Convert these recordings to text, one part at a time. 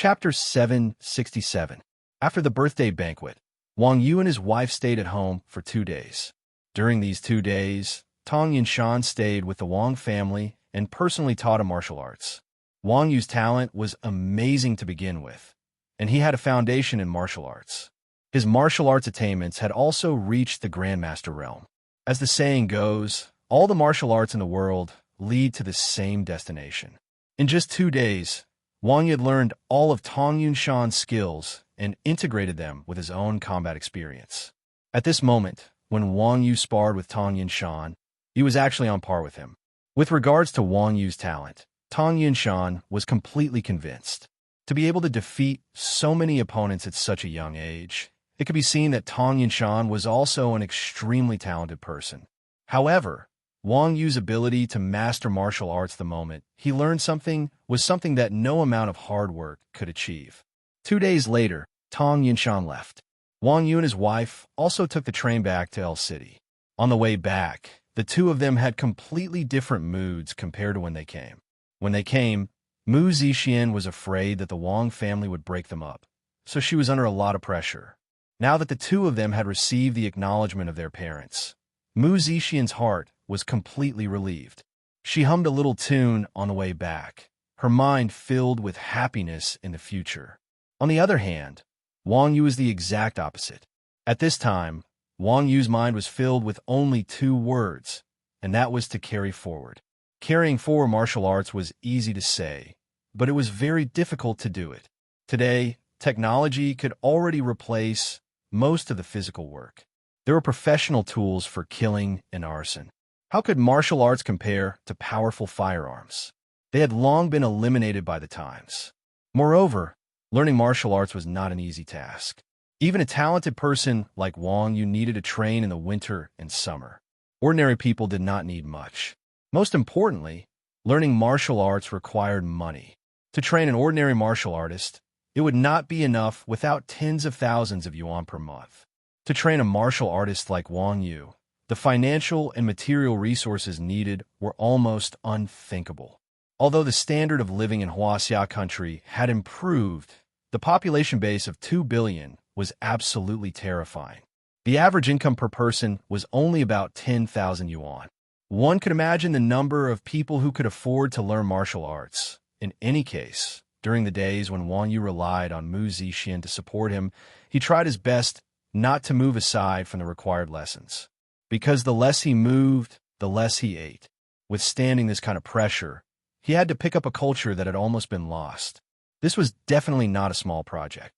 Chapter 767. After the birthday banquet, Wang Yu and his wife stayed at home for 2 days. During these 2 days, Tong Yinshan stayed with the Wang family and personally taught him martial arts. Wang Yu's talent was amazing to begin with, and he had a foundation in martial arts. His martial arts attainments had also reached the Grandmaster realm. As the saying goes, all the martial arts in the world lead to the same destination. In just 2 days, Wang Yu had learned all of Tong Yinshan's skills and integrated them with his own combat experience. At this moment, when Wang Yu sparred with Tong Yinshan, he was actually on par with him. With regards to Wang Yu's talent, Tong Yinshan was completely convinced. To be able to defeat so many opponents at such a young age, it could be seen that Tong Yinshan was also an extremely talented person. However, Wang Yu's ability to master martial arts the moment he learned something was something that no amount of hard work could achieve. 2 days later, Tong Yinshan left. Wang Yu and his wife also took the train back to El City. On the way back, the two of them had completely different moods compared to when they came. When they came, Mu Zixian was afraid that the Wang family would break them up, so she was under a lot of pressure. Now that the two of them had received the acknowledgement of their parents, Mu Zixian's heart was completely relieved. She hummed a little tune on the way back, her mind filled with happiness in the future. On the other hand, Wang Yu was the exact opposite. At this time, Wang Yu's mind was filled with only 2 words, and that was to carry forward. Carrying forward martial arts was easy to say, but it was very difficult to do it. Today, technology could already replace most of the physical work. There were professional tools for killing and arson. How could martial arts compare to powerful firearms? They had long been eliminated by the times. Moreover, learning martial arts was not an easy task. Even a talented person like Wang Yu needed to train in the winter and summer. Ordinary people did not need much. Most importantly, learning martial arts required money. To train an ordinary martial artist, it would not be enough without tens of thousands of yuan per month. To train a martial artist like Wang Yu, the financial and material resources needed were almost unthinkable. Although the standard of living in Huaxia country had improved, the population base of 2 billion was absolutely terrifying. The average income per person was only about 10,000 yuan. One could imagine the number of people who could afford to learn martial arts. In any case, during the days when Wang Yu relied on Mu Zixian to support him, he tried his best not to move aside from the required lessons. Because the less he moved, the less he ate. Withstanding this kind of pressure, he had to pick up a culture that had almost been lost. This was definitely not a small project.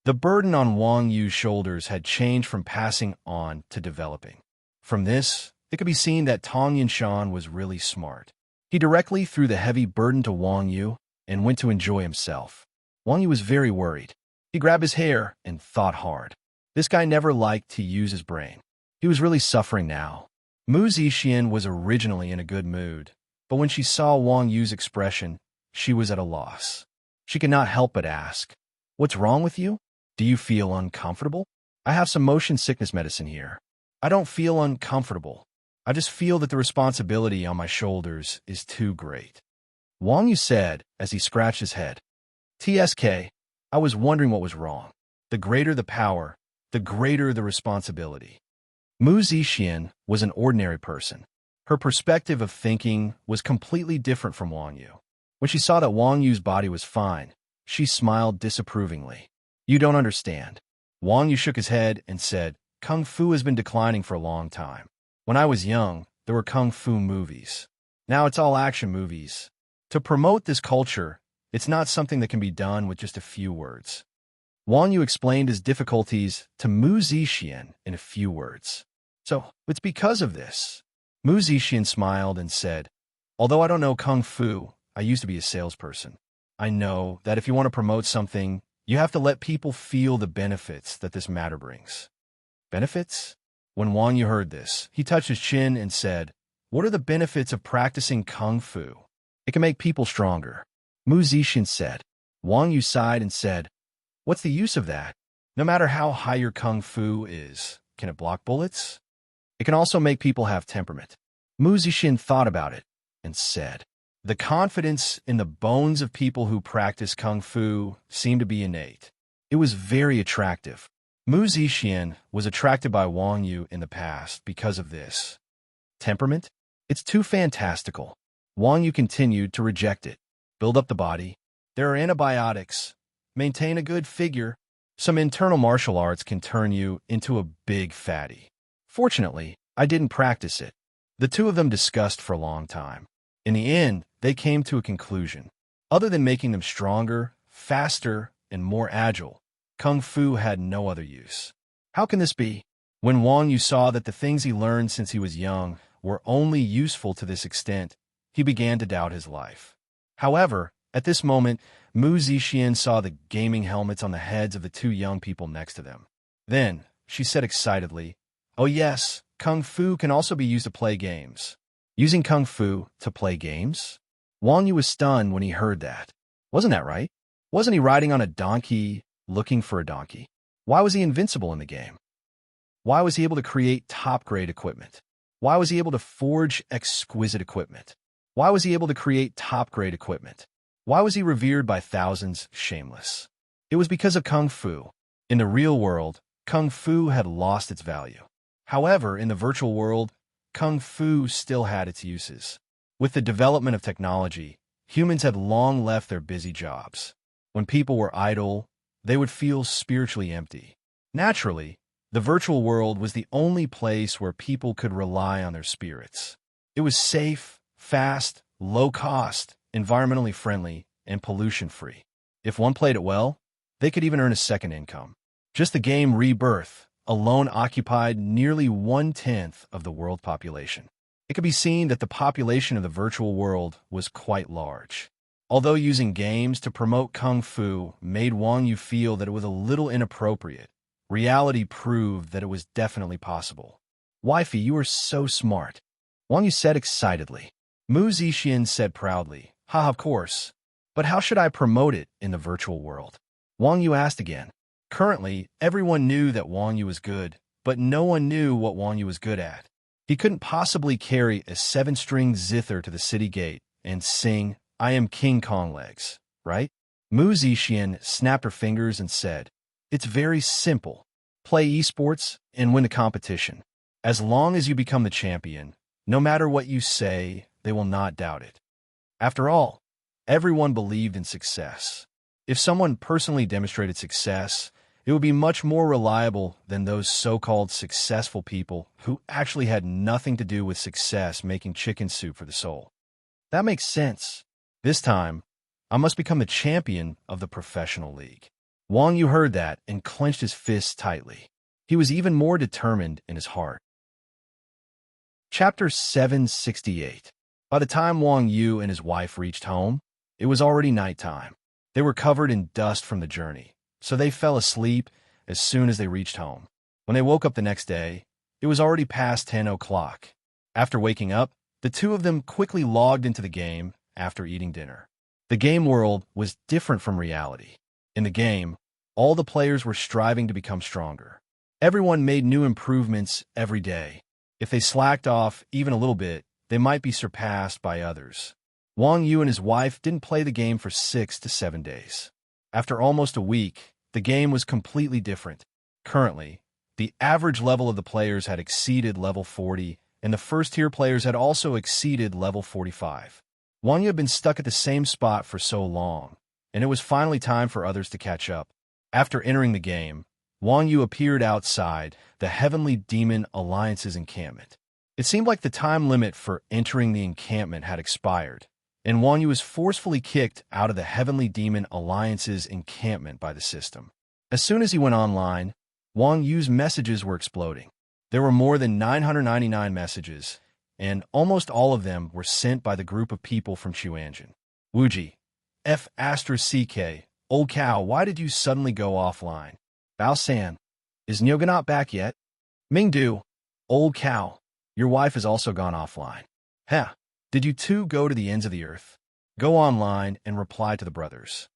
The burden on Wang Yu's shoulders had changed from passing on to developing. From this, it could be seen that Tong Yinshan was really smart. He directly threw the heavy burden to Wang Yu and went to enjoy himself. Wang Yu was very worried. He grabbed his hair and thought hard. This guy never liked to use his brain. He was really suffering now. Mu Zixian was originally in a good mood, but when she saw Wang Yu's expression, she was at a loss. She could not help but ask, "What's wrong with you? Do you feel uncomfortable? I have some motion sickness medicine here." "I don't feel uncomfortable. I just feel that the responsibility on my shoulders is too great," Wang Yu said as he scratched his head. "TSK, I was wondering what was wrong. The greater the power, the greater the responsibility." Mu Zixian was an ordinary person. Her perspective of thinking was completely different from Wang Yu. When she saw that Wang Yu's body was fine, she smiled disapprovingly. "You don't understand." Wang Yu shook his head and said, "Kung Fu has been declining for a long time. When I was young, there were Kung Fu movies. Now it's all action movies. To promote this culture, it's not something that can be done with just a few words." Wang Yu explained his difficulties to Mu Zixian in a few words. "So, it's because of this." Mu Zixian smiled and said, "Although I don't know Kung Fu, I used to be a salesperson. I know that if you want to promote something, you have to let people feel the benefits that this matter brings." "Benefits?" When Wang Yu heard this, he touched his chin and said, "What are the benefits of practicing Kung Fu?" "It can make people stronger," Mu Zixian said. Wang Yu sighed and said, "What's the use of that? No matter how high your Kung Fu is, can it block bullets? It can also make people have temperament." Mu Zixian thought about it and said, The confidence in the bones of people who practice kung fu seemed to be innate. It was very attractive. Mu Zixian was attracted by Wang Yu in the past because of this. Temperament? It's too fantastical. Wang Yu continued to reject it. Build up the body. There are antibiotics. Maintain a good figure. Some internal martial arts can turn you into a big fatty. Fortunately, I didn't practice it. The two of them discussed for a long time. In the end, they came to a conclusion. Other than making them stronger, faster, and more agile, Kung Fu had no other use. How can this be? When Wang Yu saw that the things he learned since he was young were only useful to this extent, he began to doubt his life. However, at this moment, Mu Zixian saw the gaming helmets on the heads of the two young people next to them. Then, she said excitedly, "Oh yes, Kung Fu can also be used to play games." Using Kung Fu to play games? Wang Yu was stunned when he heard that. Wasn't that right? Wasn't he riding on a donkey, looking for a donkey? Why was he invincible in the game? Why was he able to create top-grade equipment? Why was he able to forge exquisite equipment? Why was he able to create top-grade equipment? Why was he revered by thousands, shameless? It was because of Kung Fu. In the real world, Kung Fu had lost its value. However, in the virtual world, Kung Fu still had its uses. With the development of technology, humans had long left their busy jobs. When people were idle, they would feel spiritually empty. Naturally, the virtual world was the only place where people could rely on their spirits. It was safe, fast, low-cost, environmentally friendly, and pollution-free. If one played it well, they could even earn a second income. Just the game Rebirth alone occupied nearly 1/10 of the world population. It could be seen that the population of the virtual world was quite large. Although using games to promote Kung Fu made Wang Yu feel that it was a little inappropriate, reality proved that it was definitely possible. "Wifey, you are so smart," Wang Yu said excitedly. Mu Zixian said proudly, "Ha, of course. But how should I promote it in the virtual world?" Wang Yu asked again. Currently, everyone knew that Wang Yu was good, but no one knew what Wang Yu was good at. He couldn't possibly carry a 7-string zither to the city gate and sing, "I am King Kong legs," right? Mu Zixian snapped her fingers and said, "It's very simple. Play esports and win the competition. As long as you become the champion, no matter what you say, they will not doubt it." After all, everyone believed in success. If someone personally demonstrated success, it would be much more reliable than those so-called successful people who actually had nothing to do with success making chicken soup for the soul. That makes sense. This time, I must become the champion of the professional league. Wang Yu heard that and clenched his fists tightly. He was even more determined in his heart. Chapter 768. By the time Wang Yu and his wife reached home, it was already nighttime. They were covered in dust from the journey, so they fell asleep as soon as they reached home. When they woke up the next day, it was already past 10 o'clock. After waking up, the two of them quickly logged into the game after eating dinner. The game world was different from reality. In the game, all the players were striving to become stronger. Everyone made new improvements every day. If they slacked off even a little bit, they might be surpassed by others. Wang Yu and his wife didn't play the game for 6 to 7 days. After almost a week, the game was completely different. Currently, the average level of the players had exceeded level 40, and the first-tier players had also exceeded level 45. Wang Yu had been stuck at the same spot for so long, and it was finally time for others to catch up. After entering the game, Wang Yu appeared outside the Heavenly Demon Alliance's encampment. It seemed like the time limit for entering the encampment had expired, and Wang Yu was forcefully kicked out of the Heavenly Demon Alliance's encampment by the system. As soon as he went online, Wang Yu's messages were exploding. There were more than 999 messages, and almost all of them were sent by the group of people from Chuanjin. Wuji, F***CK, old cow, why did you suddenly go offline? Bao San, is Nyoga not back yet? Mingdu, old cow, your wife has also gone offline. Heh. Did you two go to the ends of the earth? Go online and reply to the brothers.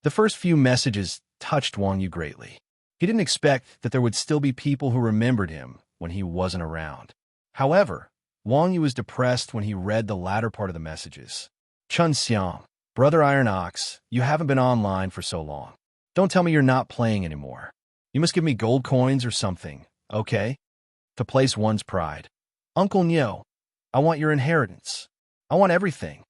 The first few messages touched Wang Yu greatly. He didn't expect that there would still be people who remembered him when he wasn't around. However, Wang Yu was depressed when he read the latter part of the messages. Chun Xiang, Brother Iron Ox, you haven't been online for so long. Don't tell me you're not playing anymore. You must give me gold coins or something, okay? To place one's pride. Uncle Nyo, I want your inheritance. I want everything.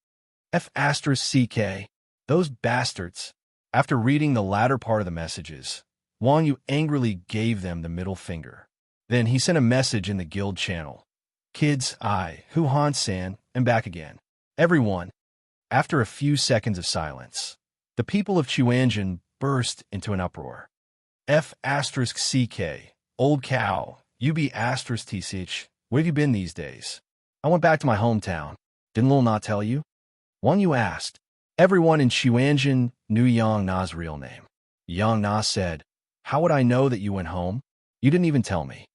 F***CK. Those bastards. After reading the latter part of the messages, Wang Yu angrily gave them the middle finger. Then he sent a message in the guild channel. Kids, Hu Han-san, am back again. Everyone. After a few seconds of silence, the people of Chuanjin burst into an uproar. F***CK. Old cow, you be *TCH. Where have you been these days? I went back to my hometown. Didn't Lil Na tell you? Wang Yu asked. Everyone in Chuanjin knew Yang Na's real name. Yang Na said, how would I know that you went home? You didn't even tell me.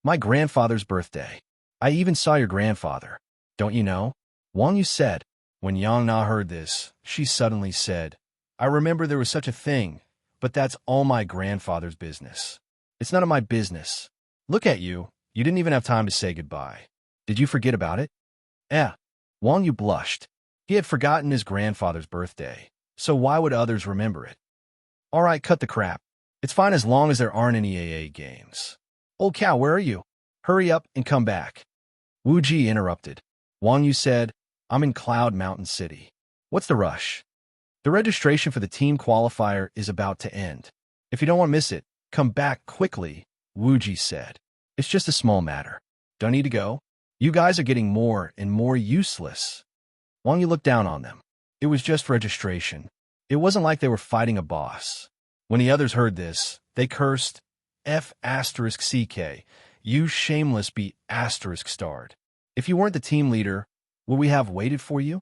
My grandfather's birthday. I even saw your grandfather. Don't you know? Wang Yu said. When Yang Na heard this, she suddenly said, I remember there was such a thing, but that's all my grandfather's business. It's none of my business. Look at you. You didn't even have time to say goodbye. Did you forget about it? Wang Yu blushed. He had forgotten his grandfather's birthday, so why would others remember it? All right, cut the crap. It's fine as long as there aren't any AA games. Old cow, where are you? Hurry up and come back. Wu Ji interrupted. Wang Yu said, I'm in Cloud Mountain City. What's the rush? The registration for the team qualifier is about to end. If you don't want to miss it, come back quickly, Wu Ji said. It's just a small matter. Don't need to go. You guys are getting more and more useless. Wang Yu looked down on them. It was just registration. It wasn't like they were fighting a boss. When the others heard this, they cursed, F***CK, you shameless be **starred. If you weren't the team leader, would we have waited for you?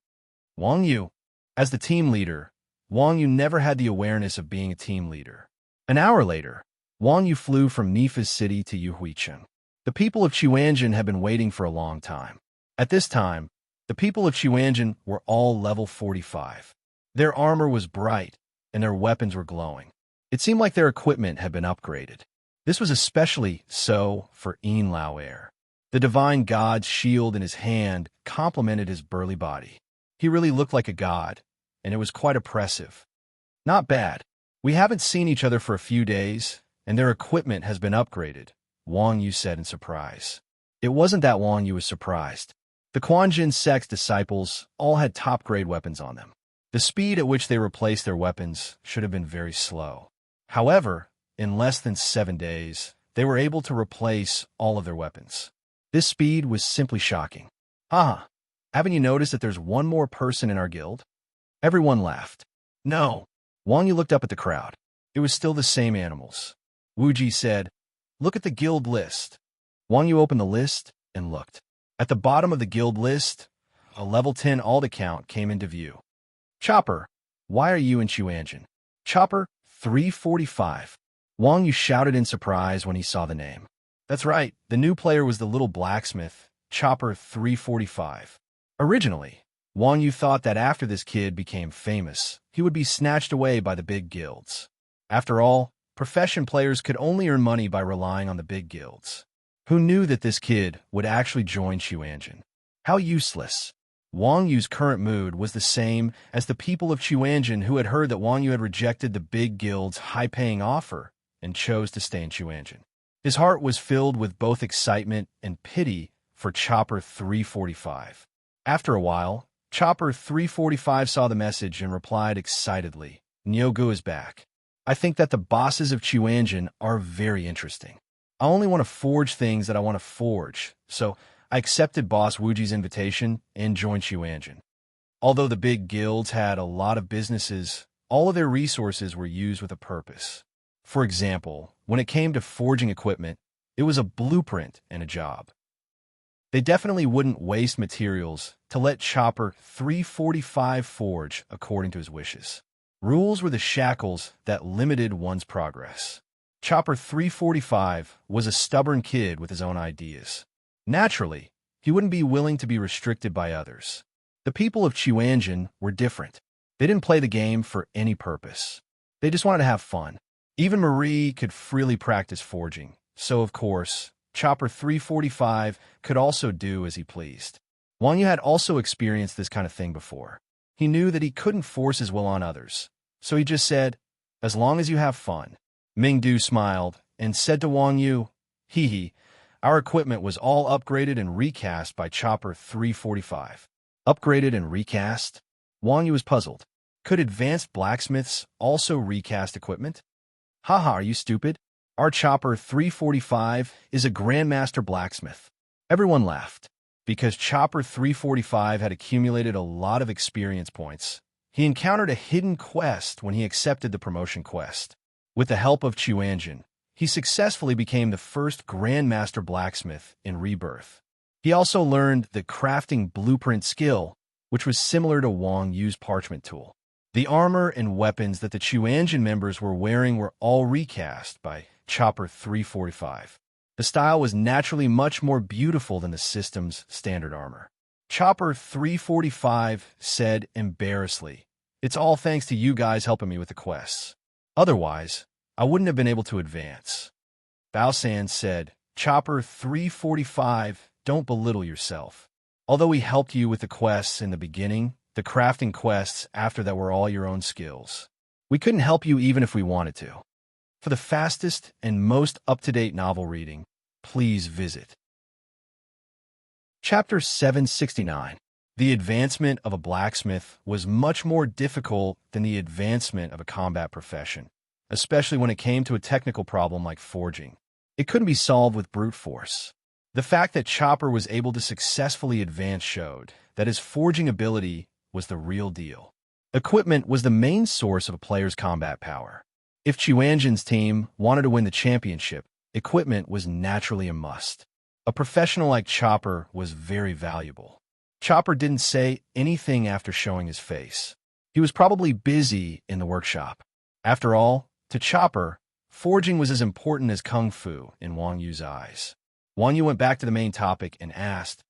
Wang Yu. As the team leader, Wang Yu never had the awareness of being a team leader. An hour later, Wang Yu flew from Nifa's city to Yuhuicheng. The people of Chuanjin had been waiting for a long time. At this time, the people of Chuanjin were all level 45. Their armor was bright, and their weapons were glowing. It seemed like their equipment had been upgraded. This was especially so for Yin Lao Air. The divine god's shield in his hand complemented his burly body. He really looked like a god, and it was quite oppressive. Not bad. We haven't seen each other for a few days, and their equipment has been upgraded, Wang Yu said in surprise. It wasn't that Wang Yu was surprised. The Quanjin sect's disciples all had top-grade weapons on them. The speed at which they replaced their weapons should have been very slow. However, in less than 7 days, they were able to replace all of their weapons. This speed was simply shocking. Haha, haven't you noticed that there's one more person in our guild? Everyone laughed. No. Wang Yu looked up at the crowd. It was still the same animals. Wu Ji said, look at the guild list. Wang Yu opened the list and looked. At the bottom of the guild list, a level 10 alt account came into view. Chopper, why are you in Chuanjin? Chopper 345. Wang Yu shouted in surprise when he saw the name. That's right, the new player was the little blacksmith, Chopper 345. Originally, Wang Yu thought that after this kid became famous, he would be snatched away by the big guilds. After all, profession players could only earn money by relying on the big guilds. Who knew that this kid would actually join Chuanjin? How useless. Wang Yu's current mood was the same as the people of Chuanjin who had heard that Wang Yu had rejected the big guild's high-paying offer and chose to stay in Chuanjin. His heart was filled with both excitement and pity for Chopper 345. After a while, Chopper 345 saw the message and replied excitedly, Nyogu is back. I think that the bosses of Chuanjin are very interesting. I only want to forge things that I want to forge, so I accepted Boss Wuji's invitation and joined Chuanjin. Although the big guilds had a lot of businesses, all of their resources were used with a purpose. For example, when it came to forging equipment, it was a blueprint and a job. They definitely wouldn't waste materials to let Chopper 345 forge according to his wishes. Rules were the shackles that limited one's progress. Chopper 345 was a stubborn kid with his own ideas. Naturally, he wouldn't be willing to be restricted by others. The people of Chuanjin were different. They didn't play the game for any purpose. They just wanted to have fun. Even Marie could freely practice forging, so of course, Chopper 345 could also do as he pleased. Wang Yu had also experienced this kind of thing before. He knew that he couldn't force his will on others, so he just said, "As long as you have fun." Mingdu smiled and said to Wang Yu, "Hee hee, our equipment was all upgraded and recast by Chopper 345. Upgraded and recast? Wang Yu was puzzled. Could advanced blacksmiths also recast equipment? Haha, are you stupid? Our Chopper 345 is a Grandmaster blacksmith. Everyone laughed. Because Chopper 345 had accumulated a lot of experience points, he encountered a hidden quest when he accepted the promotion quest. With the help of Chuanjin, he successfully became the first Grandmaster blacksmith in Rebirth. He also learned the crafting blueprint skill, which was similar to Wang Yu's parchment tool. The armor and weapons that the Chuanjin members were wearing were all recast by Chopper 345. The style was naturally much more beautiful than the system's standard armor. Chopper 345 said embarrassedly, "It's all thanks to you guys helping me with the quests. Otherwise, I wouldn't have been able to advance." Baosan said, "Chopper 345, don't belittle yourself. Although we helped you with the quests in the beginning, the crafting quests after that were all your own skills. We couldn't help you even if we wanted to." For the fastest and most up-to-date novel reading, please visit Chapter 769. The advancement of a blacksmith was much more difficult than the advancement of a combat profession, especially when it came to a technical problem like forging. It couldn't be solved with brute force. The fact that Chopper was able to successfully advance showed that his forging ability was the real deal. Equipment was the main source of a player's combat power. If Chuanjin's team wanted to win the championship, equipment was naturally a must. A professional like Chopper was very valuable. Chopper didn't say anything after showing his face. He was probably busy in the workshop. After all, to Chopper, forging was as important as Kung Fu in Wang Yu's eyes. Wang Yu went back to the main topic and asked,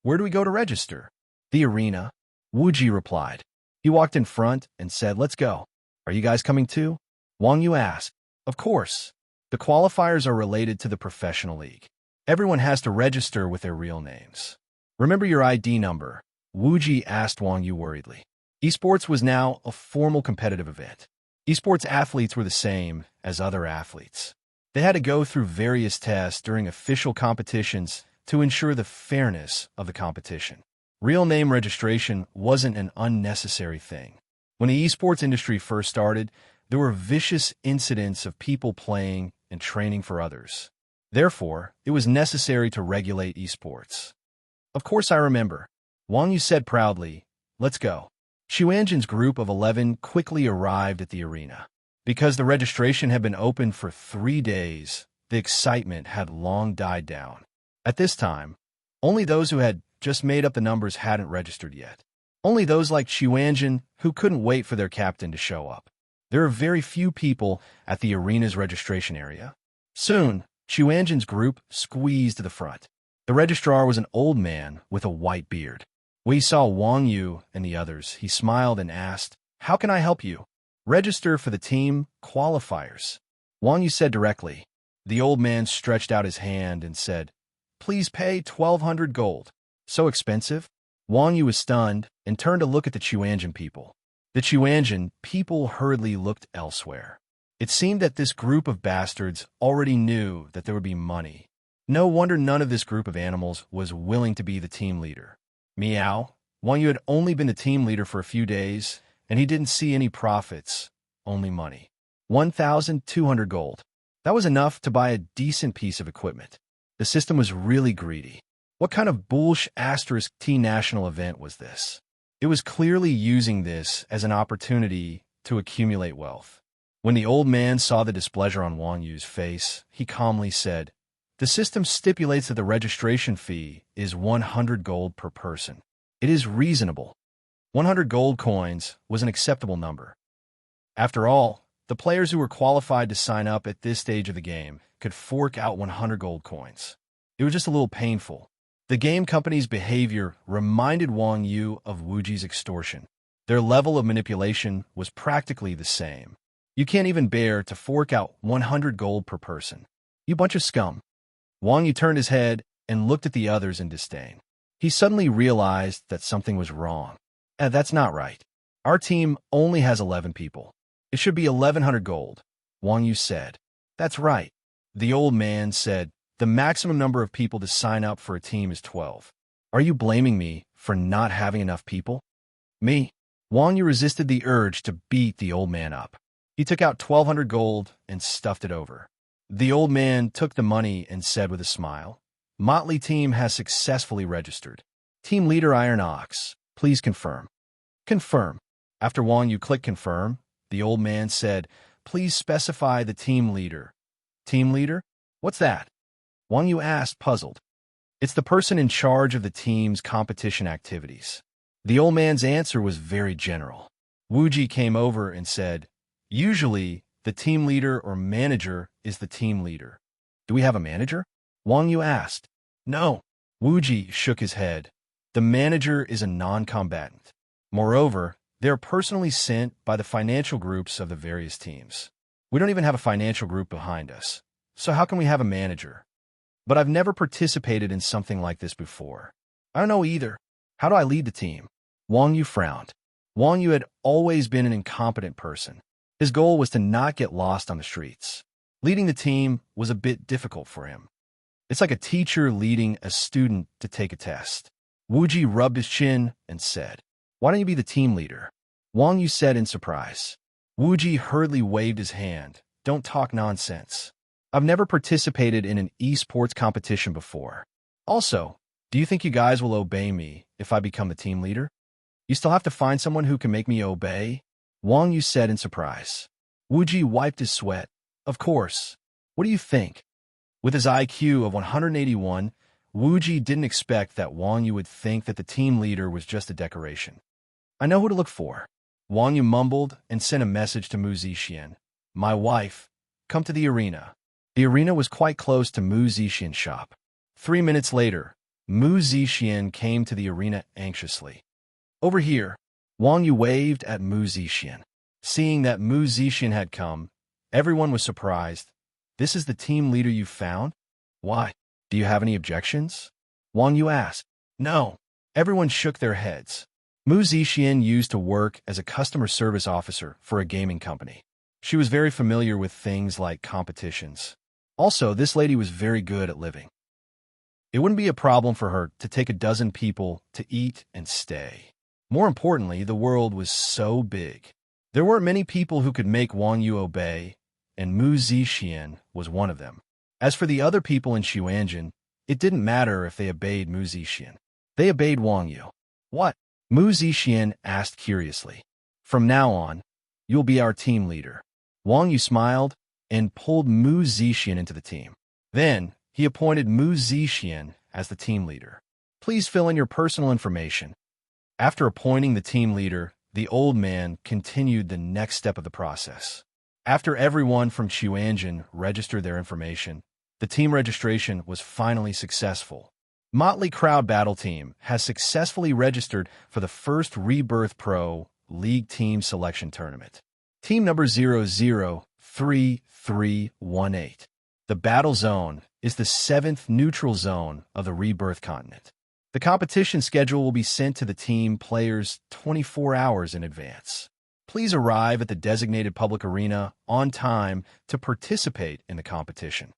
"Where do we go to register?" "The arena," Wu Ji replied. He walked in front and said, "Let's go." "Are you guys coming too?" Wang Yu asked. "Of course. The qualifiers are related to the professional league. Everyone has to register with their real names. Remember your ID number," Wu Ji asked Wang Yu worriedly. Esports was now a formal competitive event. Esports athletes were the same as other athletes. They had to go through various tests during official competitions to ensure the fairness of the competition. Real name registration wasn't an unnecessary thing. When the esports industry first started, there were vicious incidents of people playing and training for others. Therefore, it was necessary to regulate esports. "Of course I remember," Wang Yu said proudly. "Let's go." Chuanjin's group of 11 quickly arrived at the arena. Because the registration had been open for 3 days, the excitement had long died down. At this time, only those who had just made up the numbers hadn't registered yet. Only those like Chuanjin who couldn't wait for their captain to show up. There are very few people at the arena's registration area. Soon, Chuanjin's group squeezed to the front. The registrar was an old man with a white beard. When he saw Wang Yu and the others, he smiled and asked, "How can I help you?" "Register for the team qualifiers," Wang Yu said directly. The old man stretched out his hand and said, "Please pay 1,200 gold. "So expensive?" Wang Yu was stunned and turned to look at the Chuanjin people. The Chuanjin people hurriedly looked elsewhere. It seemed that this group of bastards already knew that there would be money. No wonder none of this group of animals was willing to be the team leader. Meow. Wang Yu had only been the team leader for a few days, and he didn't see any profits, only money. 1,200 gold. That was enough to buy a decent piece of equipment. The system was really greedy. What kind of **T national event was this? It was clearly using this as an opportunity to accumulate wealth. When the old man saw the displeasure on Wang Yu's face, he calmly said, "The system stipulates that the registration fee is 100 gold per person. It is reasonable." 100 gold coins was an acceptable number. After all, the players who were qualified to sign up at this stage of the game could fork out 100 gold coins. It was just a little painful. The game company's behavior reminded Wang Yu of Wu Ji's extortion. Their level of manipulation was practically the same. You can't even bear to fork out 100 gold per person. You bunch of scum. Wang Yu turned his head and looked at the others in disdain. He suddenly realized that something was wrong. That's not right. Our team only has 11 people. It should be 1,100 gold, Wang Yu said. That's right. The old man said, the maximum number of people to sign up for a team is 12. Are you blaming me for not having enough people? Me? Wang Yu resisted the urge to beat the old man up. He took out 1,200 gold and stuffed it over. The old man took the money and said with a smile, Motley team has successfully registered. Team leader Iron Ox, please confirm. Confirm. After Wang Yu clicked confirm, the old man said, please specify the team leader. Team leader? What's that? Wang Yu asked, puzzled. It's the person in charge of the team's competition activities. The old man's answer was very general. Wuji came over and said, usually, the team leader or manager is the team leader. Do we have a manager? Wang Yu asked. No. Wuji shook his head. The manager is a non-combatant. Moreover, they are personally sent by the financial groups of the various teams. We don't even have a financial group behind us. So how can we have a manager? But I've never participated in something like this before. I don't know either. How do I lead the team? Wang Yu frowned. Wang Yu had always been an incompetent person. His goal was to not get lost on the streets. Leading the team was a bit difficult for him. It's like a teacher leading a student to take a test. Wuji rubbed his chin and said, why don't you be the team leader? Wang Yu said in surprise. Wuji hurriedly waved his hand. Don't talk nonsense. I've never participated in an esports competition before. Also, do you think you guys will obey me if I become the team leader? You still have to find someone who can make me obey? Wang Yu said in surprise. Wuji wiped his sweat. Of course. What do you think? With his IQ of 181, Wuji didn't expect that Wang Yu would think that the team leader was just a decoration. I know who to look for. Wang Yu mumbled and sent a message to Mu Zixian. My wife, come to the arena. The arena was quite close to Mu Zixian's shop. 3 minutes later, Mu Zixian came to the arena anxiously. Over here, Wang Yu waved at Mu Zixian. Seeing that Mu Zixian had come, everyone was surprised. This is the team leader you found? Why? Do you have any objections? Wang Yu asked. No. Everyone shook their heads. Mu Zixian used to work as a customer service officer for a gaming company. She was very familiar with things like competitions. Also, this lady was very good at living. It wouldn't be a problem for her to take a dozen people to eat and stay. More importantly, the world was so big. There weren't many people who could make Wang Yu obey, and Mu Zixian was one of them. As for the other people in Xuanzhen, it didn't matter if they obeyed Mu Zixian. They obeyed Wang Yu. What? Mu Zixian asked curiously. From now on, you'll be our team leader. Wang Yu smiled and pulled Mu Zixian into the team. Then, he appointed Mu Zixian as the team leader. Please fill in your personal information. After appointing the team leader, the old man continued the next step of the process. After everyone from Xuanzhen registered their information, the team registration was finally successful. Motley Crowd Battle Team has successfully registered for the first Rebirth Pro League Team Selection Tournament. Team number 003318. The Battle Zone is the 7th neutral zone of the Rebirth continent. The competition schedule will be sent to the team players 24 hours in advance. Please arrive at the designated public arena on time to participate in the competition.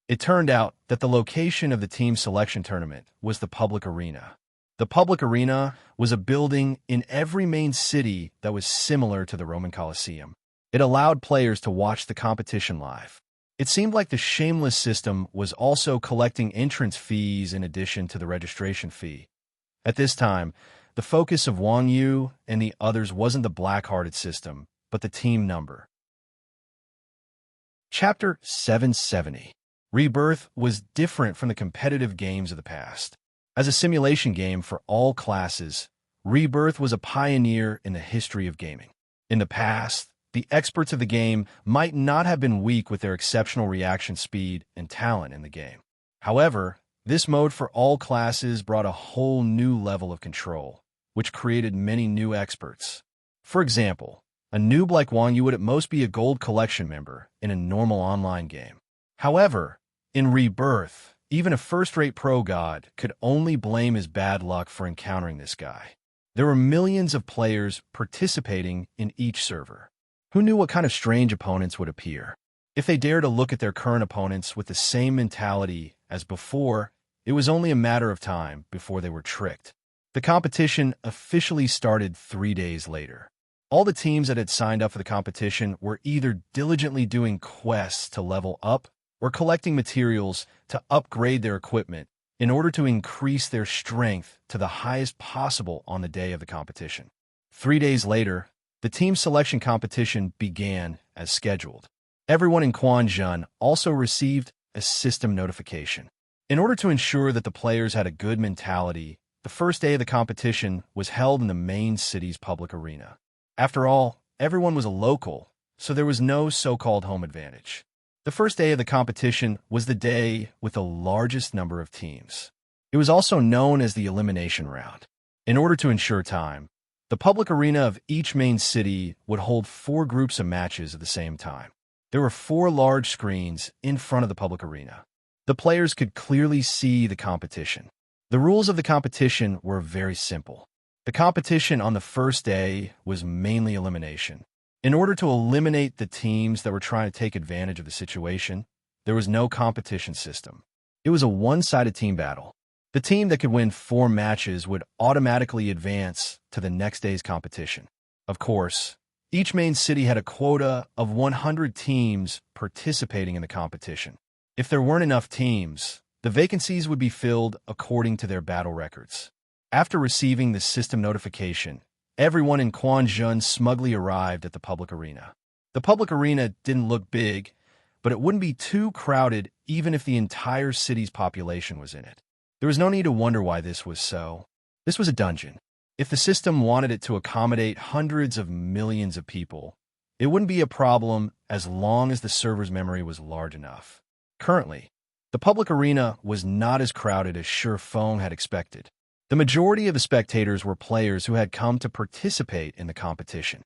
It turned out that the location of the team selection tournament was the public arena. The public arena was a building in every main city that was similar to the Roman Colosseum. It allowed players to watch the competition live. It seemed like the shameless system was also collecting entrance fees in addition to the registration fee. At this time, the focus of Wang Yu and the others wasn't the black-hearted system, but the team number. Chapter 770. Rebirth was different from the competitive games of the past. As a simulation game for all classes, Rebirth was a pioneer in the history of gaming. In the past, the experts of the game might not have been weak with their exceptional reaction speed and talent in the game. However, this mode for all classes brought a whole new level of control, which created many new experts. For example, a noob like Wang Yu would at most be a gold collection member in a normal online game. However, in Rebirth, even a first-rate pro god could only blame his bad luck for encountering this guy. There were millions of players participating in each server. Who knew what kind of strange opponents would appear? If they dared to look at their current opponents with the same mentality as before, it was only a matter of time before they were tricked. The competition officially started 3 days later. All the teams that had signed up for the competition were either diligently doing quests to level up or collecting materials to upgrade their equipment in order to increase their strength to the highest possible on the day of the competition. 3 days later, the team selection competition began as scheduled. Everyone in Quanzhen also received a system notification. In order to ensure that the players had a good mentality, the first day of the competition was held in the main city's public arena. After all, everyone was a local, so there was no so-called home advantage. The first day of the competition was the day with the largest number of teams. It was also known as the elimination round. In order to ensure time, the public arena of each main city would hold 4 groups of matches at the same time. There were 4 large screens in front of the public arena. The players could clearly see the competition. The rules of the competition were very simple. The competition on the first day was mainly elimination. In order to eliminate the teams that were trying to take advantage of the situation, there was no competition system. It was a one-sided team battle. The team that could win 4 matches would automatically advance to the next day's competition. Of course, each main city had a quota of 100 teams participating in the competition. If there weren't enough teams, the vacancies would be filled according to their battle records. After receiving the system notification, everyone in Quanzhen smugly arrived at the public arena. The public arena didn't look big, but it wouldn't be too crowded even if the entire city's population was in it. There was no need to wonder why this was so. This was a dungeon. If the system wanted it to accommodate hundreds of millions of people, it wouldn't be a problem as long as the server's memory was large enough. Currently, the public arena was not as crowded as Feng had expected. The majority of the spectators were players who had come to participate in the competition.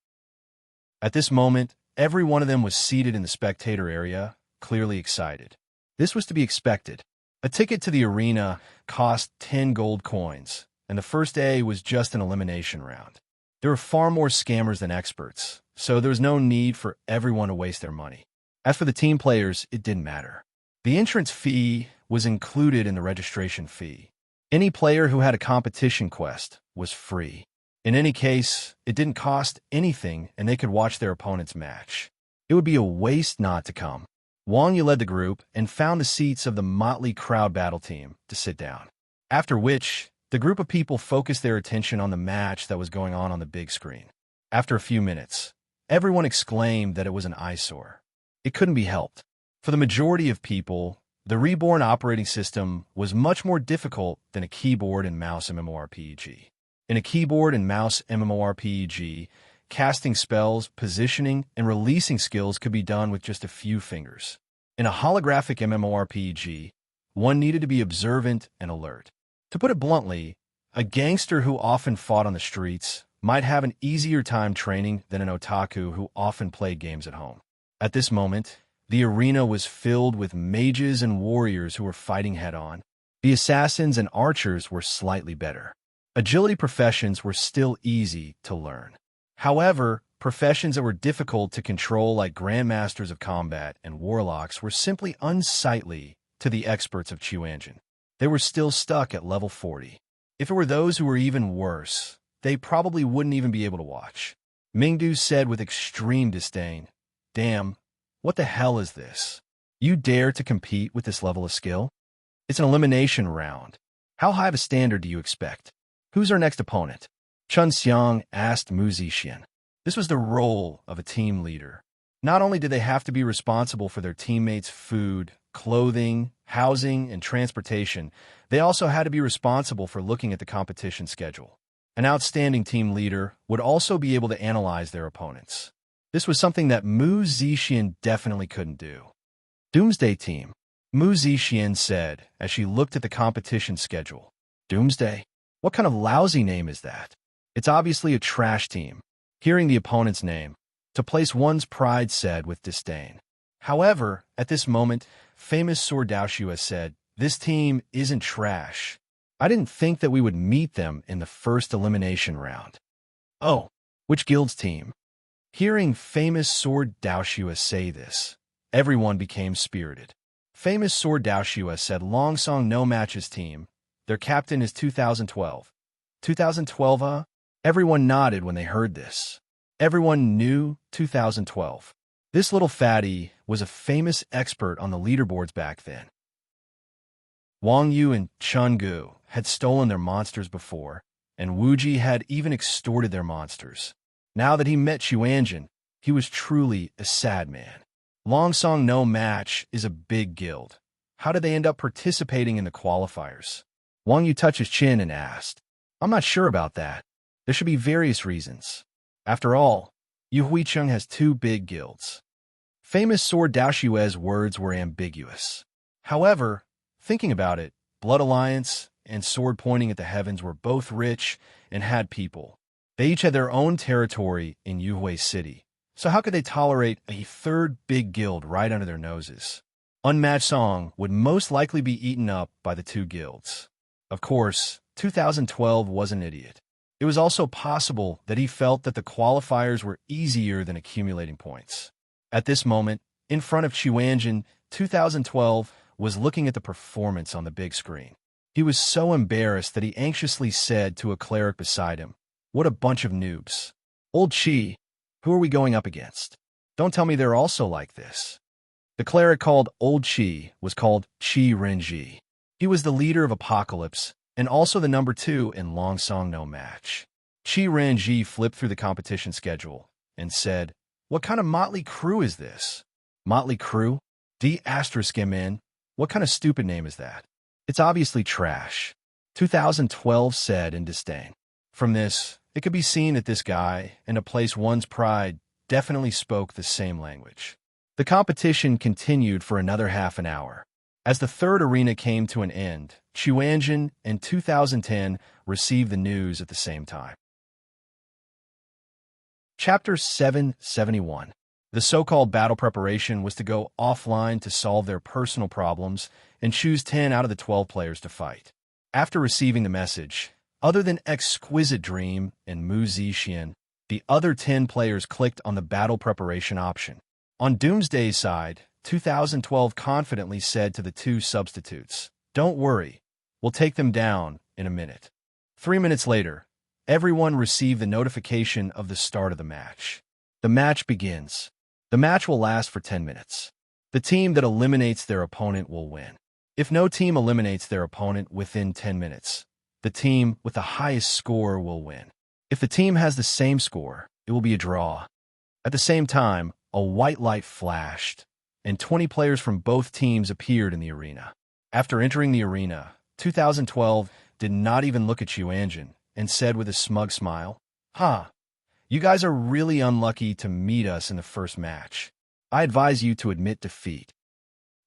At this moment, every one of them was seated in the spectator area, clearly excited. This was to be expected. A ticket to the arena cost 10 gold coins, and the first day was just an elimination round. There were far more scammers than experts, so there was no need for everyone to waste their money. As for the team players, it didn't matter. The entrance fee was included in the registration fee. Any player who had a competition quest was free. In any case, it didn't cost anything and they could watch their opponent's match. It would be a waste not to come. Wang Yu led the group and found the seats of the motley crowd battle team to sit down. After which, the group of people focused their attention on the match that was going on the big screen. After a few minutes, everyone exclaimed that it was an eyesore. It couldn't be helped. For the majority of people, the reborn operating system was much more difficult than a keyboard and mouse MMORPG. In a keyboard and mouse MMORPG, casting spells, positioning, and releasing skills could be done with just a few fingers. In a holographic MMORPG, one needed to be observant and alert. To put it bluntly, a gangster who often fought on the streets might have an easier time training than an otaku who often played games at home. At this moment, the arena was filled with mages and warriors who were fighting head-on. The assassins and archers were slightly better. Agility professions were still easy to learn. However, professions that were difficult to control like grandmasters of combat and warlocks were simply unsightly to the experts of Chuanjin. They were still stuck at level 40. If it were those who were even worse, they probably wouldn't even be able to watch. Mingdu said with extreme disdain, "Damn, what the hell is this? You dare to compete with this level of skill? It's an elimination round. How high of a standard do you expect? Who's our next opponent?" Chun Xiang asked Mu Zixian. This was the role of a team leader. Not only did they have to be responsible for their teammates' food, clothing, housing, and transportation, they also had to be responsible for looking at the competition schedule. An outstanding team leader would also be able to analyze their opponents. This was something that Mu Zixian definitely couldn't do. Doomsday Team, Mu Zixian said as she looked at the competition schedule. Doomsday? What kind of lousy name is that? It's obviously a trash team. Hearing the opponent's name, to place one's pride said with disdain. However, at this moment, famous Sword Daoshua said, "This team isn't trash. I didn't think that we would meet them in the first elimination round. Oh, which guild's team? Hearing famous Sword Daoshua say this, everyone became spirited. Famous Sword Daoshua said Longsong no matches team. Their captain is 2012. 2012, Everyone nodded when they heard this. Everyone knew 2012. This little fatty was a famous expert on the leaderboards back then. Wang Yu and Chun Gu had stolen their monsters before, and Wu Ji had even extorted their monsters. Now that he met Xuanjin, he was truly a sad man. Longsong no match is a big guild. How did they end up participating in the qualifiers? Wang Yu touched his chin and asked, I'm not sure about that. There should be various reasons. After all, Yu Huicheng has two big guilds. Famous Sword Daoshue's words were ambiguous. However, thinking about it, Blood Alliance and Sword Pointing at the Heavens were both rich and had people. They each had their own territory in Yuhui City, so how could they tolerate a third big guild right under their noses? Unmatched Song would most likely be eaten up by the two guilds. Of course, 2012 was an idiot. It was also possible that he felt that the qualifiers were easier than accumulating points. At this moment, in front of Xuanjin, 2012 was looking at the performance on the big screen. He was so embarrassed that he anxiously said to a cleric beside him, What a bunch of noobs. Old Qi, who are we going up against? Don't tell me they're also like this. The cleric called Old Qi was called Qi Renji. He was the leader of Apocalypse and also the number 2 in Longsong no match. Qi Renji flipped through the competition schedule and said, What kind of motley crew is this? Motley crew? D*M*N? What kind of stupid name is that? It's obviously trash. 2012 said in disdain. From this, it could be seen that this guy, and to place one's pride, definitely spoke the same language. The competition continued for another half an hour. As the third arena came to an end, Xuanjin and 2010 received the news at the same time. Chapter 771. The so-called battle preparation was to go offline to solve their personal problems and choose 10 out of the 12 players to fight. After receiving the message, other than Exquisite Dream and Mu Zixian, the other 10 players clicked on the battle preparation option. On Doomsday's side, 2012 confidently said to the two substitutes, Don't worry, we'll take them down in a minute. 3 minutes later, everyone received the notification of the start of the match. The match begins. The match will last for 10 minutes. The team that eliminates their opponent will win. If no team eliminates their opponent within 10 minutes, the team with the highest score will win. If the team has the same score, it will be a draw. At the same time, a white light flashed, and 20 players from both teams appeared in the arena. After entering the arena, 2012 did not even look at Xuanjin and said with a smug smile, You guys are really unlucky to meet us in the first match. I advise you to admit defeat.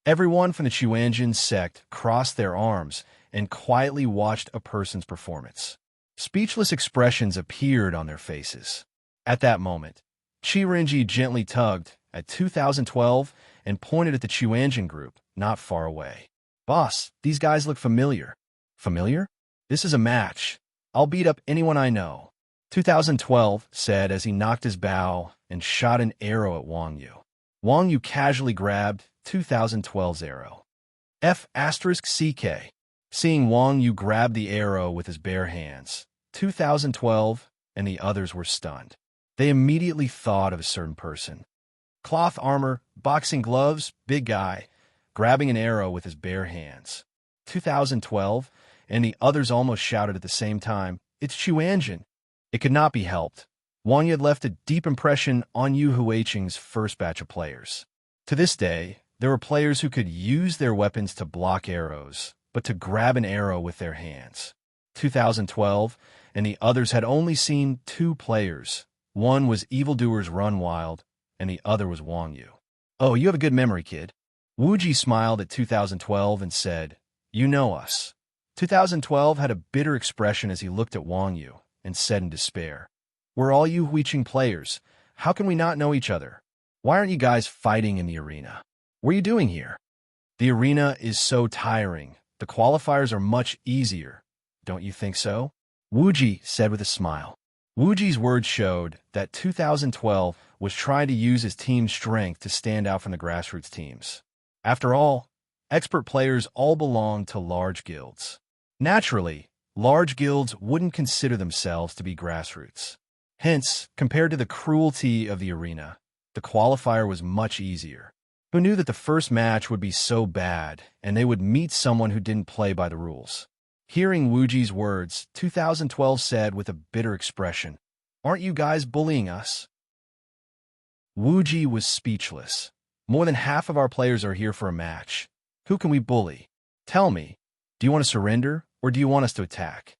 Everyone from the Xuanjin sect crossed their arms and quietly watched a person's performance. Speechless expressions appeared on their faces. At that moment, Qi Renji gently tugged at 2012 and pointed at the Xuanjin group not far away. Boss, these guys look familiar. Familiar? This is a match. I'll beat up anyone I know. 2012 said as he knocked his bow and shot an arrow at Wang Yu. Wang Yu casually grabbed 2012's arrow. F*CK. Seeing Wang Yu grab the arrow with his bare hands, 2012 and the others were stunned. They immediately thought of a certain person. Cloth armor, boxing gloves, big guy, grabbing an arrow with his bare hands. 2012 and the others almost shouted at the same time, It's Xuanjin. It could not be helped. Wang Yu had left a deep impression on Yu Huicheng's first batch of players. To this day, there were players who could use their weapons to block arrows, but to grab an arrow with their hands. 2012 and the others had only seen 2 players. One was Evildoers Run Wild, and the other was Wang Yu. Oh, you have a good memory, kid. Wu Ji smiled at 2012 and said, You know us. 2012 had a bitter expression as he looked at Wang Yu and said in despair, We're all Yu Huicheng players. How can we not know each other? Why aren't you guys fighting in the arena? What are you doing here? The arena is so tiring. The qualifiers are much easier. don't you think so? Wuji said with a smile. Wuji's words showed that 2012 was trying to use his team's strength to stand out from the grassroots teams. After all, expert players all belong to large guilds. Naturally, large guilds wouldn't consider themselves to be grassroots. Hence, compared to the cruelty of the arena, the qualifier was much easier. Who knew that the first match would be so bad and they would meet someone who didn't play by the rules? Hearing Wuji's words, 2012 said with a bitter expression, "Aren't you guys bullying us?" Wuji was speechless. More than half of our players are here for a match. Who can we bully? Tell me, do you want to surrender or do you want us to attack?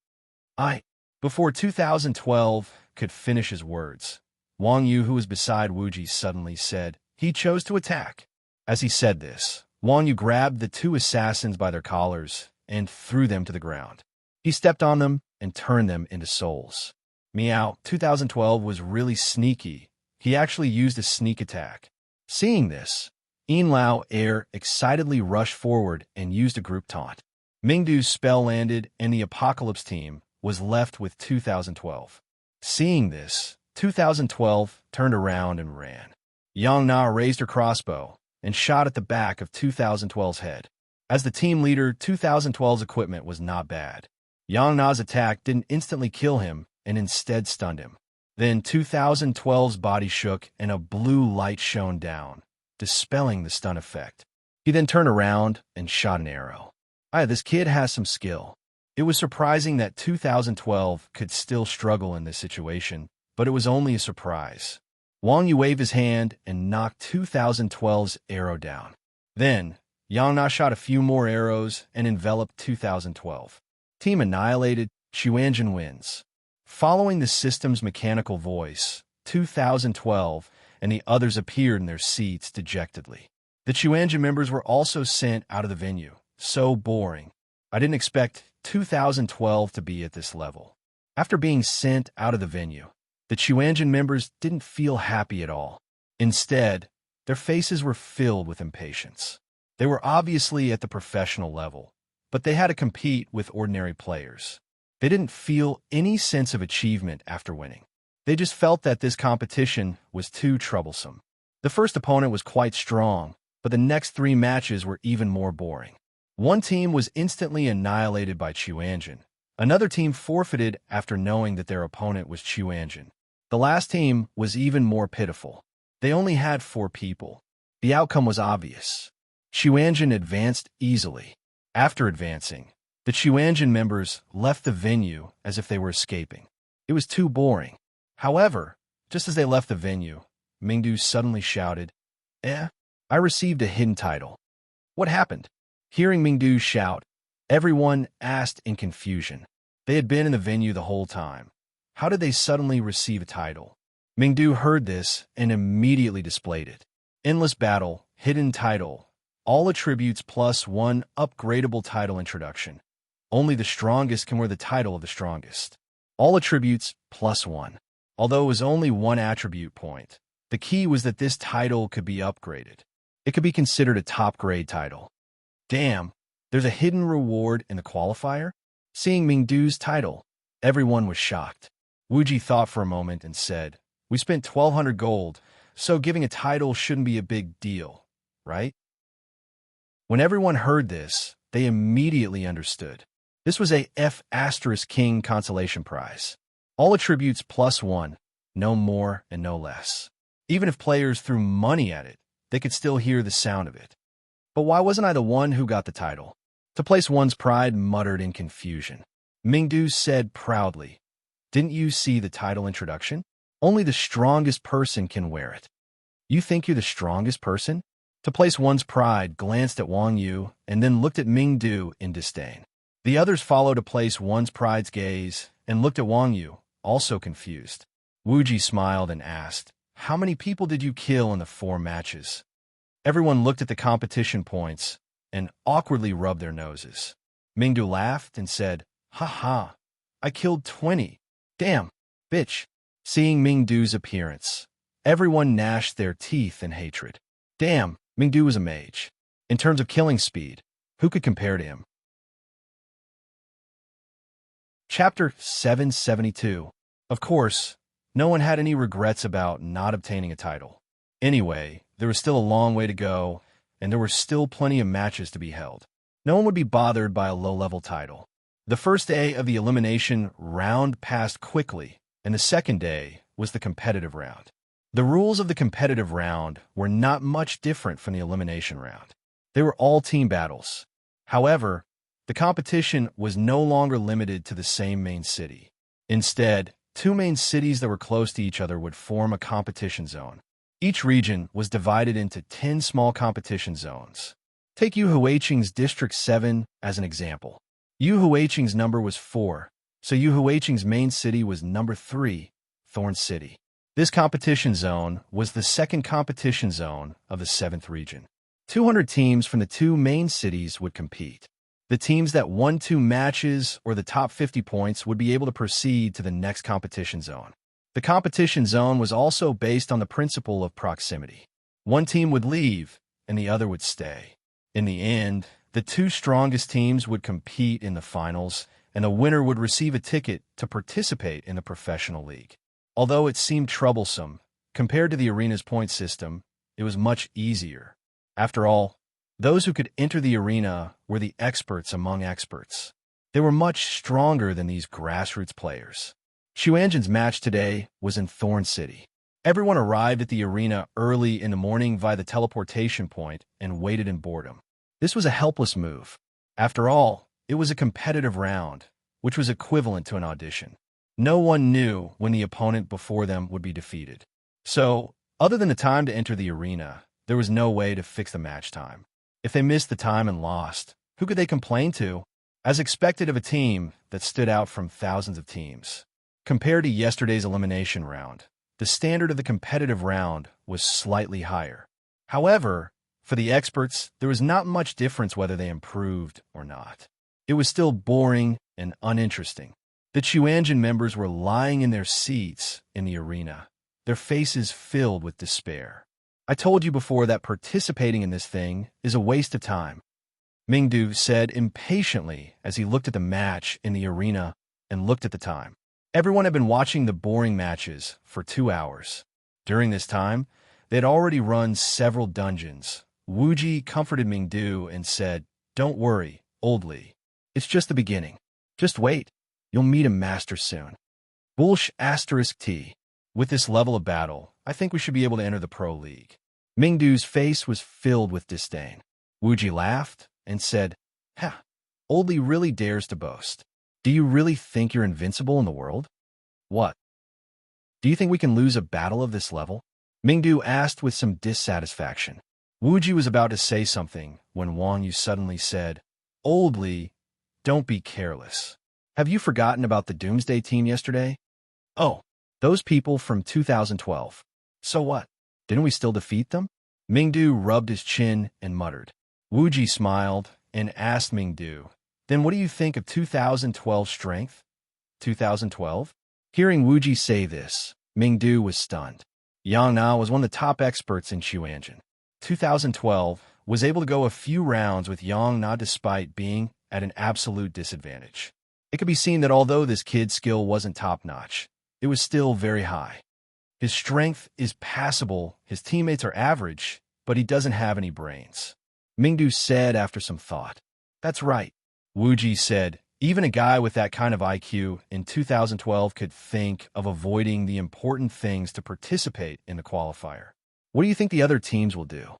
Before 2012 could finish his words, Wang Yu, who was beside Wuji, suddenly said he chose to attack. As he said this, Wang Yu grabbed the two assassins by their collars and threw them to the ground. He stepped on them and turned them into souls. Meow, 2012 was really sneaky. He actually used a sneak attack. Seeing this, Yin Lao Air excitedly rushed forward and used a group taunt. Mingdu's spell landed and the Apocalypse team was left with 2012. Seeing this, 2012 turned around and ran. Yang Na raised her crossbow and shot at the back of 2012's head. As the team leader, 2012's equipment was not bad. Yang Na's attack didn't instantly kill him and instead stunned him. Then 2012's body shook and a blue light shone down, dispelling the stun effect. He then turned around and shot an arrow. This kid has some skill. It was surprising that 2012 could still struggle in this situation, but it was only a surprise. Wang Yu waved his hand and knocked 2012's arrow down. Then, Yang Na shot a few more arrows and enveloped 2012. Team annihilated, Xuanjin wins. Following the system's mechanical voice, 2012 and the others appeared in their seats dejectedly. The Xuanjin members were also sent out of the venue. So boring. I didn't expect 2012 to be at this level. After being sent out of the venue, the Xuanjin members didn't feel happy at all. Instead, their faces were filled with impatience. They were obviously at the professional level, but they had to compete with ordinary players. They didn't feel any sense of achievement after winning. They just felt that this competition was too troublesome. The first opponent was quite strong, but the next three matches were even more boring. One team was instantly annihilated by Xuanjin. Another team forfeited after knowing that their opponent was Xuanjin. The last team was even more pitiful. They only had 4 people. The outcome was obvious. Xuanjin advanced easily. After advancing, the Xuanjin members left the venue as if they were escaping. It was too boring. However, just as they left the venue, Mingdu suddenly shouted, I received a hidden title. What happened? Hearing Mingdu shout, everyone asked in confusion. They had been in the venue the whole time. How did they suddenly receive a title? Mingdu heard this and immediately displayed it. Endless battle, hidden title, all attributes +1 upgradable title introduction. Only the strongest can wear the title of the strongest. All attributes +1. Although it was only 1 attribute point, the key was that this title could be upgraded. It could be considered a top-grade title. Damn, there's a hidden reward in the qualifier? Seeing Mingdu's title, everyone was shocked. Wuji thought for a moment and said, we spent 1,200 gold, so giving a title shouldn't be a big deal, right? When everyone heard this, they immediately understood. This was a F*King consolation prize. All attributes +1, no more and no less. Even if players threw money at it, they could still hear the sound of it. But why wasn't I the one who got the title? To place one's pride muttered in confusion. Mingdu said proudly, didn't you see the title introduction? Only the strongest person can wear it. You think you're the strongest person? To place one's pride glanced at Wang Yu and then looked at Mingdu in disdain. The others followed to place one's pride's gaze and looked at Wang Yu, also confused. Wuji smiled and asked, how many people did you kill in the 4 matches? Everyone looked at the competition points and awkwardly rubbed their noses. Mingdu laughed and said, ha, I killed 20. Damn, bitch. Seeing Mingdu's appearance, everyone gnashed their teeth in hatred. Damn, Mingdu was a mage. In terms of killing speed, who could compare to him? Chapter 772. Of course, no one had any regrets about not obtaining a title. Anyway, there was still a long way to go, and there were still plenty of matches to be held. No one would be bothered by a low-level title. The first day of the elimination round passed quickly, and the second day was the competitive round. The rules of the competitive round were not much different from the elimination round. They were all team battles. However, the competition was no longer limited to the same main city. Instead, two main cities that were close to each other would form a competition zone. Each region was divided into 10 small competition zones. Take Yu Huiqing's District 7 as an example. Yu Huiqing's number was 4, so Yu Huiqing's main city was number 3, Thorn City. This competition zone was the second competition zone of the 7th region. 200 teams from the two main cities would compete. The teams that won 2 matches or the top 50 points would be able to proceed to the next competition zone. The competition zone was also based on the principle of proximity. One team would leave, and the other would stay. In the end, the 2 strongest teams would compete in the finals, and the winner would receive a ticket to participate in the professional league. Although it seemed troublesome, compared to the arena's point system, it was much easier. After all, those who could enter the arena were the experts among experts. They were much stronger than these grassroots players. Xuanzhen's match today was in Thorn City. Everyone arrived at the arena early in the morning via the teleportation point and waited in boredom. This was a helpless move. After all, it was a competitive round, which was equivalent to an audition. No one knew when the opponent before them would be defeated. So, other than the time to enter the arena, there was no way to fix the match time. If they missed the time and lost, who could they complain to? As expected of a team that stood out from thousands of teams. Compared to yesterday's elimination round, the standard of the competitive round was slightly higher. However, for the experts, there was not much difference whether they improved or not. It was still boring and uninteresting. The Xuanzhen members were lying in their seats in the arena, their faces filled with despair. I told you before that participating in this thing is a waste of time, Mingdu said impatiently as he looked at the match in the arena and looked at the time. Everyone had been watching the boring matches for 2 hours. During this time, they had already run several dungeons. Wuji comforted Mingdu and said, "Don't worry, old Li. It's just the beginning. Just wait. You'll meet a master soon." Bulsh *T. With this level of battle, I think we should be able to enter the Pro League. Mingdu's face was filled with disdain. Wuji laughed and said, "Ha, old Li really dares to boast. Do you really think you're invincible in the world? What? Do you think we can lose a battle of this level?" Mingdu asked with some dissatisfaction. Wuji was about to say something when Wang Yu suddenly said, "Old Li, don't be careless. Have you forgotten about the Doomsday team yesterday? Oh, those people from 2012. So what? Didn't we still defeat them?" Mingdu rubbed his chin and muttered. Wuji smiled and asked Mingdu, "Then what do you think of 2012 strength?" 2012? Hearing Wuji say this, Mingdu was stunned. Yang Na was one of the top experts in Xuanzhen. 2012 was able to go a few rounds with Yang Na despite being at an absolute disadvantage. It could be seen that although this kid's skill wasn't top-notch, it was still very high. His strength is passable, his teammates are average, but he doesn't have any brains. Mingdu said after some thought. "That's right," Wuji said. "Even a guy with that kind of IQ in 2012 could think of avoiding the important things to participate in the qualifier. What do you think the other teams will do?"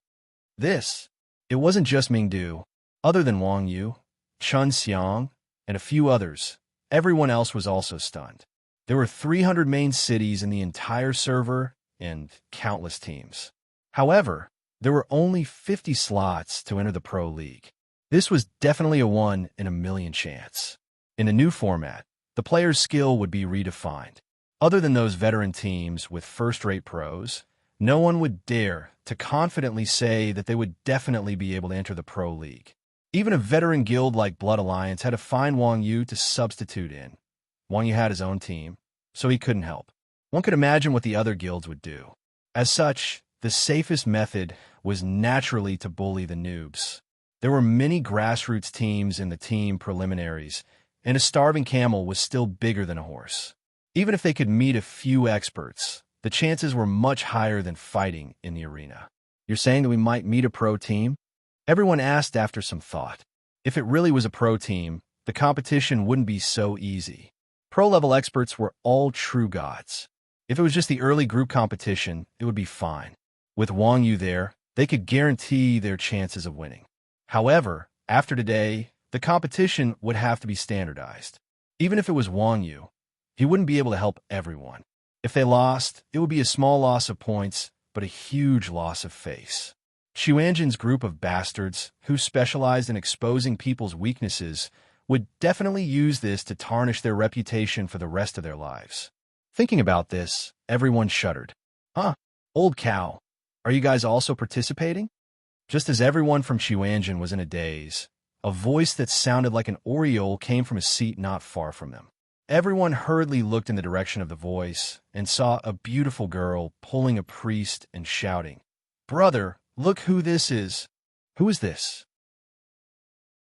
This. It wasn't just Mingdu. Other than Wang Yu, Chun Xiang, and a few others, everyone else was also stunned. There were 300 main cities in the entire server and countless teams. However, there were only 50 slots to enter the Pro League. This was definitely a 1 in a million chance. In the new format, the player's skill would be redefined. Other than those veteran teams with first-rate pros, no one would dare to confidently say that they would definitely be able to enter the Pro League. Even a veteran guild like Blood Alliance had to find Wang Yu to substitute in. Wang Yu had his own team, so he couldn't help. One could imagine what the other guilds would do. As such, the safest method was naturally to bully the noobs. There were many grassroots teams in the team preliminaries, and a starving camel was still bigger than a horse. Even if they could meet a few experts, the chances were much higher than fighting in the arena. You're saying that we might meet a pro team? Everyone asked after some thought. If it really was a pro team, the competition wouldn't be so easy. Pro-level experts were all true gods. If it was just the early group competition, it would be fine. With Wang Yu there, they could guarantee their chances of winning. However, after today, the competition would have to be standardized. Even if it was Wang Yu, he wouldn't be able to help everyone. If they lost, it would be a small loss of points, but a huge loss of face. Xuanzhen's group of bastards, who specialized in exposing people's weaknesses, would definitely use this to tarnish their reputation for the rest of their lives. Thinking about this, everyone shuddered. Huh? Old cow. Are you guys also participating? Just as everyone from Xuanzhen was in a daze, a voice that sounded like an aureole came from a seat not far from them. Everyone hurriedly looked in the direction of the voice and saw a beautiful girl pulling a priest and shouting, "Brother, look who this is!" "Who is this?"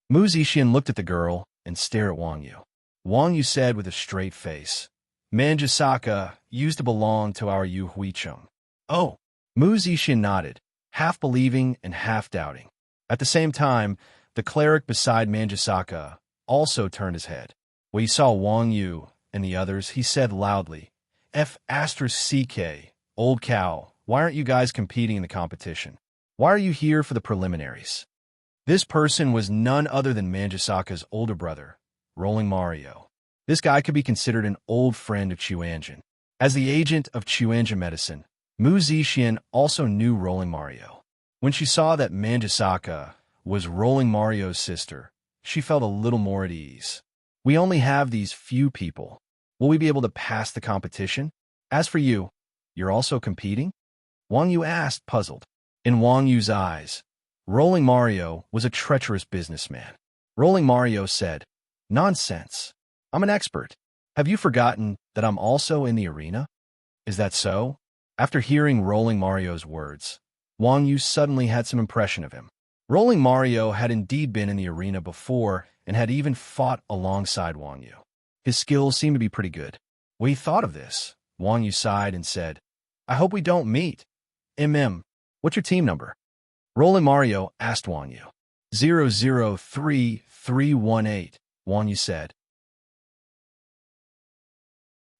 Mu Zixian looked at the girl and stared at Wang Yu. Wang Yu said with a straight face, "Manjusaka used to belong to our Yu Huicheng." "Oh." Mu Zixian nodded, half believing and half doubting. At the same time, the cleric beside Manjusaka also turned his head. When he saw Wang Yu and the others, he said loudly, "F***CK, old cow, why aren't you guys competing in the competition? Why are you here for the preliminaries?" This person was none other than Manjusaka's older brother, Rolling Mario. This guy could be considered an old friend of Xuanzhen. As the agent of Xuanzhen medicine, Mu Zixian also knew Rolling Mario. When she saw that Manjusaka was Rolling Mario's sister, she felt a little more at ease. We only have these few people. Will we be able to pass the competition? As for you, you're also competing? Wang Yu asked, puzzled. In Wang Yu's eyes, Rolling Mario was a treacherous businessman. Rolling Mario said, "Nonsense. I'm an expert. Have you forgotten that I'm also in the arena?" "Is that so?" After hearing Rolling Mario's words, Wang Yu suddenly had some impression of him. Rolling Mario had indeed been in the arena before and had even fought alongside Wang Yu. His skills seemed to be pretty good. When he thought of this, Wang Yu sighed and said, "I hope we don't meet. What's your team number?" Rolling Mario asked Wang Yu. 003318, Wang Yu said.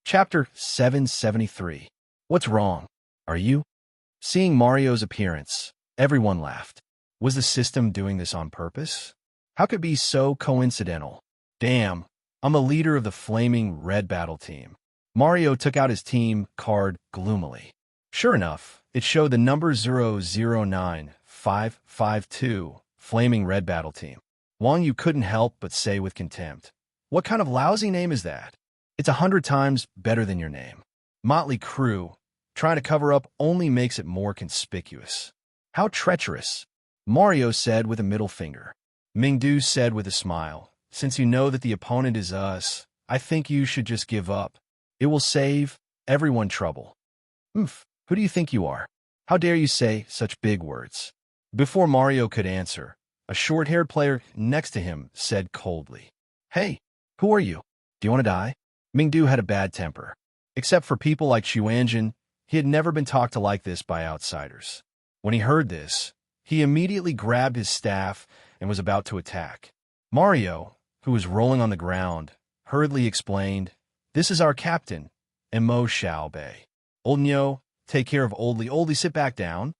Chapter 773. What's wrong? Are you? Seeing Mario's appearance, everyone laughed. Was the system doing this on purpose? How could it be so coincidental? Damn, I'm the leader of the flaming red battle team. Mario took out his team card gloomily. Sure enough, it showed the number 009552, flaming red battle team. Wang Yu couldn't help but say with contempt, "What kind of lousy name is that? It's 100 times better than your name. Motley Crew, trying to cover up only makes it more conspicuous." "How treacherous," Mario said with a middle finger. Mingdu said with a smile, "Since you know that the opponent is us, I think you should just give up. It will save everyone trouble." Who do you think you are? How dare you say such big words?" Before Mario could answer, a short-haired player next to him said coldly, "Hey, who are you? Do you want to die?" Mingdu had a bad temper. Except for people like Xuanzhen, he had never been talked to like this by outsiders. When he heard this, he immediately grabbed his staff and was about to attack. Mario, who was rolling on the ground, hurriedly explained, "This is our captain, Mo Xiaobei. Old Nyo, take care of Oldly. Oldly, sit back down."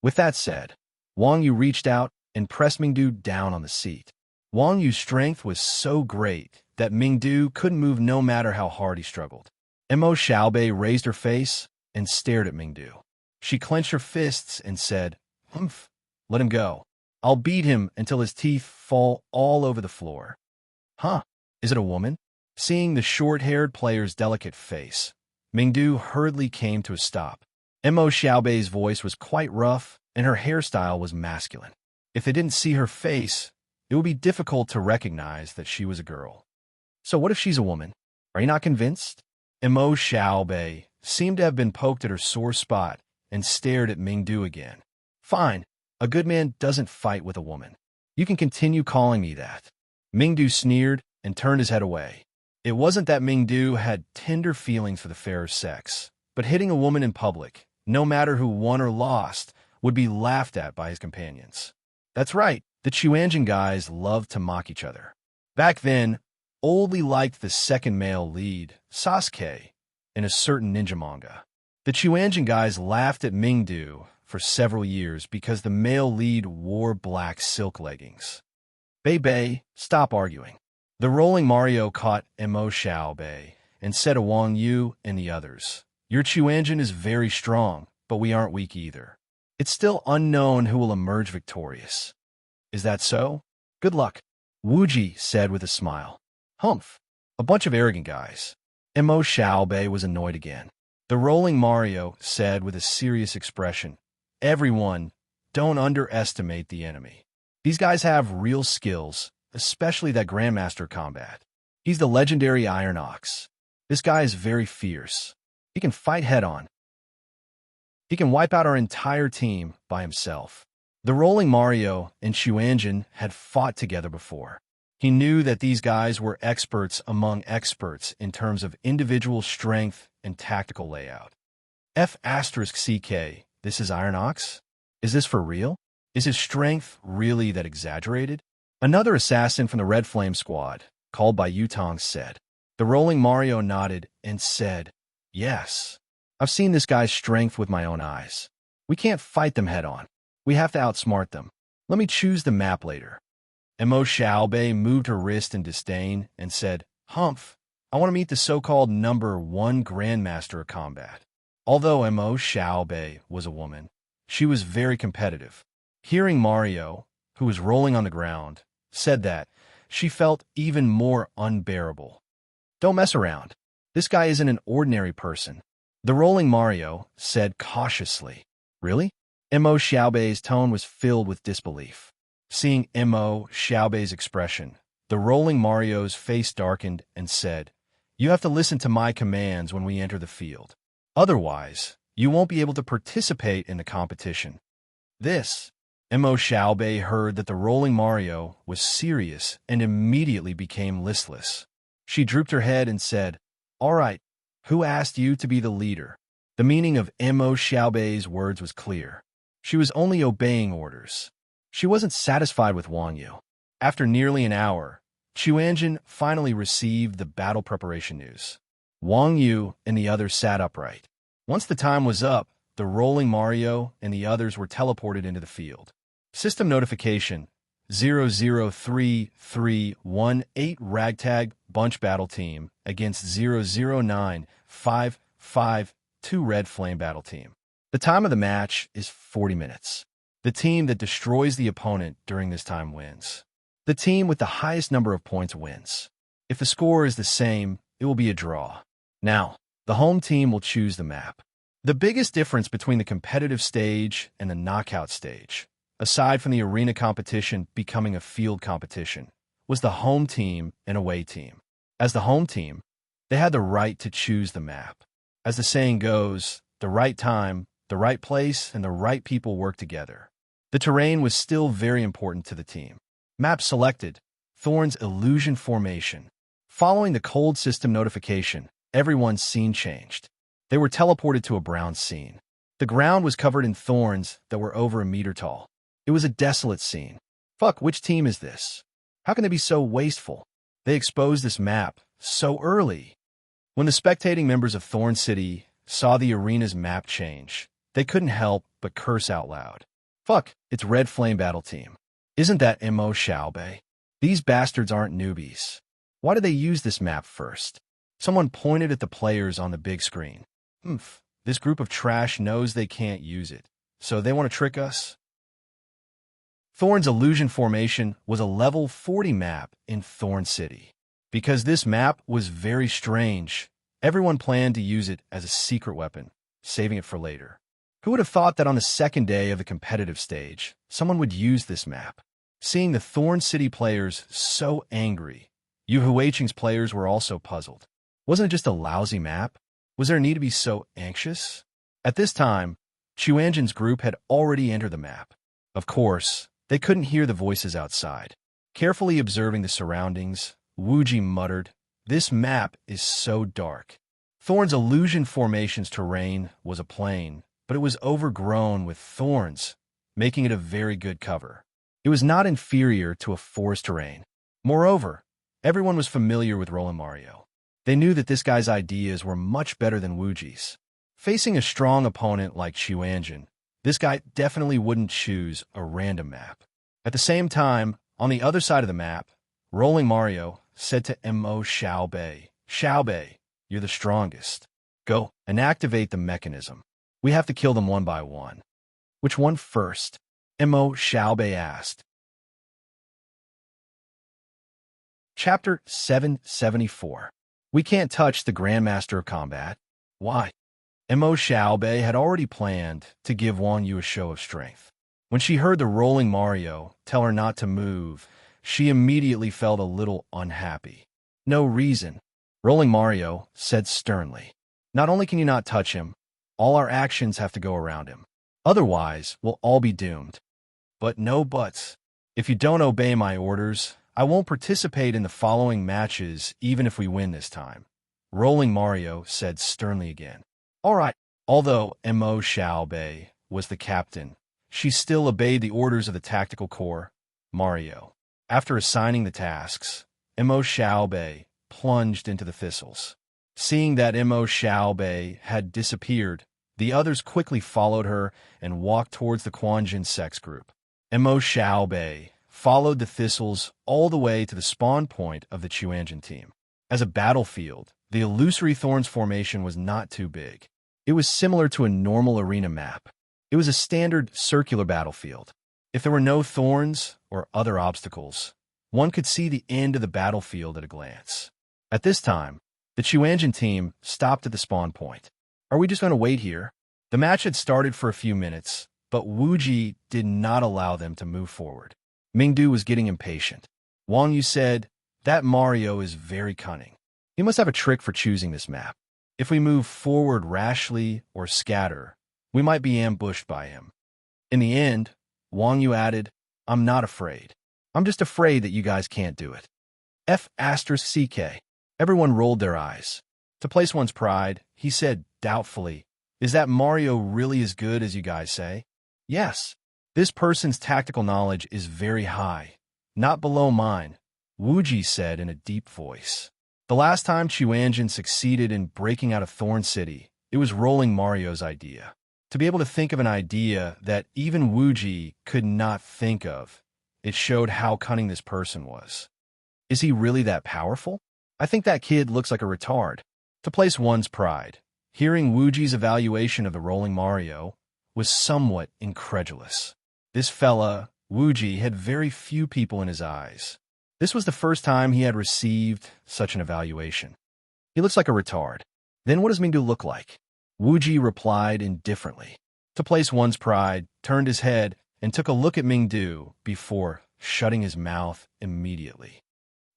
With that said, Wang Yu reached out and pressed Mingdu down on the seat. Wang Yu's strength was so great that Mingdu couldn't move no matter how hard he struggled. Mo Xiaobei raised her face and stared at Mingdu. She clenched her fists and said, "Let him go. I'll beat him until his teeth fall all over the floor." "Huh? Is it a woman?" Seeing the short-haired player's delicate face, Mingdu hurriedly came to a stop. Mo Xiaobei's voice was quite rough, and her hairstyle was masculine. If they didn't see her face, it would be difficult to recognize that she was a girl. "So what if she's a woman? Are you not convinced?" Mo Xiaobei seemed to have been poked at her sore spot and stared at Mingdu again. "Fine. A good man doesn't fight with a woman. You can continue calling me that." Mingdu sneered and turned his head away. It wasn't that Mingdu had tender feelings for the fairer sex, but hitting a woman in public, no matter who won or lost, would be laughed at by his companions. That's right, the Chuanjin guys loved to mock each other. Back then, Oldie liked the second male lead, Sasuke, in a certain ninja manga. The Chuanjin guys laughed at Mingdu for several years because the male lead wore black silk leggings. Bei, stop arguing. The rolling Mario caught Mo Xiaobei and said to Wang Yu and the others, "Your Chuanjin is very strong, but we aren't weak either. It's still unknown who will emerge victorious." "Is that so? Good luck," Wuji said with a smile. "Humph, a bunch of arrogant guys." Mo Xiaobei was annoyed again. The rolling Mario said with a serious expression, "Everyone, don't underestimate the enemy. These guys have real skills, especially that Grandmaster combat. He's the legendary Iron Ox. This guy is very fierce. He can fight head-on. He can wipe out our entire team by himself." The rolling Mario and Chuanjin had fought together before. He knew that these guys were experts among experts in terms of individual strength and tactical layout. F***CK, this is Iron Ox? Is this for real? Is his strength really that exaggerated? Another assassin from the Red Flame Squad, called by Yutong, said. The rolling Mario nodded and said, "Yes. I've seen this guy's strength with my own eyes. We can't fight them head-on. We have to outsmart them. Let me choose the map later." Mo Xiaobei moved her wrist in disdain and said, "Humph, I want to meet the so-called #1 Grandmaster of Combat." Although Mo Xiaobei was a woman, she was very competitive. Hearing Mario, who was rolling on the ground, said that, she felt even more unbearable. "Don't mess around. This guy isn't an ordinary person." The rolling Mario said cautiously. "Really?" Mo Xiaobei's tone was filled with disbelief. Seeing Mo Xiaobei's expression, the rolling Mario's face darkened and said, "You have to listen to my commands when we enter the field. Otherwise, you won't be able to participate in the competition." This, Mo Xiaobei heard that the rolling Mario was serious and immediately became listless. She drooped her head and said, "All right, who asked you to be the leader?" The meaning of Mo Xiaobei's words was clear. She was only obeying orders. She wasn't satisfied with Wang Yu. After nearly an hour, Chuanjin finally received the battle preparation news. Wang Yu and the others sat upright. Once the time was up, the rolling Mario and the others were teleported into the field. System notification: 003318 Ragtag Bunch Battle Team against 009552 Red Flame Battle Team. The time of the match is 40 minutes. The team that destroys the opponent during this time wins. The team with the highest number of points wins. If the score is the same, it will be a draw. Now, the home team will choose the map. The biggest difference between the competitive stage and the knockout stage, aside from the arena competition becoming a field competition, was the home team and away team. As the home team, they had the right to choose the map. As the saying goes, the right time, the right place, and the right people work together. The terrain was still very important to the team. Map selected: Thorn's Illusion Formation. Following the cold system notification, everyone's scene changed. They were teleported to a brown scene. The ground was covered in thorns that were over a meter tall. It was a desolate scene. Fuck, which team is this? How can they be so wasteful? They exposed this map so early. When the spectating members of Thorn City saw the arena's map change, they couldn't help but curse out loud. Fuck, it's Red Flame Battle Team. Isn't that Mo Xiaobei? These bastards aren't newbies. Why did they use this map first? Someone pointed at the players on the big screen. This group of trash knows they can't use it, so they want to trick us? Thorn's Illusion Formation was a level 40 map in Thorn City. Because this map was very strange, everyone planned to use it as a secret weapon, saving it for later. Who would have thought that on the second day of the competitive stage, someone would use this map? Seeing the Thorn City players so angry, Yu Huiqing's players were also puzzled. Wasn't it just a lousy map? Was there a need to be so anxious? At this time, Chuanjin's group had already entered the map. Of course, they couldn't hear the voices outside. Carefully observing the surroundings, Wuji muttered. This map is so dark. Thorn's illusion formation's terrain was a plain, but it was overgrown with thorns, making it a very good cover. It was not inferior to a forest terrain. Moreover, everyone was familiar with Roland Mario. They knew that this guy's ideas were much better than Wuji's. Facing a strong opponent like Chuanjin, this guy definitely wouldn't choose a random map. At the same time, on the other side of the map, Rolling Mario said to Mo Xiaobei, Xiaobei, you're the strongest. Go and activate the mechanism. We have to kill them one by one. Which one first? Mo Xiaobei asked. Chapter 774. We can't touch the Grandmaster of Combat. Why? Mo Xiaobei had already planned to give Wang Yu a show of strength. When she heard the Rolling Mario tell her not to move, she immediately felt a little unhappy. No reason. Rolling Mario said sternly. Not only can you not touch him, all our actions have to go around him. Otherwise, we'll all be doomed. But no buts. If you don't obey my orders, I won't participate in the following matches even if we win this time. Rolling Mario said sternly again. All right. Although Mo Xiaobei was the captain, she still obeyed the orders of the tactical corps, Mario. After assigning the tasks, Mo Xiaobei plunged into the thistles. Seeing that Mo Xiaobei had disappeared, the others quickly followed her and walked towards the Quanjin sex group. Mo Xiaobei followed the thistles all the way to the spawn point of the Chuanjin team. As a battlefield, the illusory thorns formation was not too big. It was similar to a normal arena map. It was a standard circular battlefield. If there were no thorns or other obstacles, one could see the end of the battlefield at a glance. At this time, the Chuanjin team stopped at the spawn point. Are we just going to wait here? The match had started for a few minutes, but Wuji did not allow them to move forward. Mingdu was getting impatient. Wang Yu said, that Mario is very cunning. He must have a trick for choosing this map. If we move forward rashly or scatter, we might be ambushed by him. In the end, Wang Yu added, I'm not afraid. I'm just afraid that you guys can't do it. F***CK. Everyone rolled their eyes. To place one's pride, he said doubtfully, is that Mario really as good as you guys say? Yes. This person's tactical knowledge is very high. Not below mine, Wuji said in a deep voice. The last time Chuanjin succeeded in breaking out of Thorn City, it was Rolling Mario's idea. To be able to think of an idea that even Wuji could not think of, it showed how cunning this person was. Is he really that powerful? I think that kid looks like a retard. To place one's pride, hearing Wuji's evaluation of the Rolling Mario was somewhat incredulous. This fella, Wuji, had very few people in his eyes. This was the first time he had received such an evaluation. He looks like a retard. Then what does Mingdu look like? Wuji replied indifferently. To place one's pride, turned his head and took a look at Mingdu before shutting his mouth immediately.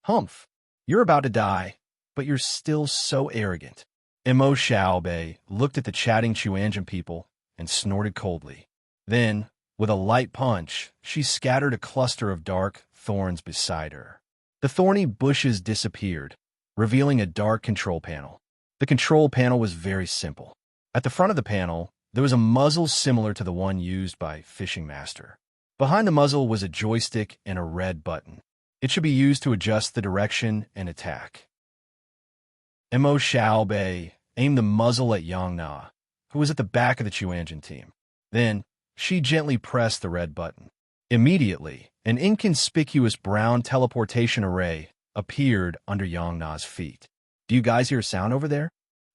Humph, you're about to die, but you're still so arrogant. Mo Xiaobei looked at the chatting Chuanjin people and snorted coldly. Then, with a light punch, she scattered a cluster of dark thorns beside her. The thorny bushes disappeared, revealing a dark control panel. The control panel was very simple. At the front of the panel, there was a muzzle similar to the one used by Fishing Master. Behind the muzzle was a joystick and a red button. It should be used to adjust the direction and attack. Mo Xiaobei aimed the muzzle at Yang Na, who was at the back of the Chuanjin team. Then, she gently pressed the red button. Immediately, an inconspicuous brown teleportation array appeared under Yang Na's feet. Do you guys hear a sound over there?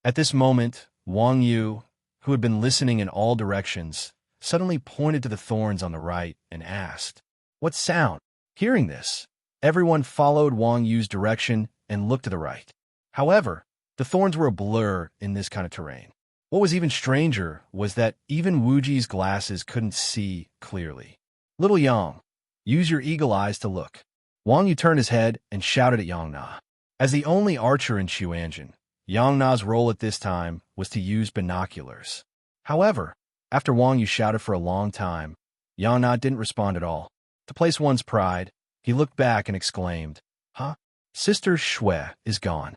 At this moment, Wang Yu, who had been listening in all directions, suddenly pointed to the thorns on the right and asked, what sound? Hearing this, everyone followed Wang Yu's direction and looked to the right. However, the thorns were a blur in this kind of terrain. What was even stranger was that even Wuji's glasses couldn't see clearly. Little Yang, use your eagle eyes to look. Wang Yu turned his head and shouted at Yang Na. As the only archer in Chuanjin, Yang Na's role at this time was to use binoculars. However, after Wang Yu shouted for a long time, Yang Na didn't respond at all. To place one's pride, he looked back and exclaimed, Huh? Sister Shui is gone.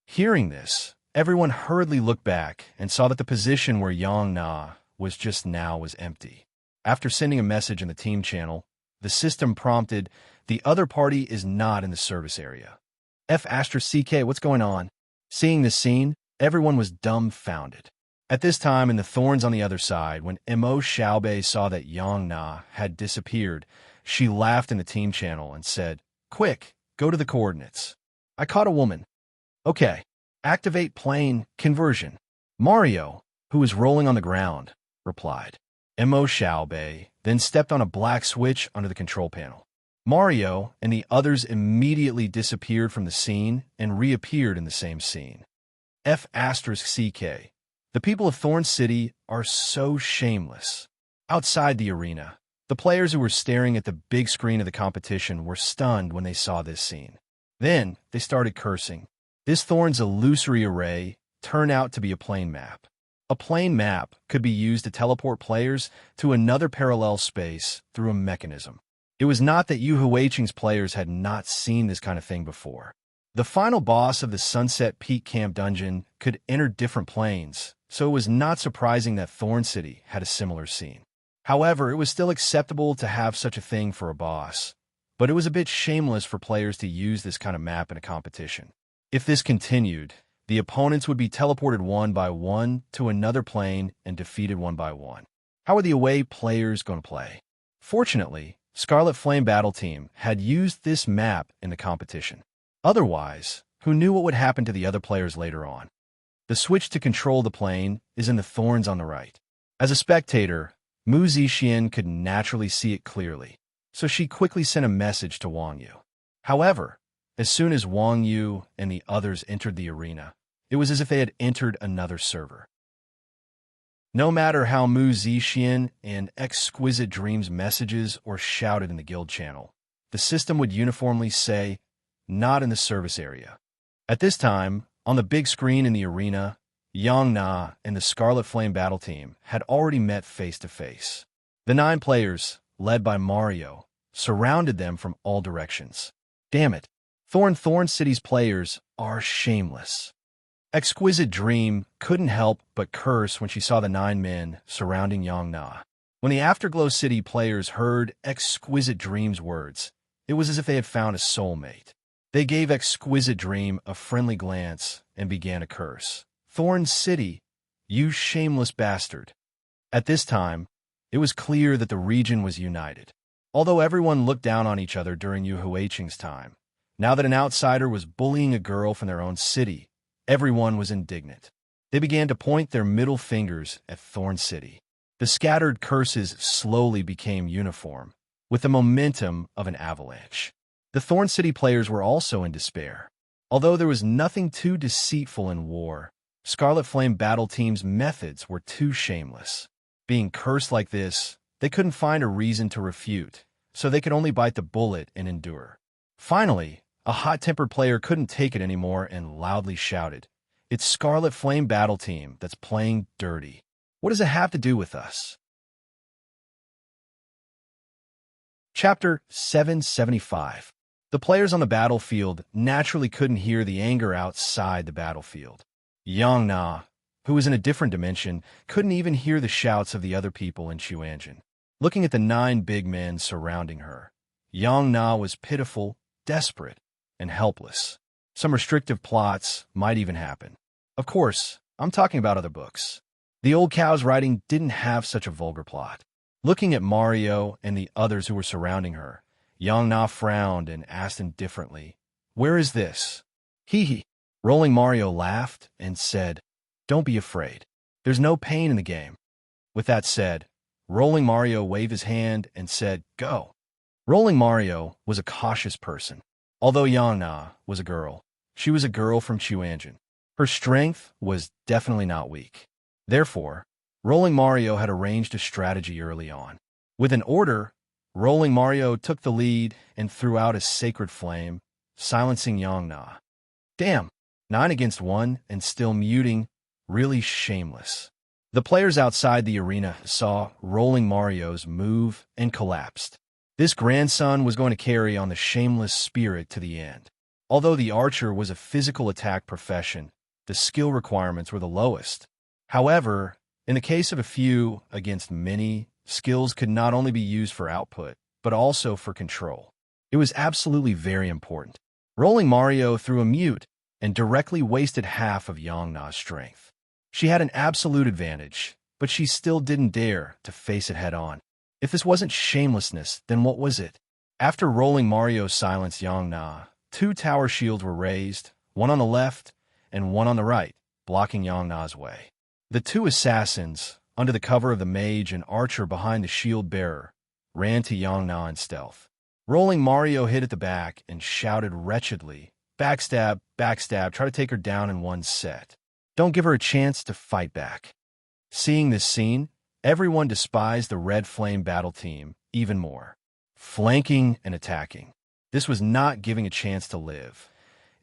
Hearing this, everyone hurriedly looked back and saw that the position where Yang Na was just now was empty. After sending a message in the team channel, the system prompted, "The other party is not in the service area." F***CK, what's going on? Seeing this scene, everyone was dumbfounded. At this time, in the thorns on the other side, when Mo Xiaobei saw that Yang Na had disappeared, she laughed in the team channel and said, "Quick, go to the coordinates. I caught a woman." "Okay, activate plane conversion." Mario, who was rolling on the ground, replied. Mo Xiaobei then stepped on a black switch under the control panel. Mario and the others immediately disappeared from the scene and reappeared in the same scene. F***CK. The people of Thorn City are so shameless. Outside the arena, the players who were staring at the big screen of the competition were stunned when they saw this scene. Then they started cursing. This Thorn's illusory array turned out to be a plane map. A plane map could be used to teleport players to another parallel space through a mechanism. It was not that Yu Huiqing's players had not seen this kind of thing before. The final boss of the Sunset Peak Camp dungeon could enter different planes, so it was not surprising that Thorn City had a similar scene. However, it was still acceptable to have such a thing for a boss, but it was a bit shameless for players to use this kind of map in a competition. If this continued, the opponents would be teleported one by one to another plane and defeated one by one. How are the away players going to play? Fortunately, Scarlet Flame Battle Team had used this map in the competition. Otherwise, who knew what would happen to the other players later on? The switch to control the plane is in the thorns on the right. As a spectator, Mu Zixian could naturally see it clearly, so she quickly sent a message to Wang Yu. However, as soon as Wang Yu and the others entered the arena, it was as if they had entered another server. No matter how Mu Zixian and Exquisite Dreams messages or shouted in the guild channel, the system would uniformly say, "Not in the service area." At this time, on the big screen in the arena, Yang Na and the Scarlet Flame Battle Team had already met face to face. The 9 players, led by Mario, surrounded them from all directions. Damn it, Thorn City's players are shameless. Exquisite Dream couldn't help but curse when she saw the 9 men surrounding Yang Na. When the Afterglow City players heard Exquisite Dream's words, it was as if they had found a soulmate. They gave Exquisite Dream a friendly glance and began a curse. "Thorn City, you shameless bastard." At this time, it was clear that the region was united. Although everyone looked down on each other during Yu Huiqing's time, now that an outsider was bullying a girl from their own city, everyone was indignant. They began to point their middle fingers at Thorn City. The scattered curses slowly became uniform, with the momentum of an avalanche. The Thorn City players were also in despair. Although there was nothing too deceitful in war, Scarlet Flame Battle Team's methods were too shameless. Being cursed like this, they couldn't find a reason to refute, so they could only bite the bullet and endure. Finally, a hot-tempered player couldn't take it anymore and loudly shouted, "It's Scarlet Flame Battle Team that's playing dirty. What does it have to do with us?" Chapter 775. The players on the battlefield naturally couldn't hear the anger outside the battlefield. Yang Na, who was in a different dimension, couldn't even hear the shouts of the other people in Chuanjin. Looking at the 9 big men surrounding her, Yang Na was pitiful, desperate, and helpless. Some restrictive plots might even happen. Of course, I'm talking about other books. The Old Cow's writing didn't have such a vulgar plot. Looking at Mario and the others who were surrounding her, Yang Na frowned and asked indifferently, "Where is this?" Hee. Rolling Mario laughed and said, "Don't be afraid. There's no pain in the game." With that said, Rolling Mario waved his hand and said, "Go." Rolling Mario was a cautious person. Although Yang Na was a girl, she was a girl from Chuanjin. Her strength was definitely not weak. Therefore, Rolling Mario had arranged a strategy early on. With an order, Rolling Mario took the lead and threw out a sacred flame, silencing Yang Na. Damn, 9 against 1 and still muting, really shameless. The players outside the arena saw Rolling Mario's move and collapsed. This grandson was going to carry on the shameless spirit to the end. Although the archer was a physical attack profession, the skill requirements were the lowest. However, in the case of a few against many, skills could not only be used for output, but also for control. It was absolutely very important. Rolling Mario threw a mute and directly wasted half of Yang Na's strength. She had an absolute advantage, but she still didn't dare to face it head-on. If this wasn't shamelessness, then what was it? After Rolling Mario silenced Yang Na, 2 tower shields were raised, one on the left and one on the right, blocking Yang Na's way. The 2 assassins, under the cover of the mage and archer behind the shield bearer, ran to Yang Na in stealth. Rolling Mario hid at the back and shouted wretchedly, "Backstab, backstab, try to take her down in one set. Don't give her a chance to fight back." Seeing this scene, everyone despised the Red Flame battle team even more. Flanking and attacking. This was not giving a chance to live.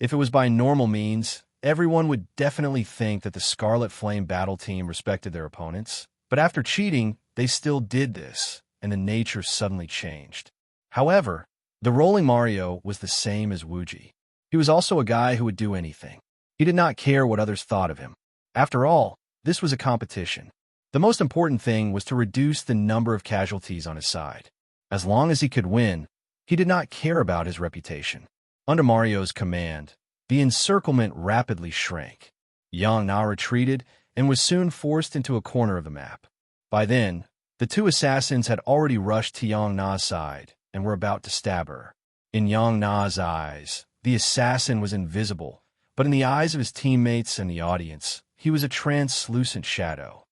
If it was by normal means, everyone would definitely think that the Scarlet Flame battle team respected their opponents, but after cheating, they still did this, and the nature suddenly changed. However, the Rolling Mario was the same as Wuji. He was also a guy who would do anything. He did not care what others thought of him. After all, this was a competition. The most important thing was to reduce the number of casualties on his side. As long as he could win, he did not care about his reputation. Under Mario's command, the encirclement rapidly shrank. Yang Na retreated and was soon forced into a corner of the map. By then, the 2 assassins had already rushed to Yang Na's side and were about to stab her. In Yang Na's eyes, the assassin was invisible, but in the eyes of his teammates and the audience, he was a translucent shadow.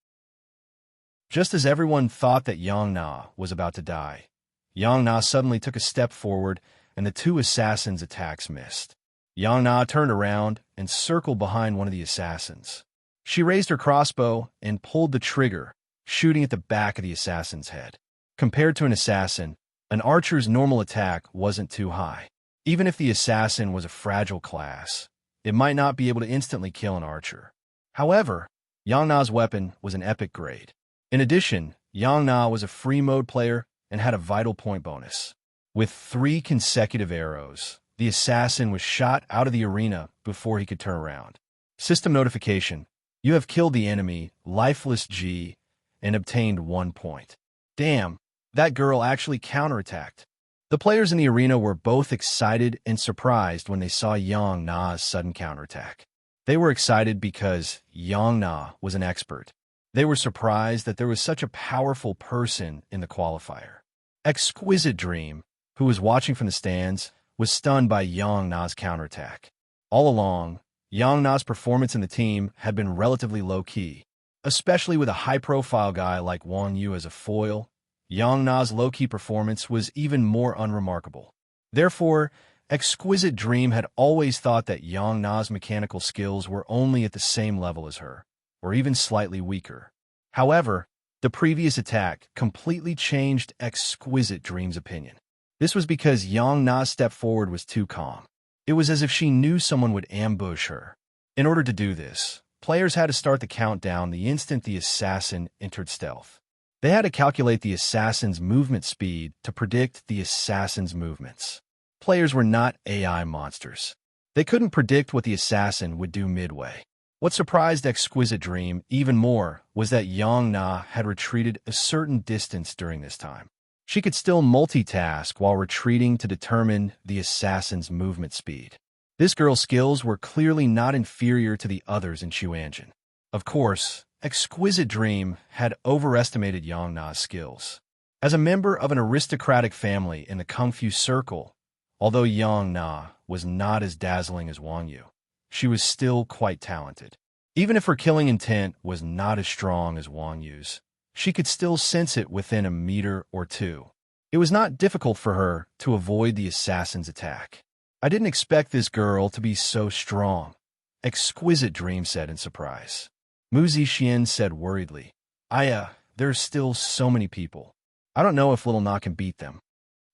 Just as everyone thought that Yang Na was about to die, Yang Na suddenly took a step forward and the 2 assassins' attacks missed. Yang Na turned around and circled behind one of the assassins. She raised her crossbow and pulled the trigger, shooting at the back of the assassin's head. Compared to an assassin, an archer's normal attack wasn't too high. Even if the assassin was a fragile class, it might not be able to instantly kill an archer. However, Yang Na's weapon was an epic grade. In addition, Yang Na was a free mode player and had a vital point bonus. With 3 consecutive arrows, the assassin was shot out of the arena before he could turn around. System notification: you have killed the enemy, lifeless G, and obtained 1 point. Damn, that girl actually counterattacked. The players in the arena were both excited and surprised when they saw Yang Na's sudden counterattack. They were excited because Yang Na was an expert. They were surprised that there was such a powerful person in the qualifier. Exquisite Dream, who was watching from the stands, was stunned by Yang Na's counterattack. All along, Yang Na's performance in the team had been relatively low-key. Especially with a high-profile guy like Wang Yu as a foil, Yang Na's low-key performance was even more unremarkable. Therefore, Exquisite Dream had always thought that Yang Na's mechanical skills were only at the same level as her, or even slightly weaker. However, the previous attack completely changed Exquisite Dream's opinion. This was because Yang Na's step forward was too calm. It was as if she knew someone would ambush her. In order to do this, players had to start the countdown the instant the assassin entered stealth. They had to calculate the assassin's movement speed to predict the assassin's movements. Players were not AI monsters. They couldn't predict what the assassin would do midway. What surprised Exquisite Dream even more was that Yang Na had retreated a certain distance during this time. She could still multitask while retreating to determine the assassin's movement speed. This girl's skills were clearly not inferior to the others in Chuanjin. Of course, Exquisite Dream had overestimated Yang Na's skills. As a member of an aristocratic family in the Kung Fu circle, although Yang Na was not as dazzling as Wang Yu, she was still quite talented. Even if her killing intent was not as strong as Wang Yu's, she could still sense it within a meter or two. It was not difficult for her to avoid the assassin's attack. "I didn't expect this girl to be so strong," Exquisite Dream said in surprise. Mu Zixian said worriedly, There's still so many people. I don't know if Little Na can beat them."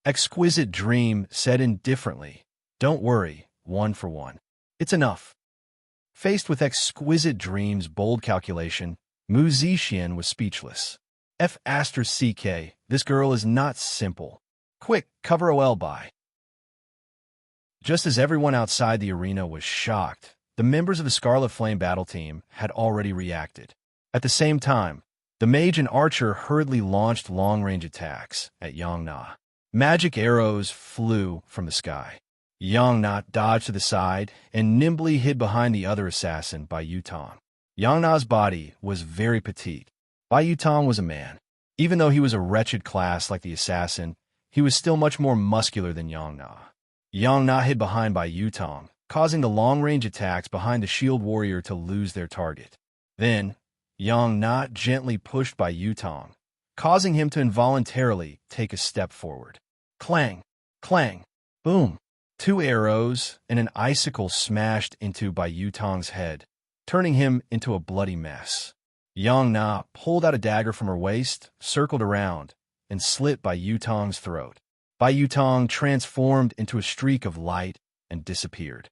Exquisite Dream said indifferently, "Don't worry, 1 for 1. It's enough." Faced with Exquisite Dream's bold calculation, Mu Zixian was speechless. "F***CK, this girl is not simple. Quick, cover OL by." Just as everyone outside the arena was shocked, the members of the Scarlet Flame battle team had already reacted. At the same time, the mage and archer hurriedly launched long-range attacks at Yang Na. Magic arrows flew from the sky. Yang Na dodged to the side and nimbly hid behind the other assassin, Bai Yutong. Yang Na's body was very petite. Bai Yutong was a man. Even though he was a wretched class like the assassin, he was still much more muscular than Yang Na. Yang Na hid behind Bai Yutong, causing the long-range attacks behind the shield warrior to lose their target. Then, Yang Na gently pushed Bai Yutong, causing him to involuntarily take a step forward. Clang! Clang! Boom! 2 arrows and an icicle smashed into Bai Yutong's head, turning him into a bloody mess. Yang Na pulled out a dagger from her waist, circled around, and slit Bai Yutong's throat. Bai Yutong transformed into a streak of light and disappeared.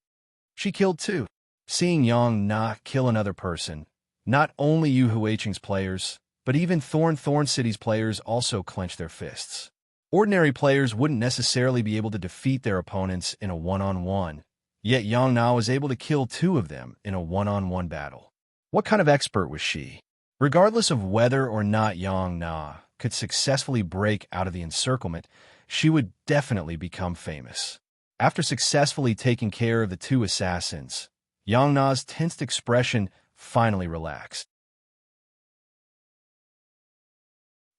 She killed 2. Seeing Yang Na kill another person, not only Yu Huiqing's players, but even Thorn City's players also clenched their fists. Ordinary players wouldn't necessarily be able to defeat their opponents in a one-on-one, yet Yang Na was able to kill 2 of them in a one-on-one battle. What kind of expert was she? Regardless of whether or not Yang Na could successfully break out of the encirclement, she would definitely become famous. After successfully taking care of the 2 assassins, Yang Na's tensed expression finally relaxed.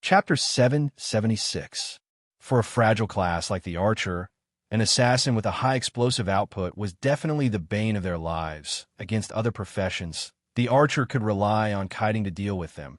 Chapter 776. For a fragile class like the archer, an assassin with a high explosive output was definitely the bane of their lives. Against other professions, the archer could rely on kiting to deal with them,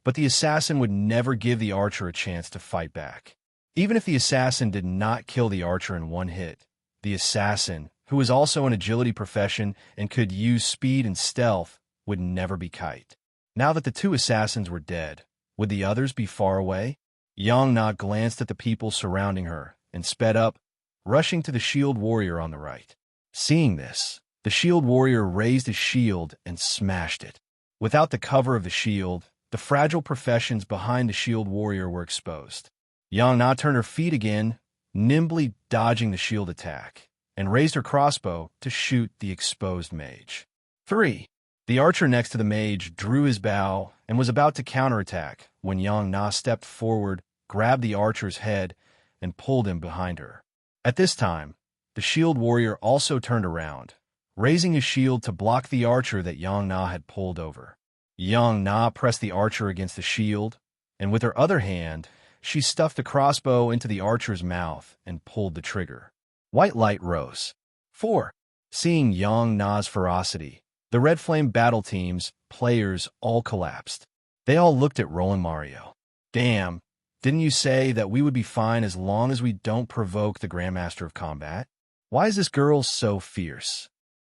but the assassin would never give the archer a chance to fight back. Even if the assassin did not kill the archer in one hit, the assassin, who was also an agility profession and could use speed and stealth, would never be kite. Now that the 2 assassins were dead, would the others be far away? Yang Na glanced at the people surrounding her and sped up, rushing to the shield warrior on the right. Seeing this, the shield warrior raised his shield and smashed it. Without the cover of the shield, the fragile professions behind the shield warrior were exposed. Yang Na turned her feet again, nimbly dodging the shield attack, and raised her crossbow to shoot the exposed mage. 3. The archer next to the mage drew his bow and was about to counterattack when Yang Na stepped forward, grabbed the archer's head, and pulled him behind her. At this time, the shield warrior also turned around, raising his shield to block the archer that Yang Na had pulled over. Yang Na pressed the archer against the shield, and with her other hand, she stuffed the crossbow into the archer's mouth and pulled the trigger. White light rose. 4. Seeing Yang Na's ferocity, the Red Flame battle team's players all collapsed. They all looked at Roland Mario. Damn, didn't you say that we would be fine as long as we don't provoke the Grandmaster of Combat? Why is this girl so fierce?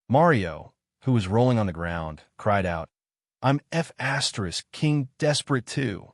Mario, who was rolling on the ground, cried out, I'm F*** King Desperate too.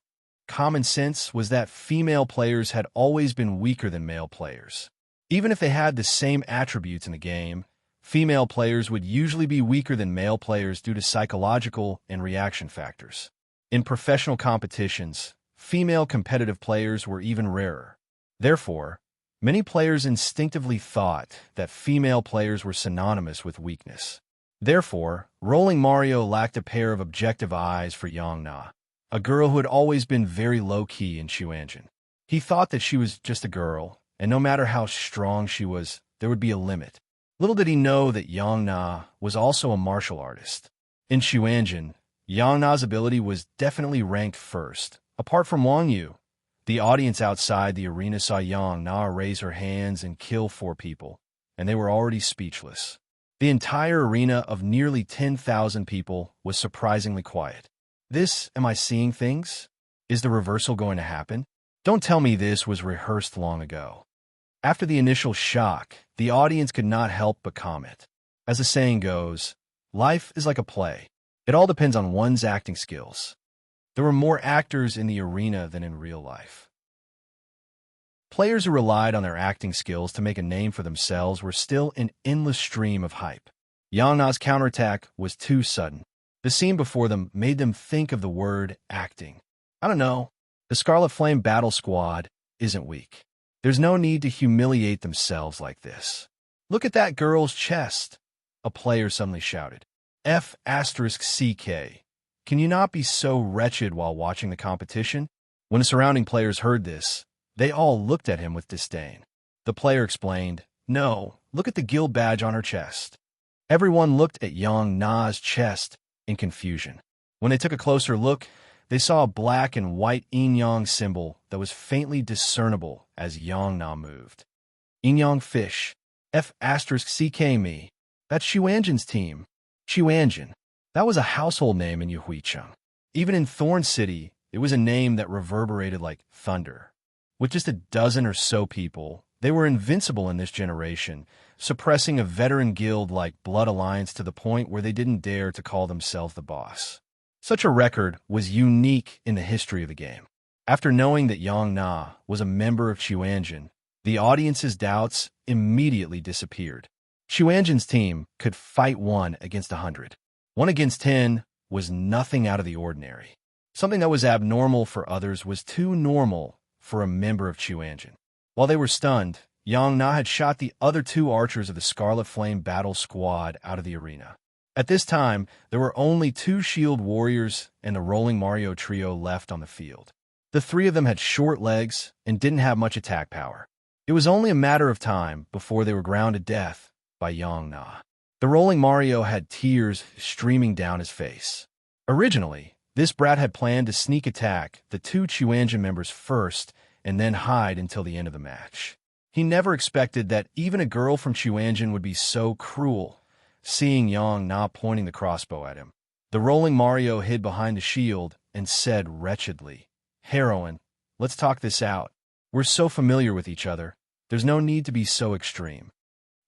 Common sense was that female players had always been weaker than male players. Even if they had the same attributes in the game, female players would usually be weaker than male players due to psychological and reaction factors. In professional competitions, female competitive players were even rarer. Therefore, many players instinctively thought that female players were synonymous with weakness. Therefore, Rolling Mario lacked a pair of objective eyes for Yang Na, a girl who had always been very low-key in Xuanzhen. He thought that she was just a girl, and no matter how strong she was, there would be a limit. Little did he know that Yang Na was also a martial artist. In Xuanzhen, Yang Na's ability was definitely ranked first. Apart from Wang Yu, the audience outside the arena saw Yang Na raise her hands and kill 4 people, and they were already speechless. The entire arena of nearly 10,000 people was surprisingly quiet. Am I seeing things? Is the reversal going to happen? Don't tell me this was rehearsed long ago. After the initial shock, the audience could not help but comment. As the saying goes, life is like a play. It all depends on one's acting skills. There were more actors in the arena than in real life. Players who relied on their acting skills to make a name for themselves were still an endless stream of hype. Yang Na's counterattack was too sudden. The scene before them made them think of the word acting. I don't know. The Scarlet Flame battle squad isn't weak. There's no need to humiliate themselves like this. Look at that girl's chest, a player suddenly shouted. F***CK. Can you not be so wretched while watching the competition? When the surrounding players heard this, they all looked at him with disdain. The player explained, No, look at the guild badge on her chest. Everyone looked at Yang Na's chest in confusion. When they took a closer look, they saw a black and white yin-yang symbol that was faintly discernible as Yang Na moved. Yin-yang fish. F***CK me. That's Xuanjin's team. Xuanjin. That was a household name in Yuhuicheng. Even in Thorn City, it was a name that reverberated like thunder. With just a dozen or so people, they were invincible in this generation, suppressing a veteran guild like Blood Alliance to the point where they didn't dare to call themselves the boss. Such a record was unique in the history of the game. After knowing that Yang Na was a member of Xuanjin, the audience's doubts immediately disappeared. Xuanjin's team could fight 1 against 100. 1 against 10 was nothing out of the ordinary. Something that was abnormal for others was too normal for a member of Xuanjin. While they were stunned, Yang Na had shot the other 2 archers of the Scarlet Flame battle squad out of the arena. At this time, there were only 2 shield warriors and the Rolling Mario trio left on the field. The 3 of them had short legs and didn't have much attack power. It was only a matter of time before they were ground to death by Yang Na. The Rolling Mario had tears streaming down his face. Originally, this brat had planned to sneak attack the 2 Xuanjin members first and then hide until the end of the match. He never expected that even a girl from Xuanjin would be so cruel, seeing Yang Na pointing the crossbow at him. The Rolling Mario hid behind the shield and said wretchedly, Heroine, let's talk this out. We're so familiar with each other. There's no need to be so extreme.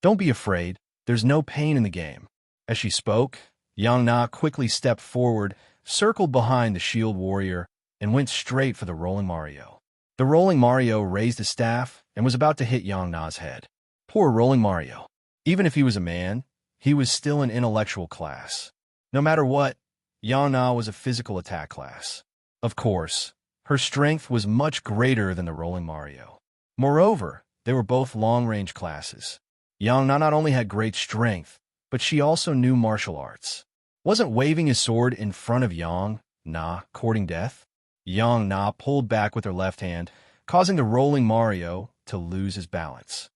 Don't be afraid. There's no pain in the game. As she spoke, Yang Na quickly stepped forward, circled behind the shield warrior, and went straight for the Rolling Mario. The Rolling Mario raised a staff and was about to hit Yang Na's head. Poor Rolling Mario. Even if he was a man, he was still an intellectual class. No matter what, Yang Na was a physical attack class. Of course, her strength was much greater than the Rolling Mario. Moreover, they were both long-range classes. Yang Na not only had great strength, but she also knew martial arts. Wasn't waving his sword in front of Yang Na courting death? Yang Na pulled back with her left hand, causing the Rolling Mario to lose his balance.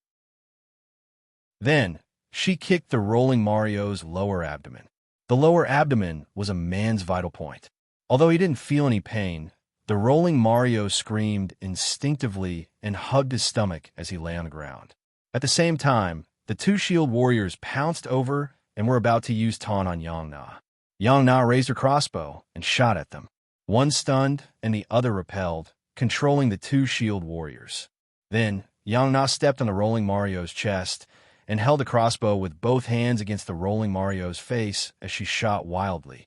Then, she kicked the Rolling Mario's lower abdomen. The lower abdomen was a man's vital point. Although he didn't feel any pain, the Rolling Mario screamed instinctively and hugged his stomach as he lay on the ground. At the same time, the 2 shield warriors pounced over and were about to use taunt on Yang Na. Yang Na raised her crossbow and shot at them. One stunned and the other repelled, controlling the 2 shield warriors. Then, Yang Na stepped on the Rolling Mario's chest and held the crossbow with both hands against the Rolling Mario's face as she shot wildly.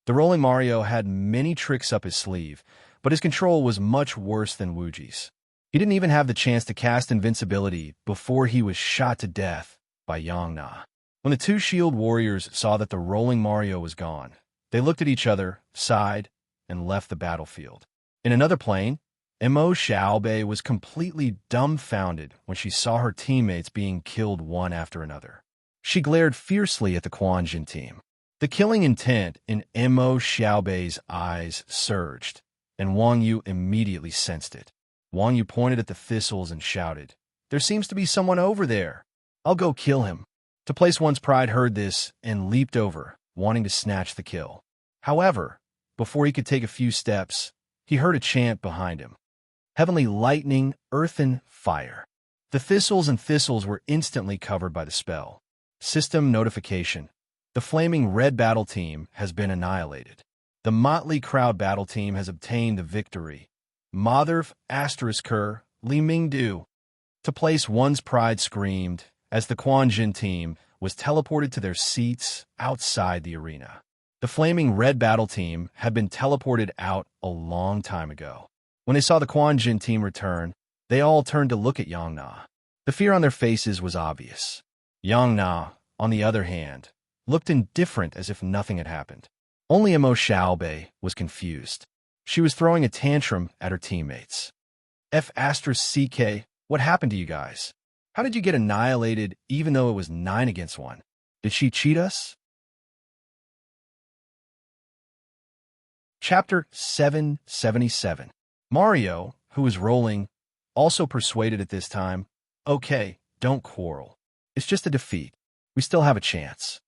The Rolling Mario had many tricks up his sleeve, but his control was much worse than Wuji's. He didn't even have the chance to cast invincibility before he was shot to death by Yang Na. When the 2 shield warriors saw that the Rolling Mario was gone, they looked at each other, sighed, and left the battlefield. In another plane, Mo Xiaobei was completely dumbfounded when she saw her teammates being killed one after another. She glared fiercely at the Quanjin team. The killing intent in Mo Xiaobei's eyes surged, and Wang Yu immediately sensed it. Wang Yu pointed at the thistles and shouted, "There seems to be someone over there. I'll go kill him." To Place One's Pride heard this and leaped over, wanting to snatch the kill. However, before he could take a few steps, he heard a chant behind him. Heavenly lightning, earth and fire. The thistles were instantly covered by the spell. System notification. The Flaming Red Battle Team has been annihilated. The Motley Crowd Battle Team has obtained the victory. Motherf ***, Li Mingdu. To Place One's Pride screamed as the Quanjin team was teleported to their seats outside the arena. The Flaming Red Battle Team had been teleported out a long time ago. When they saw the Quanjin team return, they all turned to look at Yang Na. The fear on their faces was obvious. Yang Na, on the other hand, looked indifferent as if nothing had happened. Only Mo Xiaobei was confused. She was throwing a tantrum at her teammates. F***CK, what happened to you guys? How did you get annihilated even though it was 9 against 1? Did she cheat us? Chapter 777. Mario, who was rolling, also persuaded at this time, "Okay, don't quarrel. It's just a defeat. We still have a chance."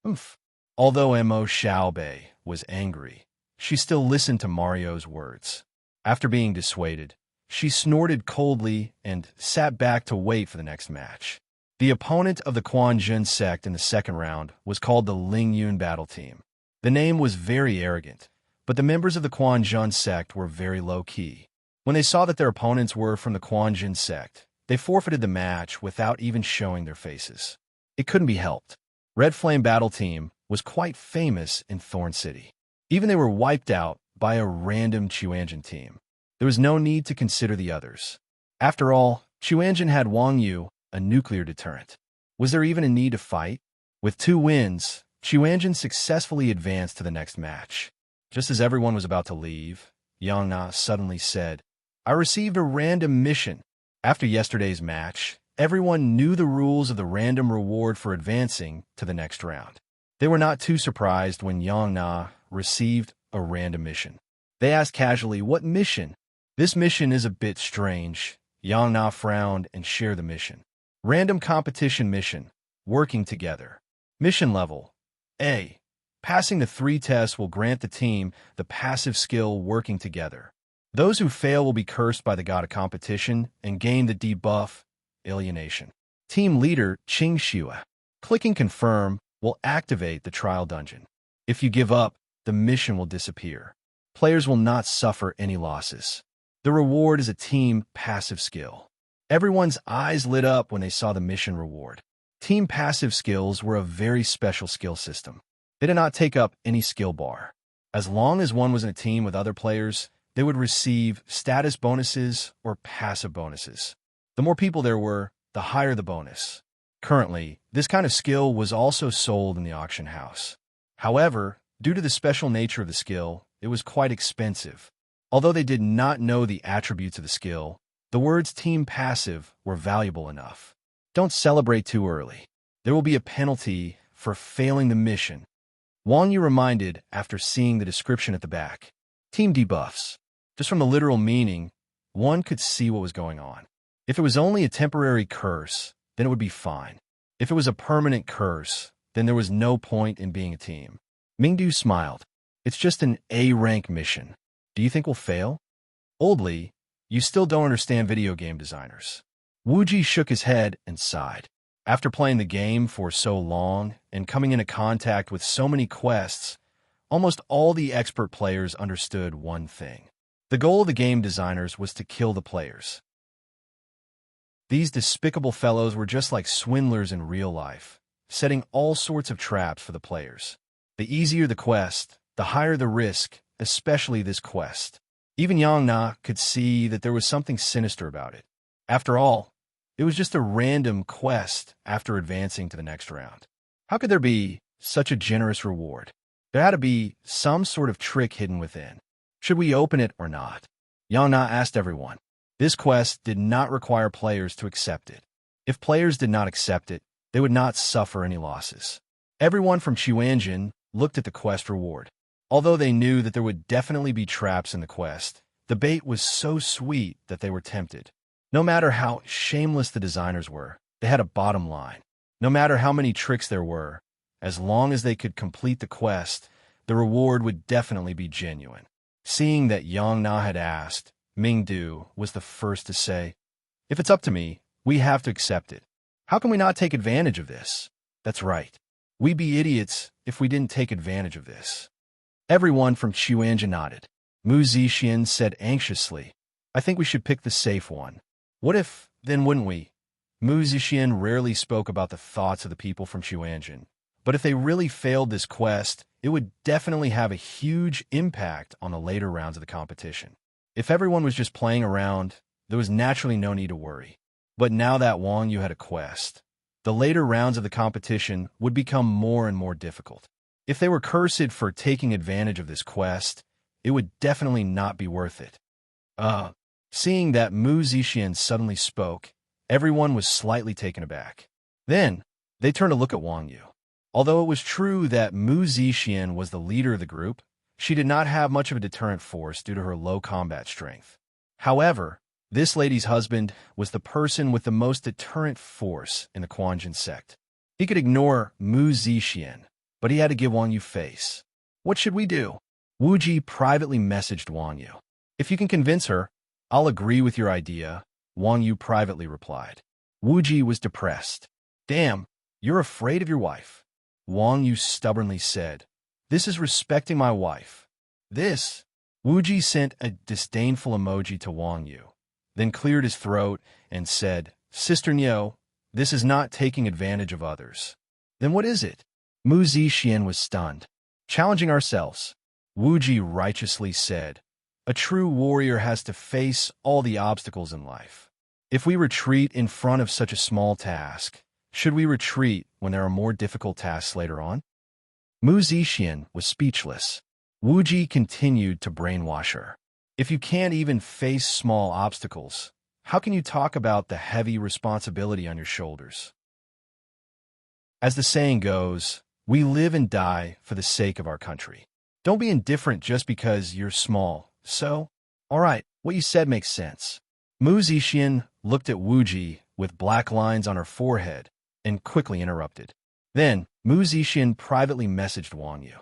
Oomph. Although Mo Xiaobei was angry, she still listened to Mario's words. After being dissuaded, she snorted coldly and sat back to wait for the next match. The opponent of the Quan Jun sect in the second round was called the Ling Yun Battle Team. The name was very arrogant, but the members of the Quan Jun sect were very low-key. When they saw that their opponents were from the Quan Jun sect, they forfeited the match without even showing their faces. It couldn't be helped. Red Flame Battle Team was quite famous in Thorn City. Even they were wiped out by a random Chuanjin team. There was no need to consider the others. After all, Chuanjin had Wang Yu, a nuclear deterrent. Was there even a need to fight? With 2 wins, Chuanjin successfully advanced to the next match. Just as everyone was about to leave, Yang Na suddenly said, "I received a random mission." After yesterday's match, everyone knew the rules of the random reward for advancing to the next round. They were not too surprised when Yang Na received a random mission. They asked casually, "What mission?" "This mission is a bit strange." Yang Na frowned and shared the mission. Random competition mission, working together. Mission level A. Passing the 3 tests will grant the team the passive skill working together. Those who fail will be cursed by the god of competition and gain the debuff, alienation. Team leader Qing Xue. Clicking confirm will activate the trial dungeon. If you give up, the mission will disappear. Players will not suffer any losses. The reward is a team passive skill. Everyone's eyes lit up when they saw the mission reward. Team passive skills were a very special skill system. They did not take up any skill bar. As long as one was in a team with other players, they would receive status bonuses or passive bonuses. The more people there were, the higher the bonus. Currently, this kind of skill was also sold in the auction house. However, due to the special nature of the skill, it was quite expensive. Although they did not know the attributes of the skill, the words team passive were valuable enough. Don't celebrate too early. There will be a penalty for failing the mission. Wang Yu reminded after seeing the description at the back. Team debuffs. Just from the literal meaning, one could see what was going on. If it was only a temporary curse, then it would be fine. If it was a permanent curse, then there was no point in being a team. Mingdu smiled. It's just an A-rank mission. Do you think we'll fail? Oldly, you still don't understand video game designers. Wuji shook his head and sighed. After playing the game for so long and coming into contact with so many quests, almost all the expert players understood one thing. The goal of the game designers was to kill the players. These despicable fellows were just like swindlers in real life, setting all sorts of traps for the players. The easier the quest, the higher the risk, especially this quest. Even Yang Na could see that there was something sinister about it. After all, it was just a random quest after advancing to the next round. How could there be such a generous reward? There had to be some sort of trick hidden within. Should we open it or not? Yang Na asked everyone. This quest did not require players to accept it. If players did not accept it, they would not suffer any losses. Everyone from Chuanjin looked at the quest reward. Although they knew that there would definitely be traps in the quest, the bait was so sweet that they were tempted. No matter how shameless the designers were, they had a bottom line. No matter how many tricks there were, as long as they could complete the quest, the reward would definitely be genuine. Seeing that Yang Na had asked, Mingdu was the first to say, "If it's up to me, we have to accept it. How can we not take advantage of this?" That's right. We'd be idiots if we didn't take advantage of this. Everyone from Chuanjin nodded. Mu Zixian said anxiously, "I think we should pick the safe one." What if, then wouldn't we? Mu Zixian rarely spoke about the thoughts of the people from Chuanjin, but if they really failed this quest, it would definitely have a huge impact on the later rounds of the competition. If everyone was just playing around, there was naturally no need to worry. But now that Wang Yu had a quest, the later rounds of the competition would become more and more difficult. If they were cursed for taking advantage of this quest, it would definitely not be worth it. Seeing that Mu Zixian suddenly spoke, Everyone was slightly taken aback. Then, they turned to look at Wang Yu. Although it was true that Mu Zixian was the leader of the group, she did not have much of a deterrent force due to her low combat strength. However, this lady's husband was the person with the most deterrent force in the Quanjin sect. He could ignore Mu Zixian, but he had to give Wang Yu face. What should we do? Wu Ji privately messaged Wang Yu. If you can convince her, I'll agree with your idea, Wang Yu privately replied. Wu Ji was depressed. Damn, you're afraid of your wife. Wang Yu stubbornly said, this is respecting my wife. This. Wu Ji sent a disdainful emoji to Wang Yu, then cleared his throat and said, Sister Niu, this is not taking advantage of others. Then what is it? Mu Zixian was stunned. Challenging ourselves, Wu Ji righteously said. A true warrior has to face all the obstacles in life. If we retreat in front of such a small task, should we retreat when there are more difficult tasks later on? Mu Zixian was speechless. Wu Ji continued to brainwash her. If you can't even face small obstacles, how can you talk about the heavy responsibility on your shoulders? As the saying goes, we live and die for the sake of our country. Don't be indifferent just because you're small. So, all right, what you said makes sense. Mu Zixian looked at Wu Ji with black lines on her forehead and quickly interrupted. Then, Mu Zixian privately messaged Wang Yu.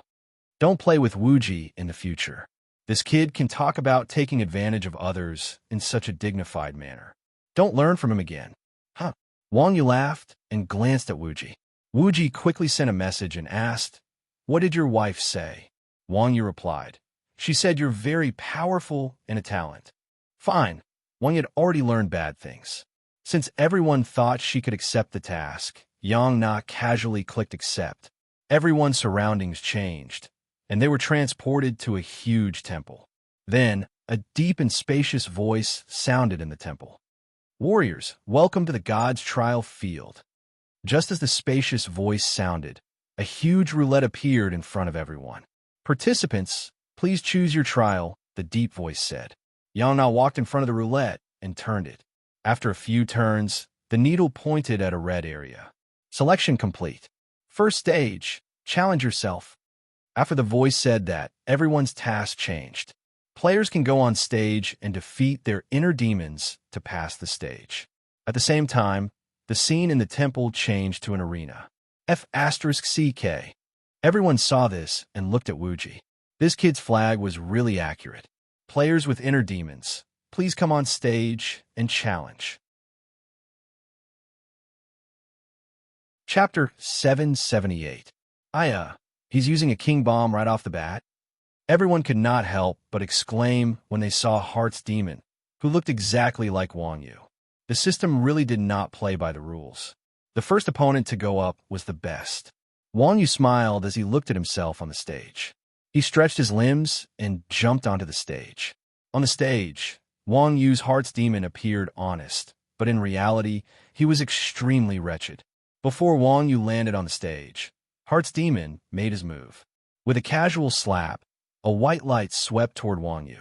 Don't play with Wu Ji in the future. This kid can talk about taking advantage of others in such a dignified manner. Don't learn from him again. Huh? Wang Yu laughed and glanced at Wu Ji. Wu Ji quickly sent a message and asked, what did your wife say? Wang Yu replied, she said you're very powerful and a talent. Fine. Wang Yu had already learned bad things. Since everyone thought she could accept the task, Yang Na casually clicked accept. Everyone's surroundings changed, and they were transported to a huge temple. Then, a deep and spacious voice sounded in the temple. Warriors, welcome to the God's trial field. Just as the spacious voice sounded, a huge roulette appeared in front of everyone. Participants, please choose your trial, the deep voice said. Yang Na walked in front of the roulette and turned it. After a few turns, the needle pointed at a red area. Selection complete. First stage, challenge yourself. After the voice said that, everyone's task changed. Players can go on stage and defeat their inner demons to pass the stage. At the same time, the scene in the temple changed to an arena. F***CK. Everyone saw this and looked at Wu Ji. This kid's flag was really accurate. Players with inner demons, please come on stage and challenge. Chapter 778. He's using a king bomb right off the bat? Everyone could not help but exclaim when they saw Heart's demon, who looked exactly like Wang Yu. The system really did not play by the rules. The first opponent to go up was the best. Wang Yu smiled as he looked at himself on the stage. He stretched his limbs and jumped onto the stage. On the stage, Wang Yu's Heart's demon appeared honest, but in reality, he was extremely wretched. Before Wang Yu landed on the stage, Heart's demon made his move. With a casual slap, a white light swept toward Wang Yu.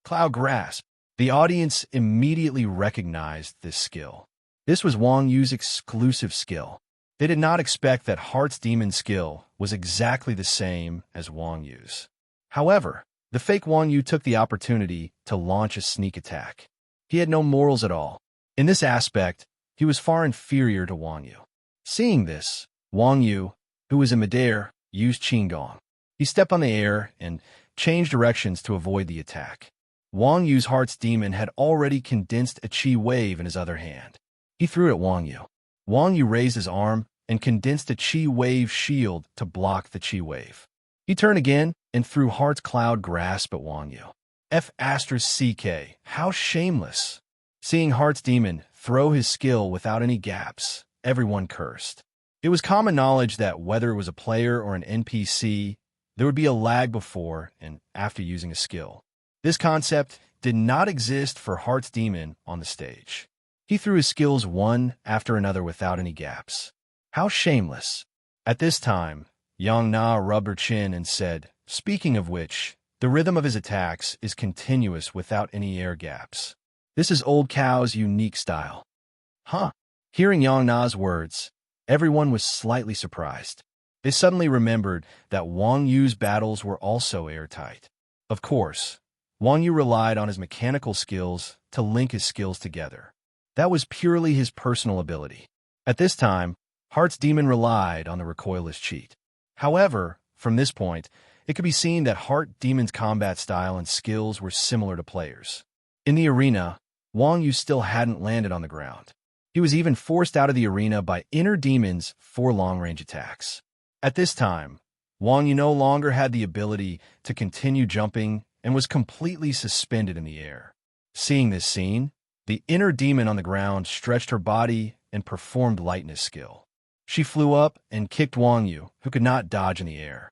Cloud grasp. The audience immediately recognized this skill. This was Wang Yu's exclusive skill. They did not expect that Heart's demon skill was exactly the same as Wang Yu's. However, the fake Wang Yu took the opportunity to launch a sneak attack. He had no morals at all. In this aspect, he was far inferior to Wang Yu. Seeing this, Wang Yu, who was in midair, used Qigong. He stepped on the air and changed directions to avoid the attack. Wang Yu's Heart's demon had already condensed a Qi wave in his other hand. He threw it at Wang Yu. Wang Yu raised his arm and condensed a Qi wave shield to block the Qi wave. He turned again and threw Heart's cloud grasp at Wang Yu. F***CK, how shameless. Seeing Heart's demon throw his skill without any gaps, everyone cursed. It was common knowledge that whether it was a player or an NPC, there would be a lag before and after using a skill. This concept did not exist for Heart's demon on the stage. He threw his skills one after another without any gaps. How shameless. At this time, Yang Na rubbed her chin and said, speaking of which, the rhythm of his attacks is continuous without any air gaps. This is Old Cow's unique style. Huh? Hearing Yang Na's words, everyone was slightly surprised. They suddenly remembered that Wang Yu's battles were also airtight. Of course, Wang Yu relied on his mechanical skills to link his skills together. That was purely his personal ability. At this time, Heart's Demon relied on the recoilless cheat. However, from this point, it could be seen that Heart Demon's combat style and skills were similar to players. In the arena, Wang Yu still hadn't landed on the ground. He was even forced out of the arena by Inner Demon's 4 long-range attacks. At this time, Wang Yu no longer had the ability to continue jumping and was completely suspended in the air. Seeing this scene, the Inner Demon on the ground stretched her body and performed lightness skill. She flew up and kicked Wang Yu, who could not dodge in the air.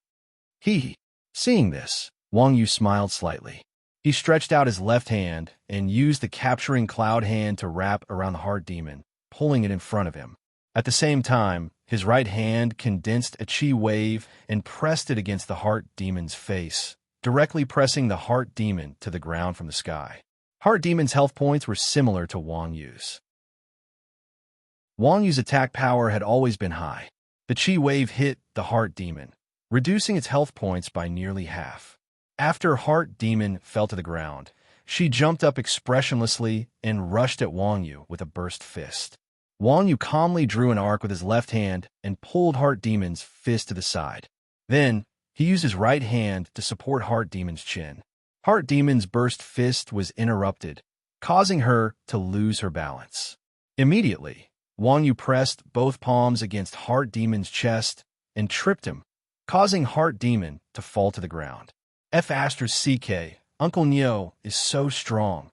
Seeing this, Wang Yu smiled slightly. He stretched out his left hand and used the capturing cloud hand to wrap around the Heart Demon, pulling it in front of him. At the same time, his right hand condensed a chi wave and pressed it against the Heart Demon's face, directly pressing the Heart Demon to the ground from the sky. Heart Demon's health points were similar to Wang Yu's. Wang Yu's attack power had always been high. The chi wave hit the Heart Demon, reducing its health points by nearly half. After Heart Demon fell to the ground, she jumped up expressionlessly and rushed at Wang Yu with a burst fist. Wang Yu calmly drew an arc with his left hand and pulled Heart Demon's fist to the side. Then, he used his right hand to support Heart Demon's chin. Heart Demon's burst fist was interrupted, causing her to lose her balance. Immediately, Wang Yu pressed both palms against Heart Demon's chest and tripped him, causing Heart Demon to fall to the ground. CK, Uncle Neo is so strong.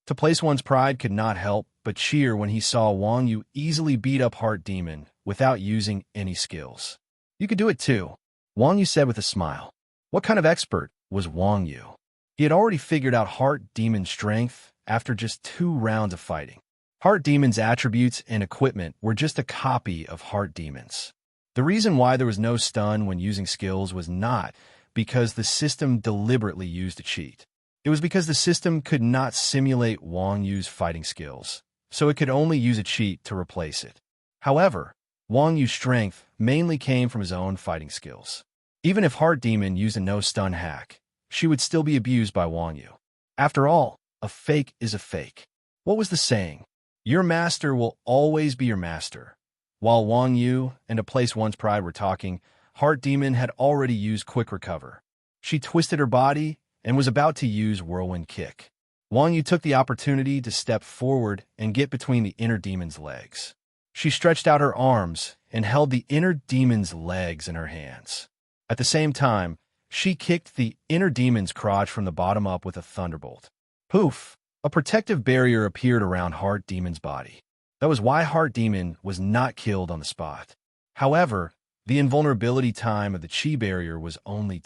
To place one's pride could not help but cheer when he saw Wang Yu easily beat up Heart Demon without using any skills. You could do it too, Wang Yu said with a smile. What kind of expert was Wang Yu? He had already figured out Heart Demon's strength after just 2 rounds of fighting. Heart Demon's attributes and equipment were just a copy of Heart Demon's. The reason why there was no stun when using skills was not because the system deliberately used a cheat. It was because the system could not simulate Wang Yu's fighting skills, so it could only use a cheat to replace it. However, Wang Yu's strength mainly came from his own fighting skills. Even if Heart Demon used a no-stun hack, she would still be abused by Wang Yu. After all, a fake is a fake. What was the saying? Your master will always be your master. While Wang Yu and to place one's pride were talking, Heart Demon had already used Quick Recover. She twisted her body and was about to use Whirlwind Kick. Wang Yu took the opportunity to step forward and get between the Inner Demon's legs. She stretched out her arms and held the Inner Demon's legs in her hands. At the same time, she kicked the Inner Demon's crotch from the bottom up with a thunderbolt. Poof! A protective barrier appeared around Heart Demon's body. That was why Heart Demon was not killed on the spot. However, the invulnerability time of the chi barrier was only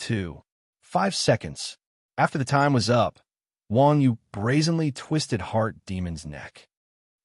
5 seconds. After the time was up, Wang Yu brazenly twisted Heart Demon's neck.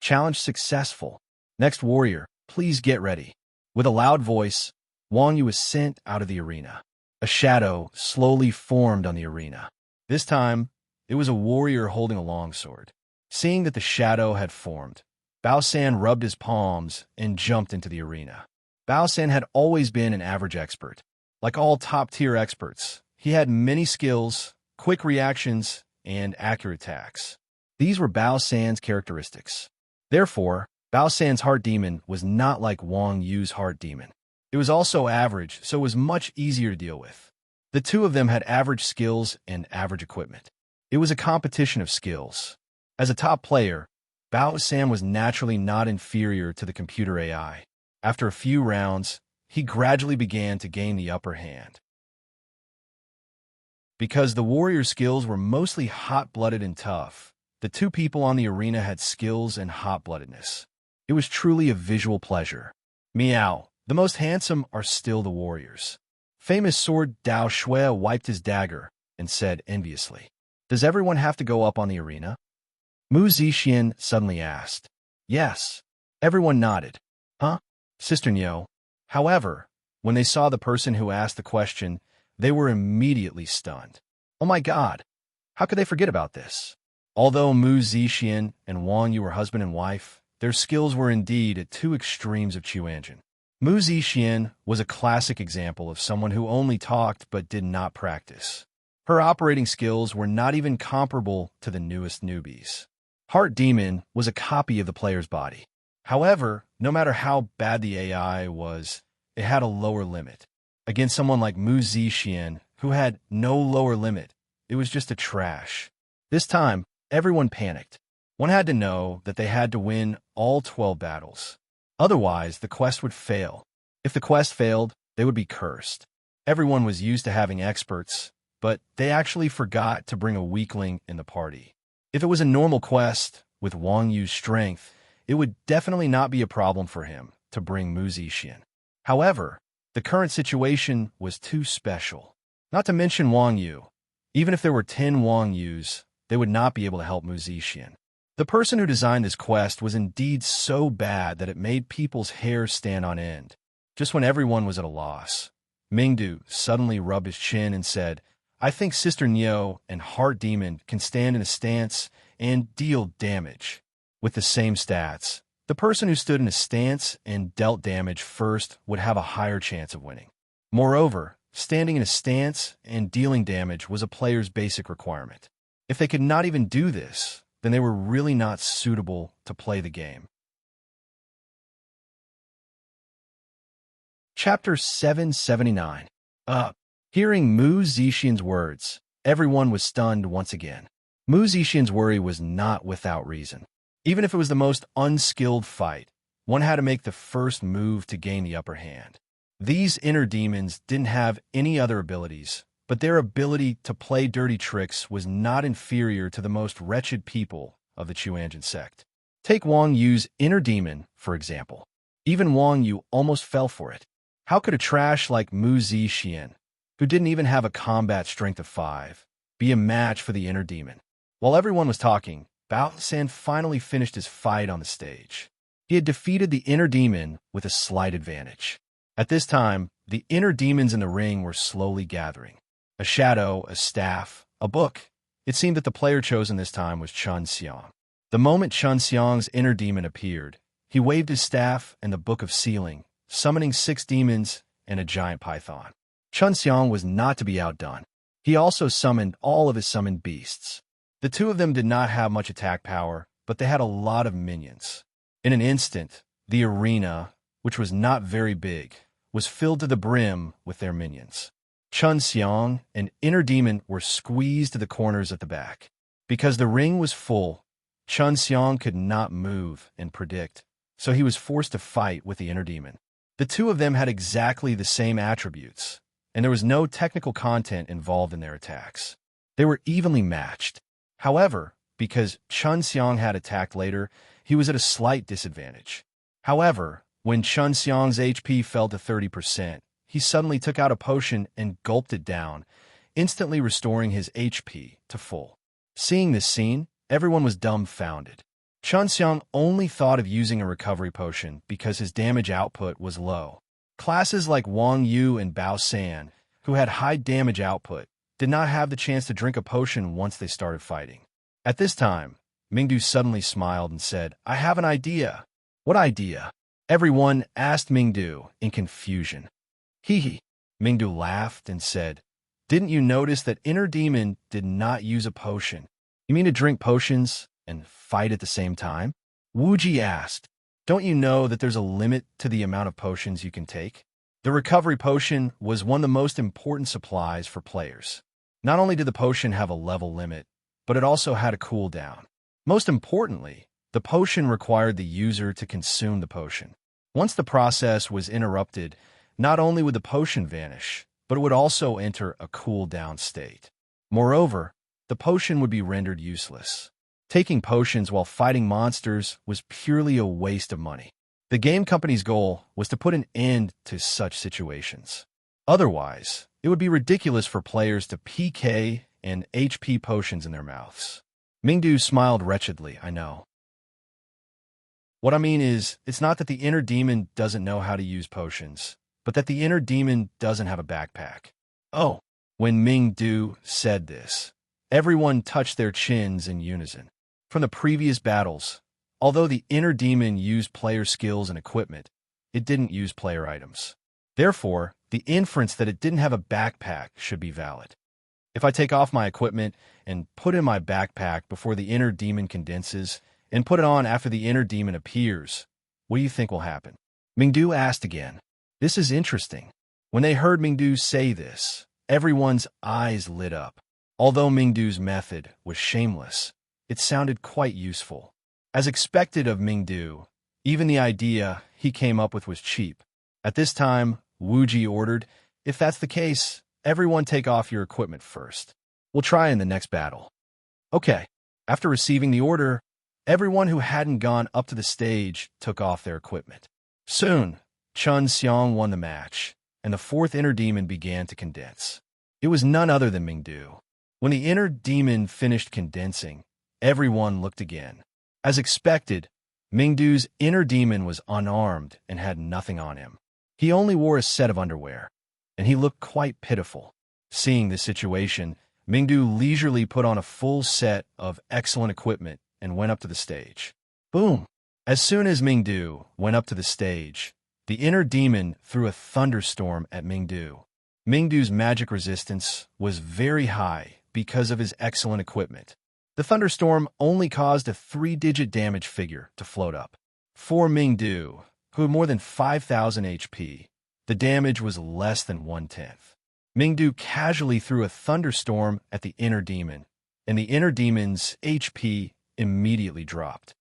Challenge successful. Next warrior, please get ready. With a loud voice, Wang Yu was sent out of the arena. A shadow slowly formed on the arena. This time, it was a warrior holding a longsword. Seeing that the shadow had formed, Bao San rubbed his palms and jumped into the arena. Bao San had always been an average expert. Like all top-tier experts, he had many skills, quick reactions, and accurate attacks. These were Bao San's characteristics. Therefore, Bao San's Heart Demon was not like Wang Yu's Heart Demon. It was also average, so it was much easier to deal with. The two of them had average skills and average equipment. It was a competition of skills. As a top player, Bao San was naturally not inferior to the computer AI. After a few rounds, he gradually began to gain the upper hand. Because the warrior's skills were mostly hot-blooded and tough, the two people on the arena had skills and hot-bloodedness. It was truly a visual pleasure. Meow, the most handsome are still the warriors. Famous sword Dao Shui wiped his dagger and said enviously, "Does everyone have to go up on the arena?" Mu Zixin suddenly asked. Yes. Everyone nodded. Huh? Sister Nyo. However, when they saw the person who asked the question, they were immediately stunned. Oh my God! How could they forget about this? Although Mu Zixin and Wang Yu were husband and wife, Their skills were indeed at two extremes of Qianjin. Mu Zixian was a classic example of someone who only talked but did not practice. Her operating skills were not even comparable to the newest newbies. Heart Demon was a copy of the player's body. However, no matter how bad the AI was, it had a lower limit. Against someone like Mu Zixian, who had no lower limit, it was just a trash. This time, everyone panicked. One had to know that they had to win all 12 battles. Otherwise, the quest would fail. If the quest failed, they would be cursed. Everyone was used to having experts, but they actually forgot to bring a weakling in the party. If it was a normal quest, with Wang Yu's strength, it would definitely not be a problem for him to bring Mu Zixian. However, the current situation was too special. Not to mention Wang Yu. Even if there were 10 Wang Yus, they would not be able to help Mu Zixian. The person who designed this quest was indeed so bad that it made people's hair stand on end. Just when everyone was at a loss, Mingdu suddenly rubbed his chin and said, "I think Sister Nyo and Heart Demon can stand in a stance and deal damage." With the same stats, the person who stood in a stance and dealt damage first would have a higher chance of winning. Moreover, standing in a stance and dealing damage was a player's basic requirement. If they could not even do this, then they were really not suitable to play the game. Chapter 779. Hearing Mu Zixian's words, everyone was stunned once again. Mu Zixian's worry was not without reason. Even if it was the most unskilled fight, one had to make the first move to gain the upper hand. These inner demons didn't have any other abilities, but their ability to play dirty tricks was not inferior to the most wretched people of the Qianjin sect. Take Wang Yu's inner demon, for example. Even Wang Yu almost fell for it. How could a trash like Mu Zixian, who didn't even have a combat strength of 5, be a match for the inner demon? While everyone was talking, Bao San finally finished his fight on the stage. He had defeated the inner demon with a slight advantage. At this time, the inner demons in the ring were slowly gathering. A shadow, a staff, a book. It seemed that the player chosen this time was Chun Xiang. The moment Chun Xiang's inner demon appeared, he waved his staff and the Book of Sealing, summoning 6 demons and a giant python. Chun Xiang was not to be outdone. He also summoned all of his summoned beasts. The two of them did not have much attack power, but they had a lot of minions. In an instant, the arena, which was not very big, was filled to the brim with their minions. Chun Xiang and Inner Demon were squeezed to the corners at the back. Because the ring was full, Chun Xiang could not move and predict, so he was forced to fight with the Inner Demon. The two of them had exactly the same attributes, and there was no technical content involved in their attacks. They were evenly matched. However, because Chun Xiang had attacked later, he was at a slight disadvantage. However, when Chun Xiang's HP fell to 30%, he suddenly took out a potion and gulped it down, instantly restoring his HP to full. Seeing this scene, everyone was dumbfounded. Chun Xiang only thought of using a recovery potion because his damage output was low. Classes like Wang Yu and Bao San, who had high damage output, did not have the chance to drink a potion once they started fighting. At this time, Mingdu suddenly smiled and said, "I have an idea." "What idea?" Everyone asked Mingdu in confusion. Hee. Mingdu laughed and said, "Didn't you notice that Inner Demon did not use a potion? You mean to drink potions and fight at the same time?" Wuji asked, "Don't you know that there's a limit to the amount of potions you can take?" The recovery potion was one of the most important supplies for players. Not only did the potion have a level limit, but it also had a cooldown. Most importantly, the potion required the user to consume the potion. Once the process was interrupted, not only would the potion vanish, but it would also enter a cooldown state. Moreover, the potion would be rendered useless. Taking potions while fighting monsters was purely a waste of money. The game company's goal was to put an end to such situations. Otherwise, it would be ridiculous for players to PK and HP potions in their mouths. Mingdu smiled wretchedly, "I know. What I mean is, it's not that the Inner Demon doesn't know how to use potions, but that the Inner Demon doesn't have a backpack." Oh, when Mingdu said this, everyone touched their chins in unison. From the previous battles, Although the inner demon used player skills and equipment, it didn't use player items. Therefore, the inference that it didn't have a backpack should be valid. If I take off my equipment and put in my backpack before the inner demon condenses, and put it on after the inner demon appears, what do you think will happen? Mingdu asked again. This is interesting. When they heard Mingdu say this, everyone's eyes lit up. Although Mingdu's method was shameless, it sounded quite useful. As expected of Mingdu, even the idea he came up with was cheap. At this time, Wuji ordered, if that's the case, everyone take off your equipment first. We'll try in the next battle. Okay. After receiving the order, everyone who hadn't gone up to the stage took off their equipment. Soon, Chun Xiang won the match, and the fourth inner demon began to condense. It was none other than Mingdu. When the inner demon finished condensing, everyone looked again. As expected, Mingdu's inner demon was unarmed and had nothing on him. He only wore a set of underwear, and he looked quite pitiful. Seeing this situation, Mingdu leisurely put on a full set of excellent equipment and went up to the stage. Boom! As soon as Mingdu went up to the stage, the inner demon threw a thunderstorm at Mingdu. Mingdu's magic resistance was very high because of his excellent equipment. The thunderstorm only caused a 3-digit damage figure to float up. For Mingdu, who had more than 5,000 HP, the damage was less than 1/10. Mingdu casually threw a thunderstorm at the inner demon, and the inner demon's HP immediately dropped.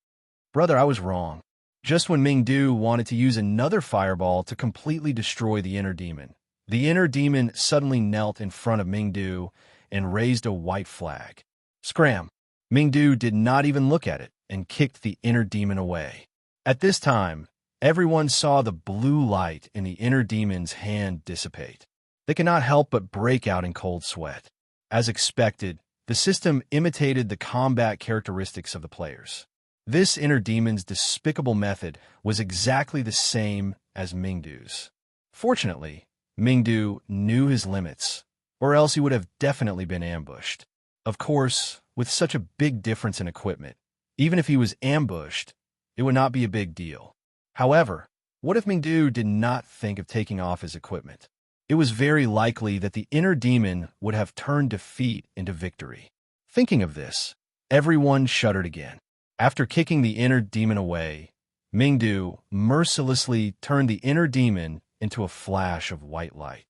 Brother, I was wrong. Just when Mingdu wanted to use another fireball to completely destroy the inner demon suddenly knelt in front of Mingdu and raised a white flag. Scram! Mingdu did not even look at it and kicked the inner demon away. At this time, everyone saw the blue light in the inner demon's hand dissipate. They could not help but break out in cold sweat. As expected, the system imitated the combat characteristics of the players. This inner demon's despicable method was exactly the same as Mingdu's. Fortunately, Mingdu knew his limits, or else he would have definitely been ambushed. Of course, with such a big difference in equipment, even if he was ambushed, it would not be a big deal. However, what if Mingdu did not think of taking off his equipment? It was very likely that the inner demon would have turned defeat into victory. Thinking of this, everyone shuddered again. After kicking the inner demon away, Mingdu mercilessly turned the inner demon into a flash of white light.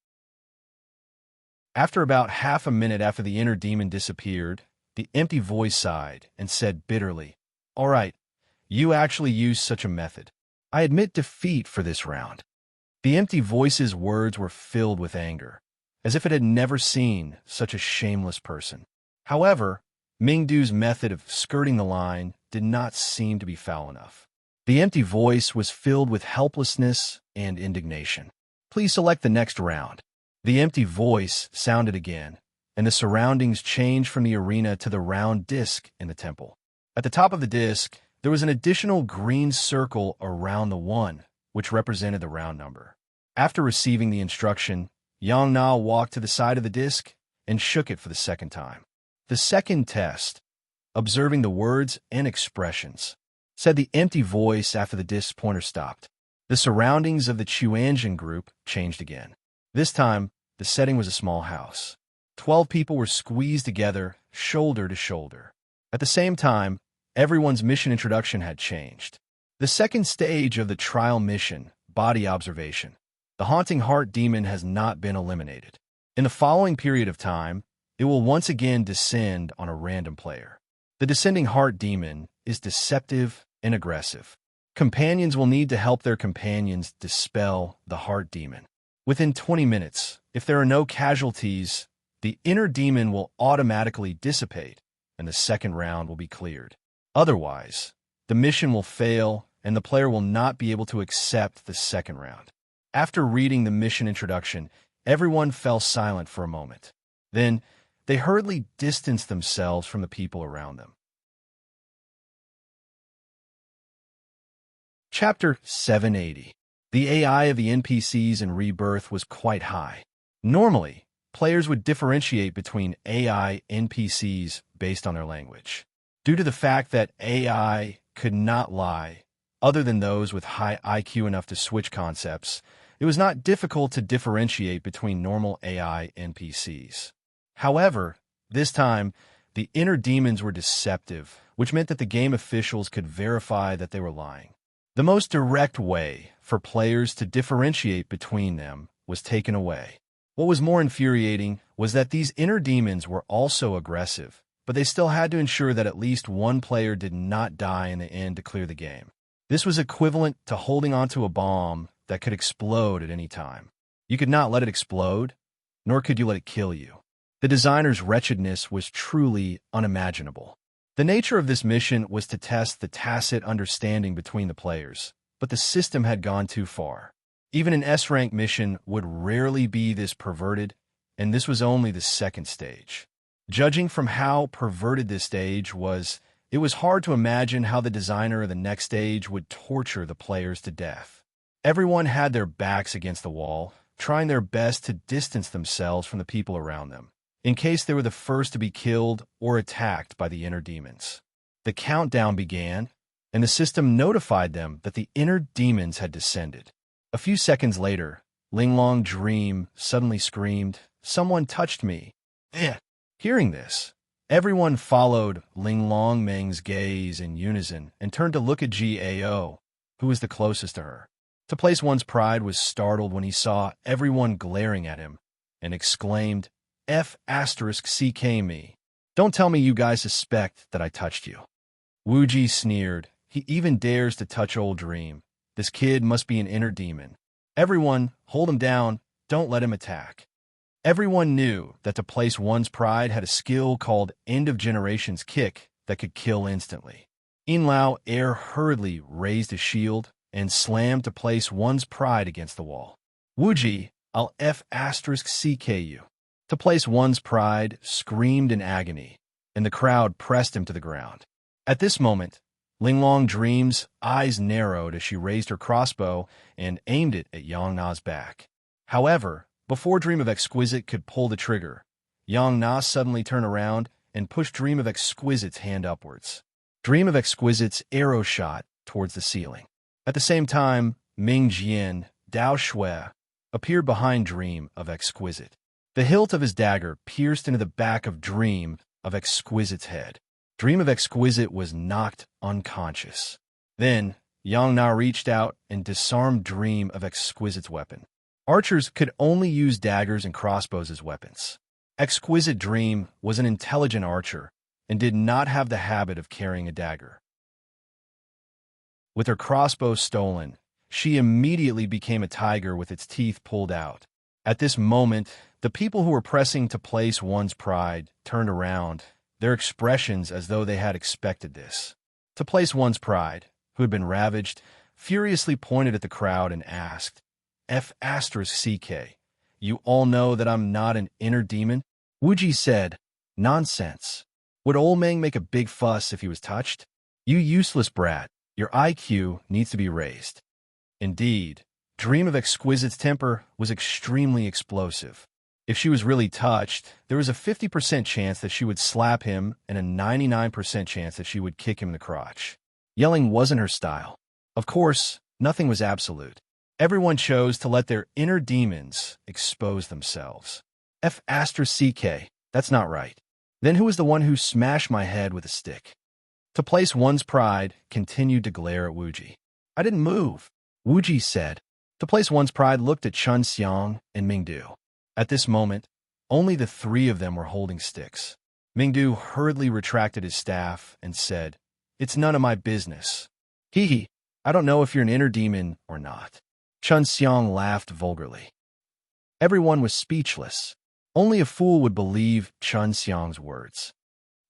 After about half a minute after the inner demon disappeared, the empty voice sighed and said bitterly, "All right, you actually used such a method. I admit defeat for this round." The empty voice's words were filled with anger, as if it had never seen such a shameless person. However, Mingdu's method of skirting the line did not seem to be foul enough. The empty voice was filled with helplessness and indignation. Please select the next round. The empty voice sounded again, and the surroundings changed from the arena to the round disc in the temple. At the top of the disc, there was an additional green circle around the 1, which represented the round number. After receiving the instruction, Yang Na walked to the side of the disc and shook it for the second time. The second test, observing the words and expressions, said the empty voice after the disc pointer stopped. The surroundings of the Chuanjin group changed again. This time, the setting was a small house. 12 people were squeezed together, shoulder to shoulder. At the same time, everyone's mission introduction had changed. The second stage of the trial mission, body observation. The haunting heart demon has not been eliminated. In the following period of time, it will once again descend on a random player. The descending heart demon is deceptive and aggressive. Companions will need to help their companions dispel the heart demon. Within 20 minutes, if there are no casualties, the inner demon will automatically dissipate, and the second round will be cleared. Otherwise, the mission will fail, and the player will not be able to accept the second round. After reading the mission introduction, everyone fell silent for a moment. Then, they hurriedly distanced themselves from the people around them. Chapter 780. The AI of the NPCs in Rebirth was quite high. Normally, players would differentiate between AI NPCs based on their language. Due to the fact that AI could not lie. Other than those with high IQ enough to switch concepts, it was not difficult to differentiate between normal AI NPCs. However, this time, the inner demons were deceptive, which meant that the game officials could verify that they were lying. The most direct way for players to differentiate between them was taken away. What was more infuriating was that these inner demons were also aggressive, but they still had to ensure that at least one player did not die in the end to clear the game. This was equivalent to holding onto a bomb that could explode at any time. You could not let it explode, nor could you let it kill you. The designer's wretchedness was truly unimaginable. The nature of this mission was to test the tacit understanding between the players, but the system had gone too far. Even an S-rank mission would rarely be this perverted, and this was only the second stage. Judging from how perverted this stage was, it was hard to imagine how the designer of the next stage would torture the players to death. Everyone had their backs against the wall, trying their best to distance themselves from the people around them, in case they were the first to be killed or attacked by the inner demons. The countdown began, and the system notified them that the inner demons had descended. A few seconds later, Linglong Dream suddenly screamed, "Someone touched me." Hearing this, everyone followed Linglong Meng's gaze in unison and turned to look at Gao, who was the closest to her. To place one's pride was startled when he saw everyone glaring at him and exclaimed, "F***ck me. Don't tell me you guys suspect that I touched you." Wuji sneered. "He even dares to touch old Dream. This kid must be an inner demon. Everyone, hold him down. Don't let him attack." Everyone knew that to place one's pride had a skill called End of Generations Kick that could kill instantly. Inlao Air hurriedly raised his shield and slammed to place one's pride against the wall. Wuji, I'll F***ck you. To place one's pride screamed in agony, and the crowd pressed him to the ground. At this moment, Linglong Dream's eyes narrowed as she raised her crossbow and aimed it at Yang Na's back. However, before Dream of Exquisite could pull the trigger, Yang Na suddenly turned around and pushed Dream of Exquisite's hand upwards. Dream of Exquisite's arrow shot towards the ceiling. At the same time, Ming Jian, Dao Shui, appeared behind Dream of Exquisite. The hilt of his dagger pierced into the back of Dream of Exquisite's head. Dream of Exquisite was knocked unconscious. Then, Yang Na reached out and disarmed Dream of Exquisite's weapon. Archers could only use daggers and crossbows as weapons. Exquisite Dream was an intelligent archer and did not have the habit of carrying a dagger. With her crossbow stolen, she immediately became a tiger with its teeth pulled out. At this moment, the people who were pressing to place one's pride turned around, their expressions as though they had expected this. To place one's pride, who had been ravaged, furiously pointed at the crowd and asked, "F***ck, you all know that I'm not an inner demon?" Wuji said, "Nonsense. Would old Meng make a big fuss if he was touched? You useless brat, your IQ needs to be raised." Indeed, Dream of Exquisite's temper was extremely explosive. If she was really touched, there was a 50% chance that she would slap him and a 99% chance that she would kick him in the crotch. Yelling wasn't her style. Of course, nothing was absolute. Everyone chose to let their inner demons expose themselves. F***ck, that's not right. Then who was the one who smashed my head with a stick? To place one's pride continued to glare at Wuji. "I didn't move," Wuji said. To place one's pride looked at Chun Xiang and Mingdu. At this moment, only the three of them were holding sticks. Mingdu hurriedly retracted his staff and said, "It's none of my business. Hee hee, I don't know if you're an inner demon or not." Chun Xiang laughed vulgarly. Everyone was speechless. Only a fool would believe Chun Xiang's words.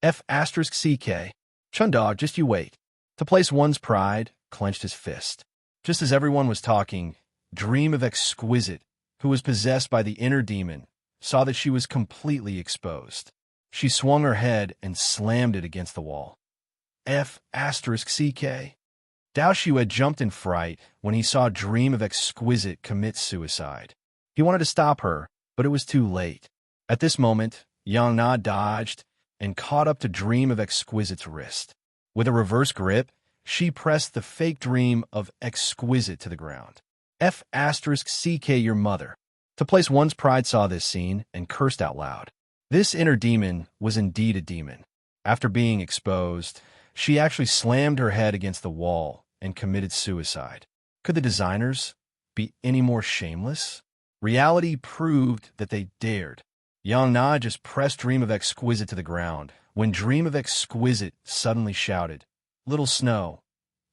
F***ck, Chun Dog, just you wait. To place one's pride clenched his fist. Just as everyone was talking, Dream of Exquisite, who was possessed by the inner demon, saw that she was completely exposed. She swung her head and slammed it against the wall. F***ck. Dao Shui jumped in fright when he saw Dream of Exquisite commit suicide. He wanted to stop her, but it was too late. At this moment, Yang Na dodged and caught up to Dream of Exquisite's wrist. With a reverse grip, she pressed the fake dream of exquisite to the ground. F***ck your mother. To place one's pride saw this scene and cursed out loud. This inner demon was indeed a demon. After being exposed, she actually slammed her head against the wall and committed suicide. Could the designers be any more shameless? Reality proved that they dared. Yang Na just pressed Dream of Exquisite to the ground when Dream of Exquisite suddenly shouted, "Little Snow,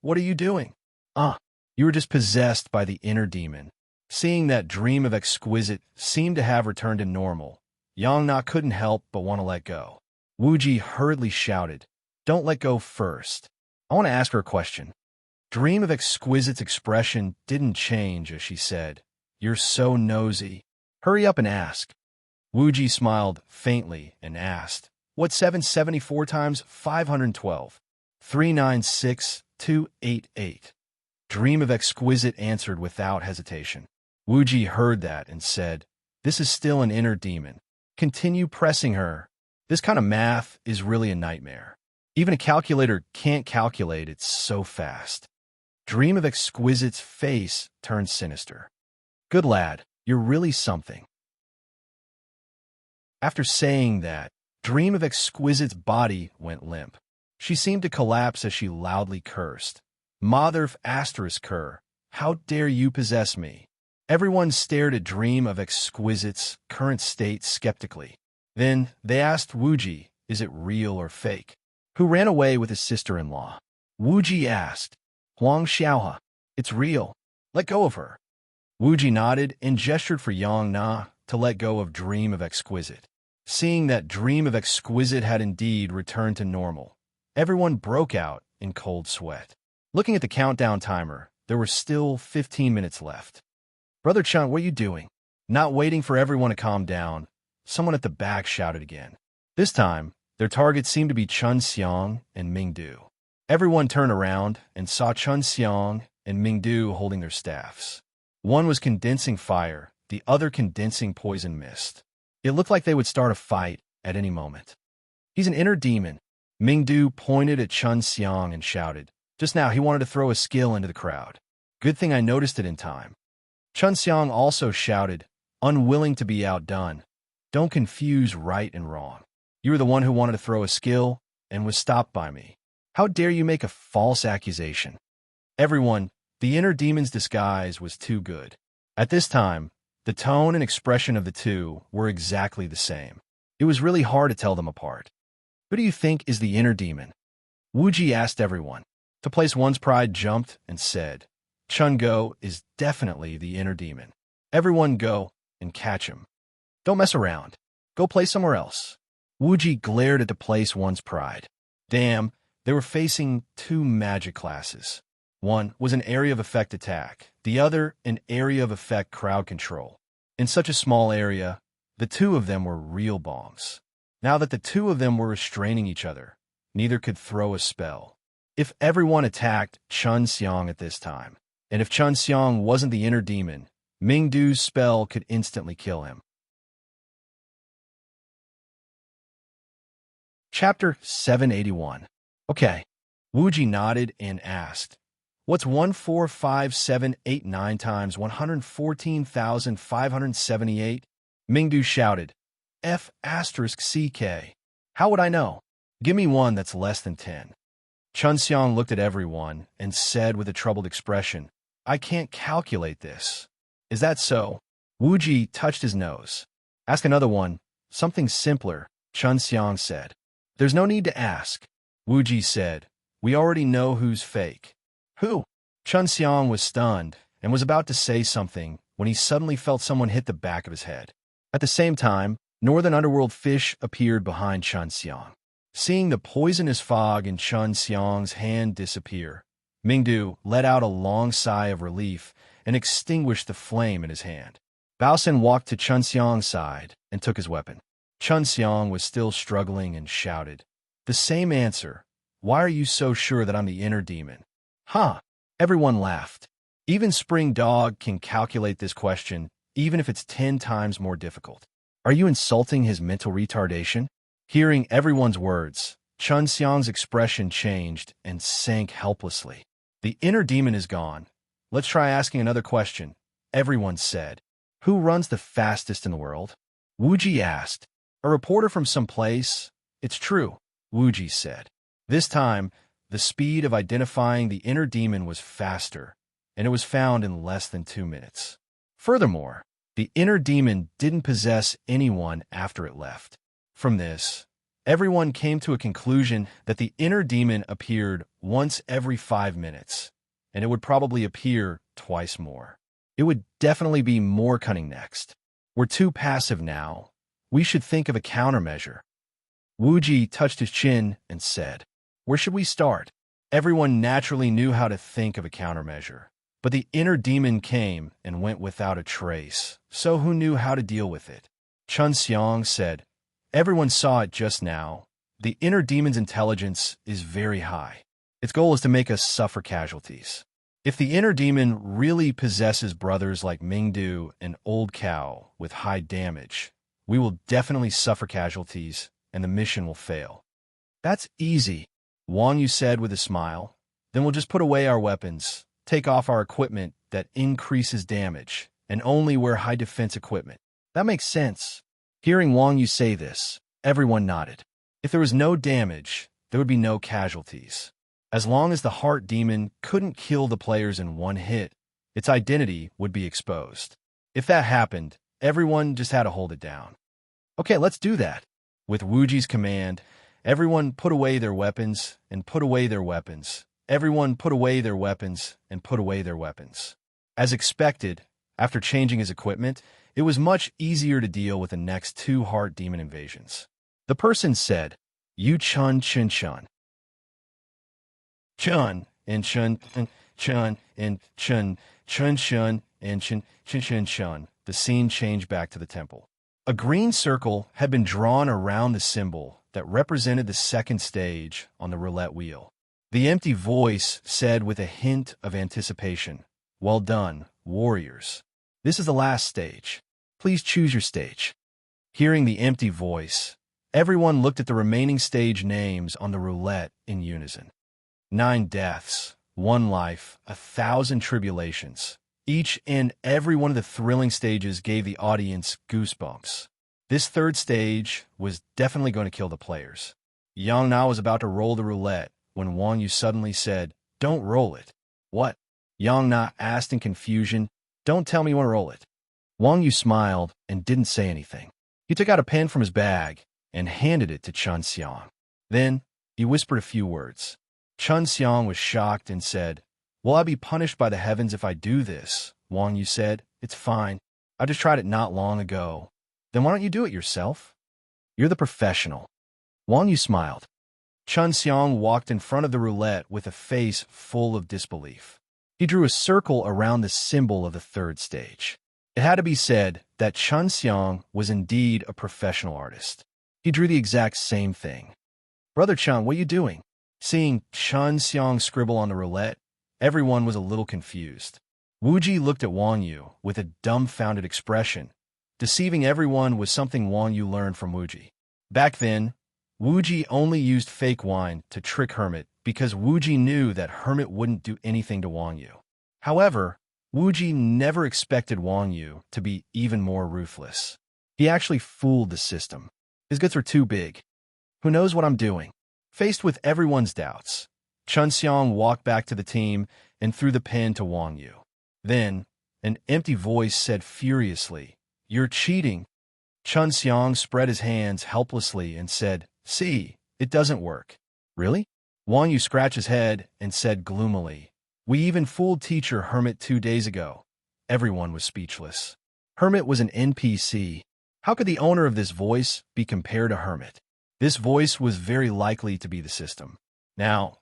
what are you doing?" You were just possessed by the inner demon. Seeing that Dream of Exquisite seemed to have returned to normal, Yang Na couldn't help but want to let go. Wuji hurriedly shouted, "Don't let go first. I want to ask her a question." Dream of Exquisite's expression didn't change as she said, "You're so nosy. Hurry up and ask." Wuji smiled faintly and asked, "What's 774 times 512? 396,288. Dream of Exquisite answered without hesitation. Wuji heard that and said, "This is still an inner demon. Continue pressing her. This kind of math is really a nightmare. Even a calculator can't calculate it so fast." Dream of Exquisite's face turned sinister. "Good lad, you're really something." After saying that, Dream of Exquisite's body went limp. She seemed to collapse as she loudly cursed. "Mother asterisk her, how dare you possess me?" Everyone stared at Dream of Exquisite's current state skeptically. Then they asked Wuji, "Is it real or fake?" "Who ran away with his sister-in-law?" Wuji asked. "Huang Xiaohe. It's real. Let go of her." Wuji nodded and gestured for Yang Na to let go of Dream of Exquisite. Seeing that Dream of Exquisite had indeed returned to normal, everyone broke out in cold sweat. Looking at the countdown timer, there were still 15 minutes left. "Brother Chun, what are you doing?" Not waiting for everyone to calm down, someone at the back shouted again. This time, their targets seemed to be Chun Xiang and Mingdu. Everyone turned around and saw Chun Xiang and Mingdu holding their staffs. One was condensing fire, the other condensing poison mist. It looked like they would start a fight at any moment. "He's an inner demon." Mingdu pointed at Chun Xiang and shouted. Just now he wanted to throw a skill into the crowd. Good thing I noticed it in time. Chun Xiang also shouted, unwilling to be outdone, "Don't confuse right and wrong. You were the one who wanted to throw a skill and was stopped by me. How dare you make a false accusation?" Everyone, the inner demon's disguise was too good. At this time, the tone and expression of the two were exactly the same. It was really hard to tell them apart. "Who do you think is the inner demon?" Wuji asked everyone. To place one's pride jumped and said, "Chun Go is definitely the inner demon. Everyone go and catch him. Don't mess around. Go play somewhere else." Wuji glared at the place one's pride. Damn, they were facing two magic classes. One was an area of effect attack, the other an area of effect crowd control. In such a small area, the two of them were real bombs. Now that the two of them were restraining each other, neither could throw a spell. If everyone attacked Chun Xiang at this time, and if Chun Xiang wasn't the inner demon, Mingdu's spell could instantly kill him. Chapter 781. Okay. Wuji nodded and asked, "What's 145789 times 114,578? Mingdu shouted, F***ck. How would I know? Give me one that's less than 10. Chun Xiang looked at everyone and said with a troubled expression, "I can't calculate this." "Is that so?" Wuji touched his nose. "Ask another one, something simpler," Chun Xiang said. "There's no need to ask," Wuji said. "We already know who's fake." "Who?" Chun Xiang was stunned and was about to say something when he suddenly felt someone hit the back of his head. At the same time, Northern Underworld Fish appeared behind Chun Xiang. Seeing the poisonous fog in Chun Xiang's hand disappear, Mingdu let out a long sigh of relief and extinguished the flame in his hand. Baosen walked to Chun Xiang's side and took his weapon. Chun Xiang was still struggling and shouted, "The same answer. Why are you so sure that I'm the inner demon?" "Huh." Everyone laughed. Even Spring Dog can calculate this question, even if it's 10 times more difficult. Are you insulting his mental retardation? Hearing everyone's words, Chun Xiang's expression changed and sank helplessly. The inner demon is gone. Let's try asking another question, everyone said. Who runs the fastest in the world? Wuji asked. A reporter from some place? It's true, Wuji said. This time, the speed of identifying the inner demon was faster, and it was found in less than 2 minutes. Furthermore, the inner demon didn't possess anyone after it left. From this, everyone came to a conclusion that the inner demon appeared once every 5 minutes, and it would probably appear twice more. It would definitely be more cunning next. We're too passive now. We should think of a countermeasure. Wuji touched his chin and said, Where should we start? Everyone naturally knew how to think of a countermeasure, but the inner demon came and went without a trace, so who knew how to deal with it? Chun Xiang said, Everyone saw it just now. The inner demon's intelligence is very high. Its goal is to make us suffer casualties. If the inner demon really possesses brothers like Mingdu and Old Cow with high damage, we will definitely suffer casualties and the mission will fail. That's easy, Wang Yu said with a smile. Then we'll just put away our weapons, take off our equipment that increases damage, and only wear high defense equipment. That makes sense. Hearing Wang Yu say this, everyone nodded. If there was no damage, there would be no casualties. As long as the heart demon couldn't kill the players in one hit, its identity would be exposed. If that happened, everyone just had to hold it down. Okay, let's do that. With Wuji's command, everyone put away their weapons and put away their weapons. Everyone put away their weapons and put away their weapons. As expected, after changing his equipment, it was much easier to deal with the next 2 heart demon invasions. The person said, Yu Chun Chun Chun. Chun and Chun and Chun and Chun Chun Chun and Chun Chun Chun Chun. The scene changed back to the temple. A green circle had been drawn around the symbol that represented the second stage on the roulette wheel. The empty voice said with a hint of anticipation, Well done, warriors. This is the last stage. Please choose your stage. Hearing the empty voice, everyone looked at the remaining stage names on the roulette in unison. 9 deaths, 1 life, 1,000 tribulations. Each and every one of the thrilling stages gave the audience goosebumps. This third stage was definitely going to kill the players. Yang Na was about to roll the roulette when Wang Yu suddenly said, Don't roll it. What? Yang Na asked in confusion. Don't tell me you want to roll it. Wang Yu smiled and didn't say anything. He took out a pen from his bag and handed it to Chun Xiang. Then he whispered a few words. Chun Xiang was shocked and said, Will I be punished by the heavens if I do this? Wang Yu said, It's fine. I just tried it not long ago. Then why don't you do it yourself? You're the professional. Wang Yu smiled. Chun Xiang walked in front of the roulette with a face full of disbelief. He drew a circle around the symbol of the third stage. It had to be said that Chun Xiang was indeed a professional artist. He drew the exact same thing. Brother Chun, what are you doing? Seeing Chun Xiang scribble on the roulette, everyone was a little confused. Wuji looked at Wang Yu with a dumbfounded expression. Deceiving everyone was something Wang Yu learned from Wuji. Back then, Wuji only used fake wine to trick Hermit because Wuji knew that Hermit wouldn't do anything to Wang Yu. However, Wuji never expected Wang Yu to be even more ruthless. He actually fooled the system. His guts were too big. Who knows what I'm doing? Faced with everyone's doubts, Chun Xiang walked back to the team and threw the pen to Wang Yu. Then, an empty voice said furiously, You're cheating. Chun Xiang spread his hands helplessly and said, See, it doesn't work. Really? Wang Yu scratched his head and said gloomily, We even fooled teacher Hermit 2 days ago. Everyone was speechless. Hermit was an NPC. How could the owner of this voice be compared to Hermit? This voice was very likely to be the system. Now,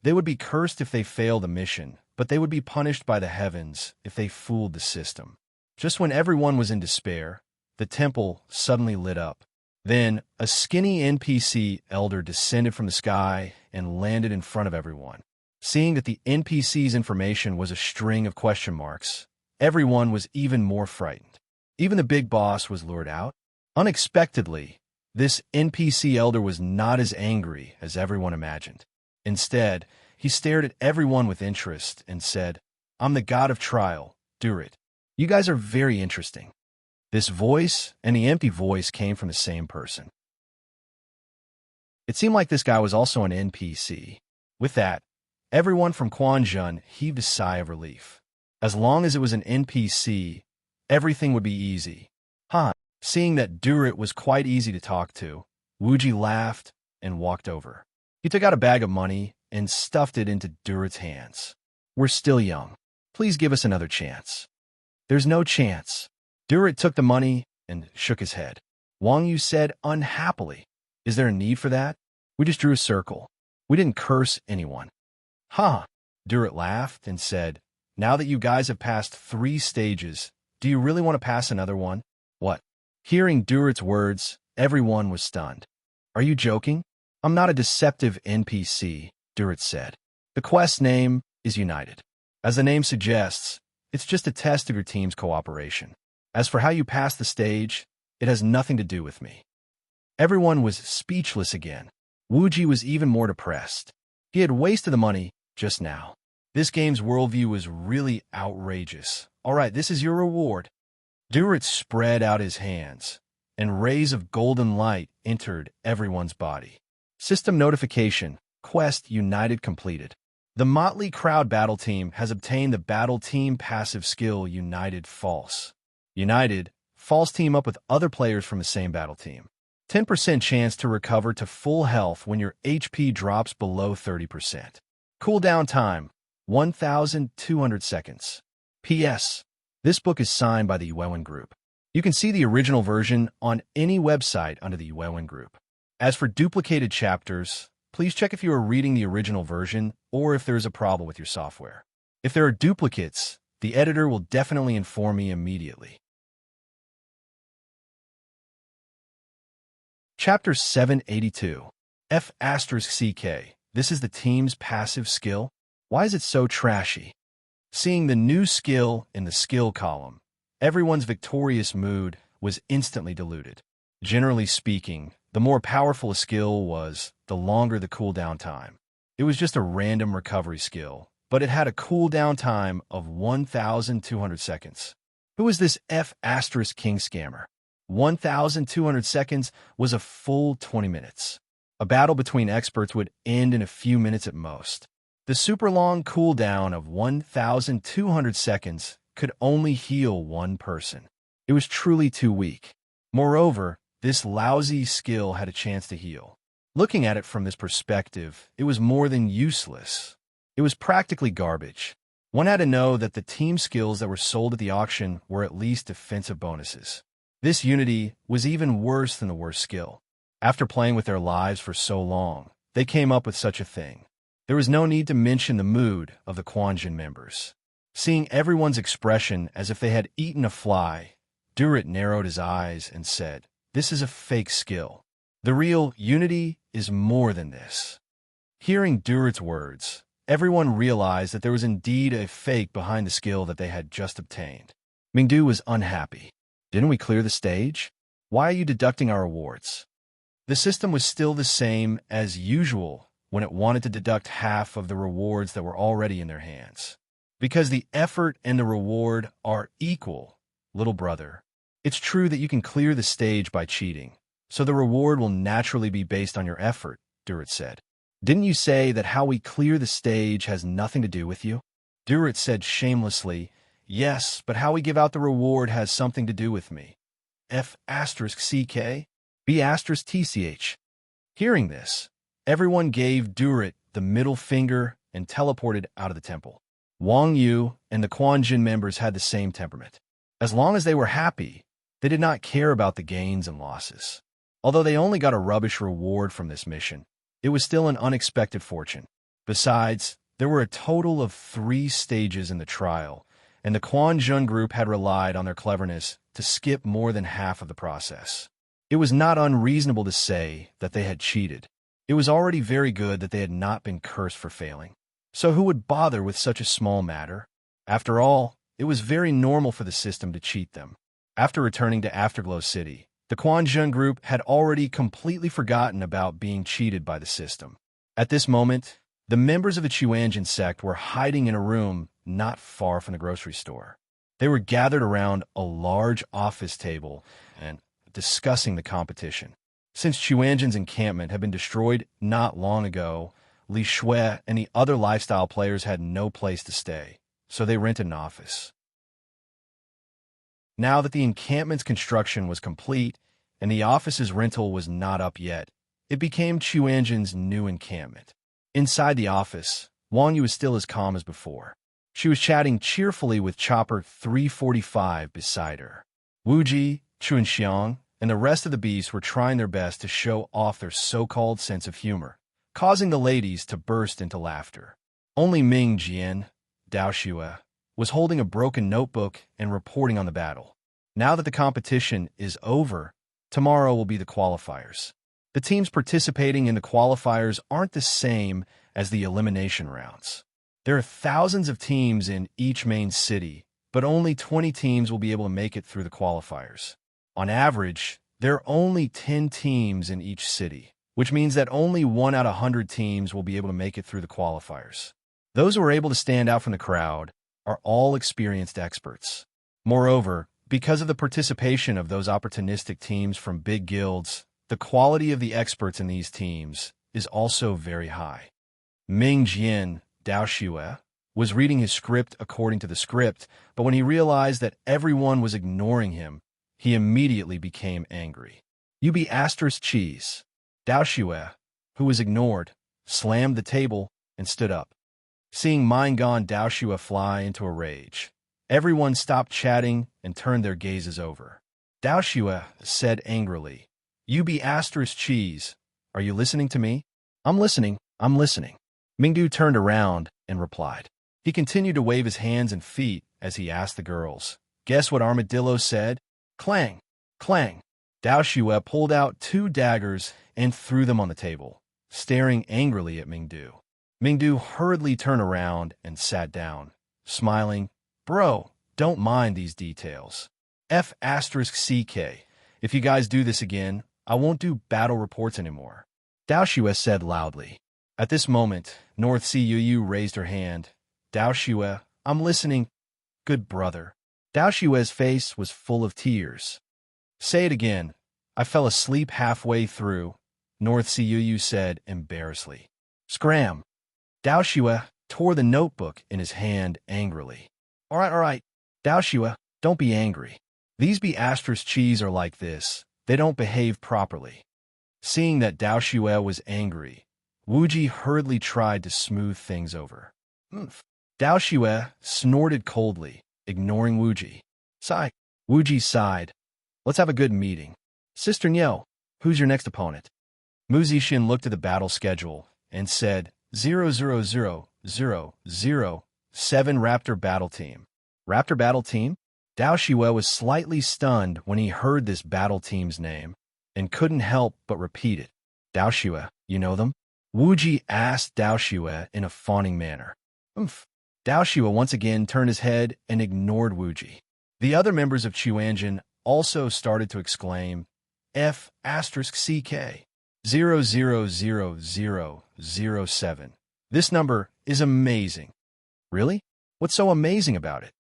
they would be cursed if they failed the mission, but they would be punished by the heavens if they fooled the system. Just when everyone was in despair, the temple suddenly lit up. Then, a skinny NPC elder descended from the sky and landed in front of everyone. Seeing that the NPC's information was a string of question marks, everyone was even more frightened. Even the big boss was lured out. Unexpectedly, This NPC elder was not as angry as everyone imagined. Instead, he stared at everyone with interest and said, "I'm the god of trial, Durit. You guys are very interesting." This voice and the empty voice came from the same person. It seemed like this guy was also an NPC. With that, everyone from Quanjun heaved a sigh of relief. As long as it was an NPC, everything would be easy. Seeing that Durit was quite easy to talk to, Wuji laughed and walked over. He took out a bag of money and stuffed it into Durit's hands. "We're still young. Please give us another chance." "There's no chance." Durit took the money and shook his head. Wang Yu said unhappily, "Is there a need for that? We just drew a circle. We didn't curse anyone." Durit laughed and said, "Now that you guys have passed 3 stages, do you really want to pass another one?" "What?" Hearing Durit's words, everyone was stunned. "Are you joking?" "I'm not a deceptive NPC," Durit said. "The quest name is United. As the name suggests, it's just a test of your team's cooperation. As for how you pass the stage, it has nothing to do with me." Everyone was speechless again. Wuji was even more depressed. He had wasted the money just now. This game's worldview was really outrageous. "All right, this is your reward." Durit spread out his hands, and rays of golden light entered everyone's body. System notification, Quest United completed. The Motley Crowd Battle Team has obtained the Battle Team passive skill United False. United, false team up with other players from the same battle team. 10% chance to recover to full health when your HP drops below 30%. Cooldown time, 1,200 seconds. P.S. This book is signed by the Yuewen Group. You can see the original version on any website under the Yuewen Group. As for duplicated chapters, please check if you are reading the original version or if there is a problem with your software. If there are duplicates, the editor will definitely inform me immediately. Chapter 782. F***CK. This is the team's passive skill? Why is it so trashy? Seeing the new skill in the skill column, everyone's victorious mood was instantly diluted. Generally speaking, the more powerful a skill was, the longer the cooldown time. It was just a random recovery skill, but it had a cooldown time of 1,200 seconds. Who is this F***king scammer? 1,200 seconds was a full 20 minutes. A battle between experts would end in a few minutes at most. The super long cooldown of 1,200 seconds could only heal one person. It was truly too weak. Moreover, this lousy skill had a chance to heal. Looking at it from this perspective, it was more than useless. It was practically garbage. One had to know that the team skills that were sold at the auction were at least defensive bonuses. This unity was even worse than the worst skill. After playing with their lives for so long, they came up with such a thing. There was no need to mention the mood of the Quanjin members. Seeing everyone's expression as if they had eaten a fly, Durit narrowed his eyes and said, "This is a fake skill. The real unity is more than this." Hearing Durit's words, everyone realized that there was indeed a fake behind the skill that they had just obtained. Mingdu was unhappy. "Didn't we clear the stage? Why are you deducting our rewards?" The system was still the same as usual when it wanted to deduct half of the rewards that were already in their hands. Because the effort and the reward are equal, little brother. It's true that you can clear the stage by cheating, so the reward will naturally be based on your effort, Durit said. "Didn't you say that how we clear the stage has nothing to do with you?" Durit said shamelessly, "Yes, but how we give out the reward has something to do with me. F***CK? B***TCH. Hearing this, everyone gave Durit the middle finger and teleported out of the temple. Wang Yu and the Quanjin members had the same temperament. As long as they were happy, they did not care about the gains and losses. Although they only got a rubbish reward from this mission, it was still an unexpected fortune. Besides, there were a total of 3 stages in the trial, and the Quanjun group had relied on their cleverness to skip more than half of the process. It was not unreasonable to say that they had cheated. It was already very good that they had not been cursed for failing. So who would bother with such a small matter? After all, it was very normal for the system to cheat them. After returning to Afterglow City, The Quanzheng group had already completely forgotten about being cheated by the system. At this moment, the members of the Chuanjin sect were hiding in a room not far from the grocery store. They were gathered around a large office table and discussing the competition. Since Chuanjin's encampment had been destroyed not long ago, Li Shui and the other lifestyle players had no place to stay, so they rented an office. Now that the encampment's construction was complete and the office's rental was not up yet, it became Chuanjin's new encampment. Inside the office, Wang Yu was still as calm as before. She was chatting cheerfully with Chopper 345 beside her. Wu Ji, Chunxiang, and the rest of the beasts were trying their best to show off their so-called sense of humor, causing the ladies to burst into laughter. Only Ming Jian, Dao Xue, was holding a broken notebook and reporting on the battle. Now that the competition is over, tomorrow will be the qualifiers. The teams participating in the qualifiers aren't the same as the elimination rounds. There are thousands of teams in each main city, but only 20 teams will be able to make it through the qualifiers. On average, there are only 10 teams in each city, which means that only 1 out of 100 teams will be able to make it through the qualifiers. Those who are able to stand out from the crowd are all experienced experts. Moreover, because of the participation of those opportunistic teams from big guilds, the quality of the experts in these teams is also very high. Ming Jian, Dao Xue, was reading his script according to the script, but when he realized that everyone was ignoring him, he immediately became angry. "You be asterisk cheese." Dao Xue, who was ignored, slammed the table and stood up. Seeing mind-gone Dao Xue fly into a rage, everyone stopped chatting and turned their gazes over. Dao Xue said angrily, "You be asterisk cheese. Are you listening to me?" I'm listening. Mingdu turned around and replied. He continued to wave his hands and feet as he asked the girls, "Guess what Armadillo said?" Clang! Clang! Dao Xue pulled out 2 daggers and threw them on the table, staring angrily at Mingdu. Mingdu hurriedly turned around and sat down, smiling. "Bro, don't mind these details. F*CK. If you guys do this again, I won't do battle reports anymore," Dao Xue said loudly. At this moment, North Yu raised her hand. "Dao Xue, I'm listening." "Good brother." Dao Xue's face was full of tears. "Say it again." "I fell asleep halfway through," North Yu said embarrassedly. "Scram!" Dao Xue tore the notebook in his hand angrily. All right. Dao Xue, don't be angry. These be asterisk cheese are like this. They don't behave properly." Seeing that Dao Xue was angry, Wu Ji hurriedly tried to smooth things over. "Dao Xue snorted coldly, ignoring Wu Ji. "Sigh." Wu Ji sighed. "Let's have a good meeting. Sister Niu, who's your next opponent?" Mu Zixin looked at the battle schedule and said, 00007 Raptor Battle Team. Raptor Battle Team? Dao Xue was slightly stunned when he heard this battle team's name and couldn't help but repeat it. "Dao Xue, you know them?" Wu Ji asked Dao Xue in a fawning manner. Dao Xue once again turned his head and ignored Wu Ji. The other members of Chuanjin also started to exclaim, F*CK. 00007. This number is amazing. Really? What's so amazing about it?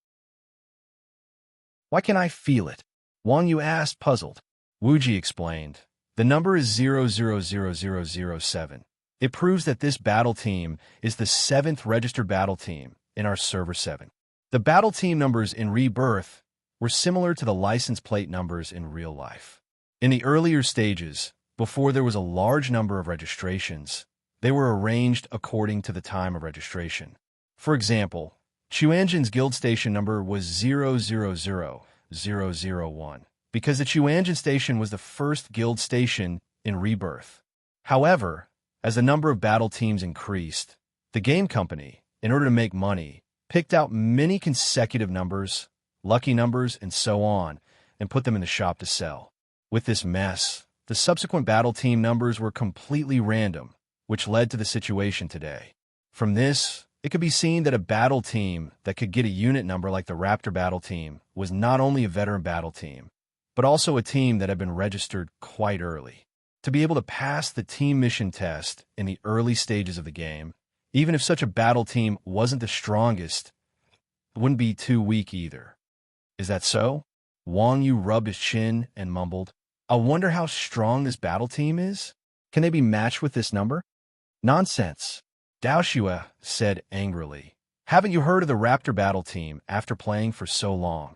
Why can't I feel it? Wang Yu asked, puzzled. Wu Ji explained. The number is 00007. It proves that this battle team is the 7th registered battle team in our server 7. The battle team numbers in Rebirth were similar to the license plate numbers in real life. In the earlier stages, before there was a large number of registrations, they were arranged according to the time of registration. For example, Chuanjin's guild station number was 000001 because the Chuanjin station was the first guild station in Rebirth. However, as the number of battle teams increased, the game company, in order to make money, picked out many consecutive numbers, lucky numbers, and so on, and put them in the shop to sell. With this mess, the subsequent battle team numbers were completely random, which led to the situation today. From this, it could be seen that a battle team that could get a unit number like the Raptor battle team was not only a veteran battle team, but also a team that had been registered quite early. To be able to pass the team mission test in the early stages of the game, even if such a battle team wasn't the strongest, it wouldn't be too weak either. Is that so? Wang Yu rubbed his chin and mumbled, I wonder how strong this battle team is? Can they be matched with this number? Nonsense, Dao Xue said angrily. Haven't you heard of the Raptor battle team after playing for so long?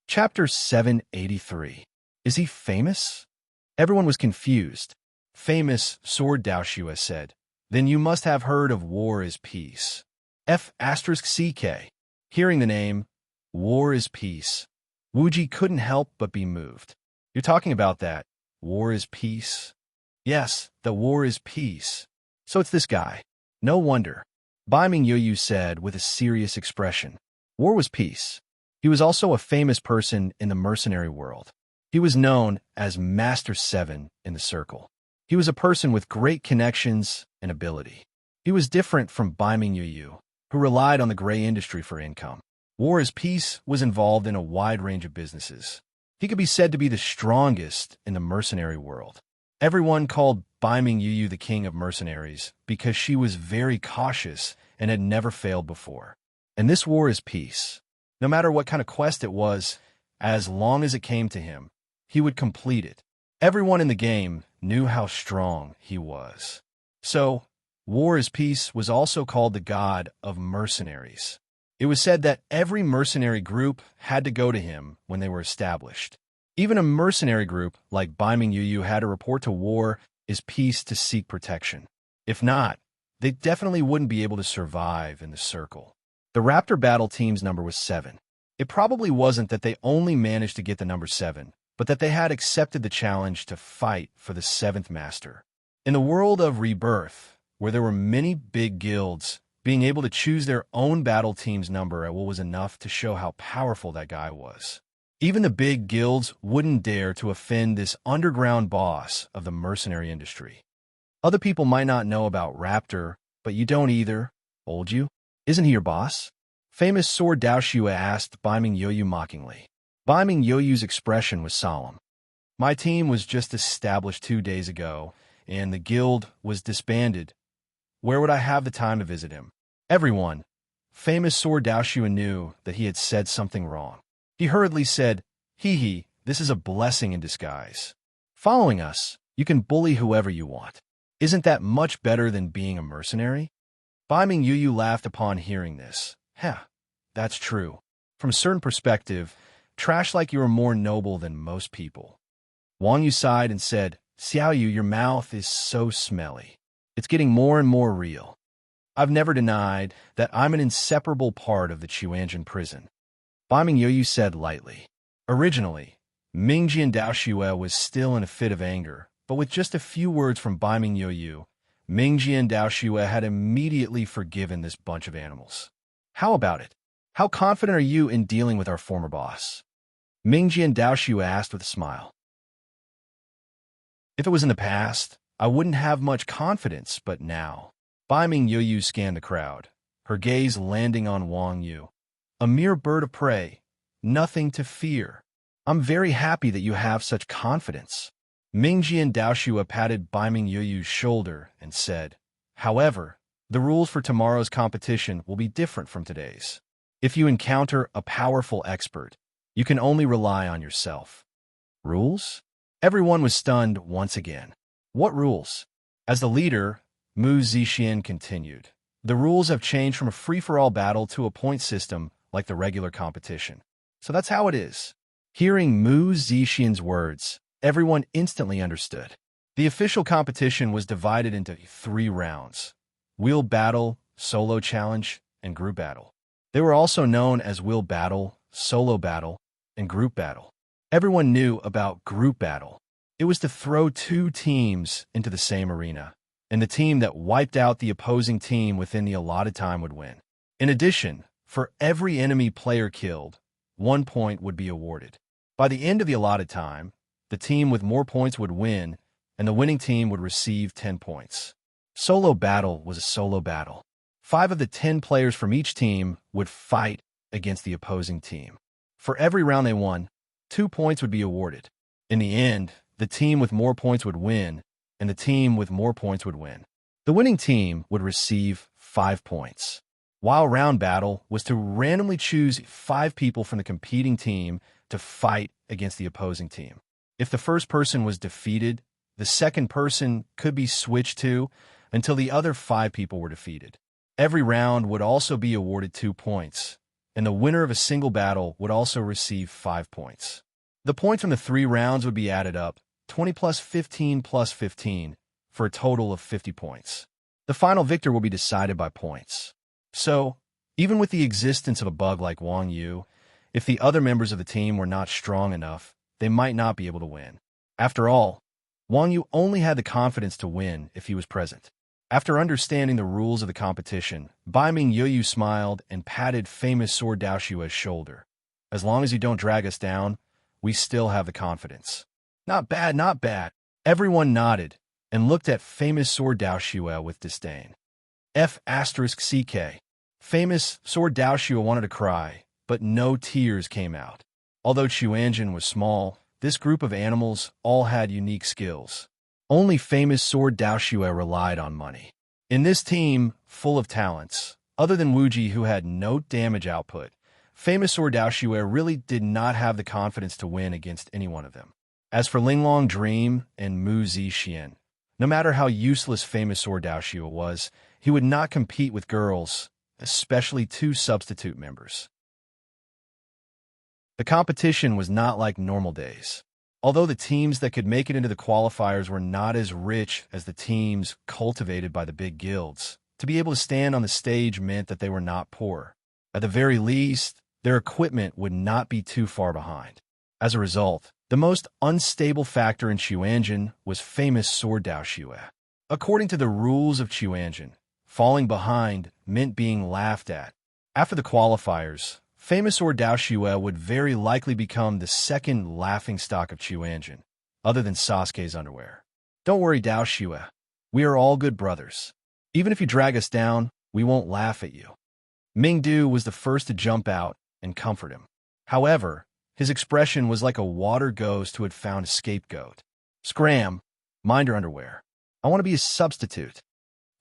Chapter 783. Is he famous? Everyone was confused. Famous, Sword Dao Xue said. Then you must have heard of War is Peace. F***CK. Hearing the name, War is Peace, Wuji couldn't help but be moved. You're talking about that, War is Peace? Yes, the War is Peace. So it's this guy. No wonder. Baiming Yoyu said with a serious expression. War was peace. He was also a famous person in the mercenary world. He was known as Master 7 in the circle. He was a person with great connections and ability. He was different from Baiming Yoyu, who relied on the gray industry for income. War is Peace was involved in a wide range of businesses. He could be said to be the strongest in the mercenary world. Everyone called Baiming Yoyu the king of mercenaries because she was very cautious and had never failed before. And this War is Peace. No matter what kind of quest it was, as long as it came to him, he would complete it. Everyone in the game knew how strong he was. So, War is Peace was also called the god of mercenaries. It was said that every mercenary group had to go to him when they were established. Even a mercenary group like Baiming Yoyu had to report to War is Peace to seek protection. If not, they definitely wouldn't be able to survive in the circle. The Raptor battle team's number was 7. It probably wasn't that they only managed to get the number 7, but that they had accepted the challenge to fight for the 7th master. In the world of Rebirth, where there were many big guilds, being able to choose their own battle team's number at what was enough to show how powerful that guy was. Even the big guilds wouldn't dare to offend this underground boss of the mercenary industry. Other people might not know about Raptor, but you don't either, old you? Isn't he your boss? Famous Sword Dao Xue asked Baiming Yoyu mockingly. Baiming Yoyu's expression was solemn. My team was just established 2 days ago, and the guild was disbanded. Where would I have the time to visit him? Everyone, famous Sword Dao Xue knew that he had said something wrong. He hurriedly said, Hee, this is a blessing in disguise. Following us, you can bully whoever you want. Isn't that much better than being a mercenary? Baiming Yoyu laughed upon hearing this. That's true. From a certain perspective, trash like you are more noble than most people. Wang Yu sighed and said, Xiao Yu, your mouth is so smelly. It's getting more and more real. I've never denied that I'm an inseparable part of the Chuanjin prison. Baiming Yoyu said lightly. Originally, Mingjian Dao Xue was still in a fit of anger, but with just a few words from Baiming Yoyu, Mingjian Dao Xue had immediately forgiven this bunch of animals. How about it? How confident are you in dealing with our former boss? Mingjian Dao Xue asked with a smile. If it was in the past, I wouldn't have much confidence, but now. Baiming Yoyu scanned the crowd, her gaze landing on Wang Yu. A mere bird of prey, nothing to fear. I'm very happy that you have such confidence. Mingjian Dao Xue patted Baiming Yoyu's shoulder and said, However, the rules for tomorrow's competition will be different from today's. If you encounter a powerful expert, you can only rely on yourself. Rules? Everyone was stunned once again. What rules? As the leader, Mu Zixian continued. The rules have changed from a free-for-all battle to a point system like the regular competition. So that's how it is. Hearing Mu Zixian's words, everyone instantly understood. The official competition was divided into 3 rounds: wheel battle, solo challenge, and group battle. They were also known as wheel battle, solo battle, and group battle. Everyone knew about group battle. It was to throw 2 teams into the same arena, and the team that wiped out the opposing team within the allotted time would win. In addition, for every enemy player killed, 1 point would be awarded. By the end of the allotted time, the team with more points would win, and the winning team would receive 10 points. Solo battle was a solo battle. 5 of the 10 players from each team would fight against the opposing team. For every round they won, 2 points would be awarded. In the end, the team with more points would win, and the team with more points would win. The winning team would receive 5 points. Wild round battle was to randomly choose 5 people from the competing team to fight against the opposing team. If the first person was defeated, the second person could be switched to until the other 5 people were defeated. Every round would also be awarded 2 points, and the winner of a single battle would also receive 5 points. The points from the 3 rounds would be added up, 20 plus 15 plus 15, for a total of 50 points. The final victor will be decided by points. So, even with the existence of a bug like Wang Yu, if the other members of the team were not strong enough, they might not be able to win. After all, Wang Yu only had the confidence to win if he was present. After understanding the rules of the competition, Bai Ming Yoyu smiled and patted famous Sword Dao Xue's shoulder. As long as you don't drag us down, we still have the confidence. Not bad, not bad. Everyone nodded and looked at famous Sword Dao Xue with disdain. F***CK. Famous Sword Dao Xue wanted to cry, but no tears came out. Although Chuanjin was small, this group of animals all had unique skills. Only famous Sword Dao Xue relied on money. In this team, full of talents, other than Wuji who had no damage output, famous Sword Dao Xue really did not have the confidence to win against any one of them. As for Linglong Dream and Mu Zixian, no matter how useless famous Sword Dao Xue was, he would not compete with girls, especially 2 substitute members. The competition was not like normal days. Although the teams that could make it into the qualifiers were not as rich as the teams cultivated by the big guilds, to be able to stand on the stage meant that they were not poor. At the very least, their equipment would not be too far behind. As a result, the most unstable factor in Chuanjin was famous Sword Dao Xue. According to the rules of Chuanjin, falling behind meant being laughed at. After the qualifiers, famous Sword Dao Xue would very likely become the second laughingstock of Chuanjin, other than Sasuke's underwear. Don't worry, Dao Xue. We are all good brothers. Even if you drag us down, we won't laugh at you. Mingdu was the first to jump out and comfort him. However, his expression was like a water ghost who had found a scapegoat. Scram, mind your underwear. I want to be a substitute.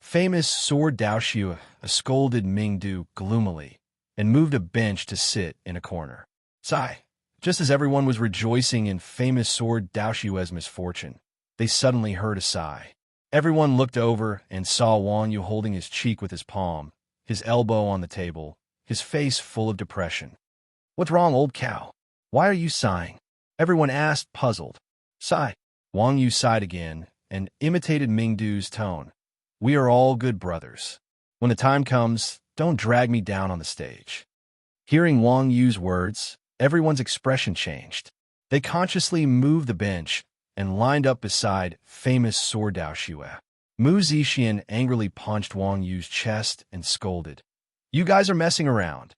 Famous Sword Dao Xue scolded Mingdu gloomily and moved a bench to sit in a corner. Sigh. Just as everyone was rejoicing in famous Sword Dao Xue's misfortune, they suddenly heard a sigh. Everyone looked over and saw Wang Yu holding his cheek with his palm, his elbow on the table, his face full of depression. What's wrong, old cow? Why are you sighing? Everyone asked, puzzled. Sigh. Wang Yu sighed again and imitated Mingdu's tone. We are all good brothers. When the time comes, don't drag me down on the stage. Hearing Wang Yu's words, everyone's expression changed. They consciously moved the bench and lined up beside famous Sword Dao Xue. Mu Zixian angrily punched Wang Yu's chest and scolded. You guys are messing around.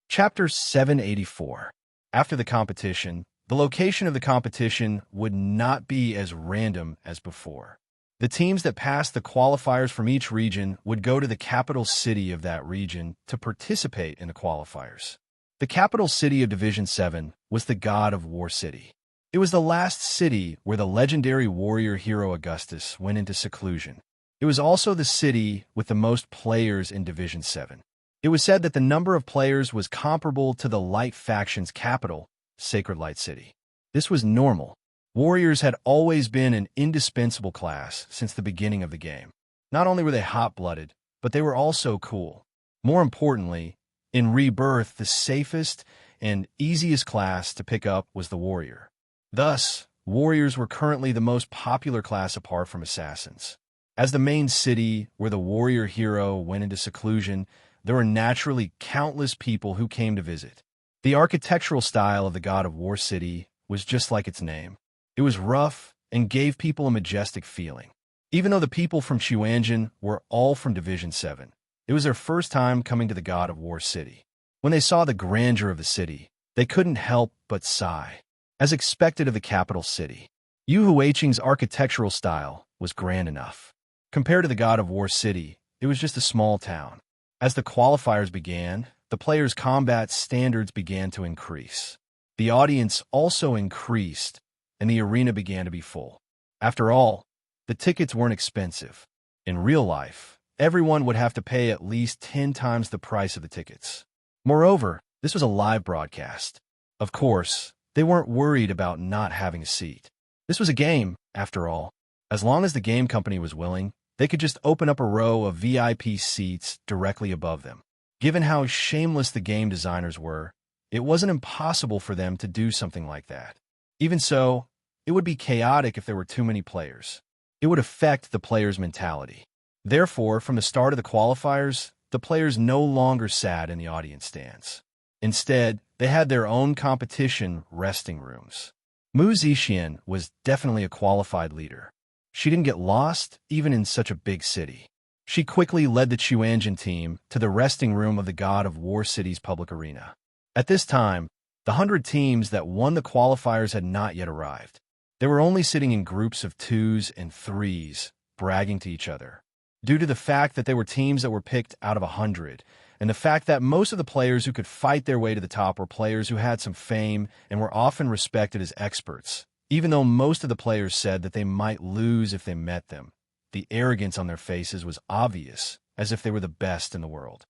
Chapter 784. After the competition, the location of the competition would not be as random as before. The teams that passed the qualifiers from each region would go to the capital city of that region to participate in the qualifiers. The capital city of Division 7 was the God of War City. It was the last city where the legendary warrior hero Augustus went into seclusion. It was also the city with the most players in Division 7. It was said that the number of players was comparable to the Light Faction's capital, Sacred Light City. This was normal. Warriors had always been an indispensable class since the beginning of the game. Not only were they hot-blooded, but they were also cool. More importantly, in Rebirth, the safest and easiest class to pick up was the warrior. Thus, warriors were currently the most popular class apart from assassins. As the main city where the warrior hero went into seclusion, there were naturally countless people who came to visit. The architectural style of the God of War City was just like its name. It was rough and gave people a majestic feeling. Even though the people from Chuanjin were all from Division 7, it was their first time coming to the God of War City. When they saw the grandeur of the city, they couldn't help but sigh. As expected of the capital city, Yu Huiqing's architectural style was grand enough. Compared to the God of War City, it was just a small town. As the qualifiers began, the players' combat standards began to increase. The audience also increased, and the arena began to be full. After all, the tickets weren't expensive. In real life, everyone would have to pay at least 10 times the price of the tickets. Moreover, this was a live broadcast. Of course, they weren't worried about not having a seat. This was a game, after all. As long as the game company was willing, they could just open up a row of VIP seats directly above them. Given how shameless the game designers were, it wasn't impossible for them to do something like that. Even so, it would be chaotic if there were too many players. It would affect the players' mentality. Therefore, from the start of the qualifiers, the players no longer sat in the audience stands. Instead, they had their own competition resting rooms. Mu Zixian was definitely a qualified leader. She didn't get lost, even in such a big city. She quickly led the Chuanjin team to the resting room of the God of War City's public arena. At this time, the 100 teams that won the qualifiers had not yet arrived. They were only sitting in groups of 2s and 3s, bragging to each other. Due to the fact that they were teams that were picked out of 100, and the fact that most of the players who could fight their way to the top were players who had some fame and were often respected as experts, even though most of the players said that they might lose if they met them. The arrogance on their faces was obvious, as if they were the best in the world.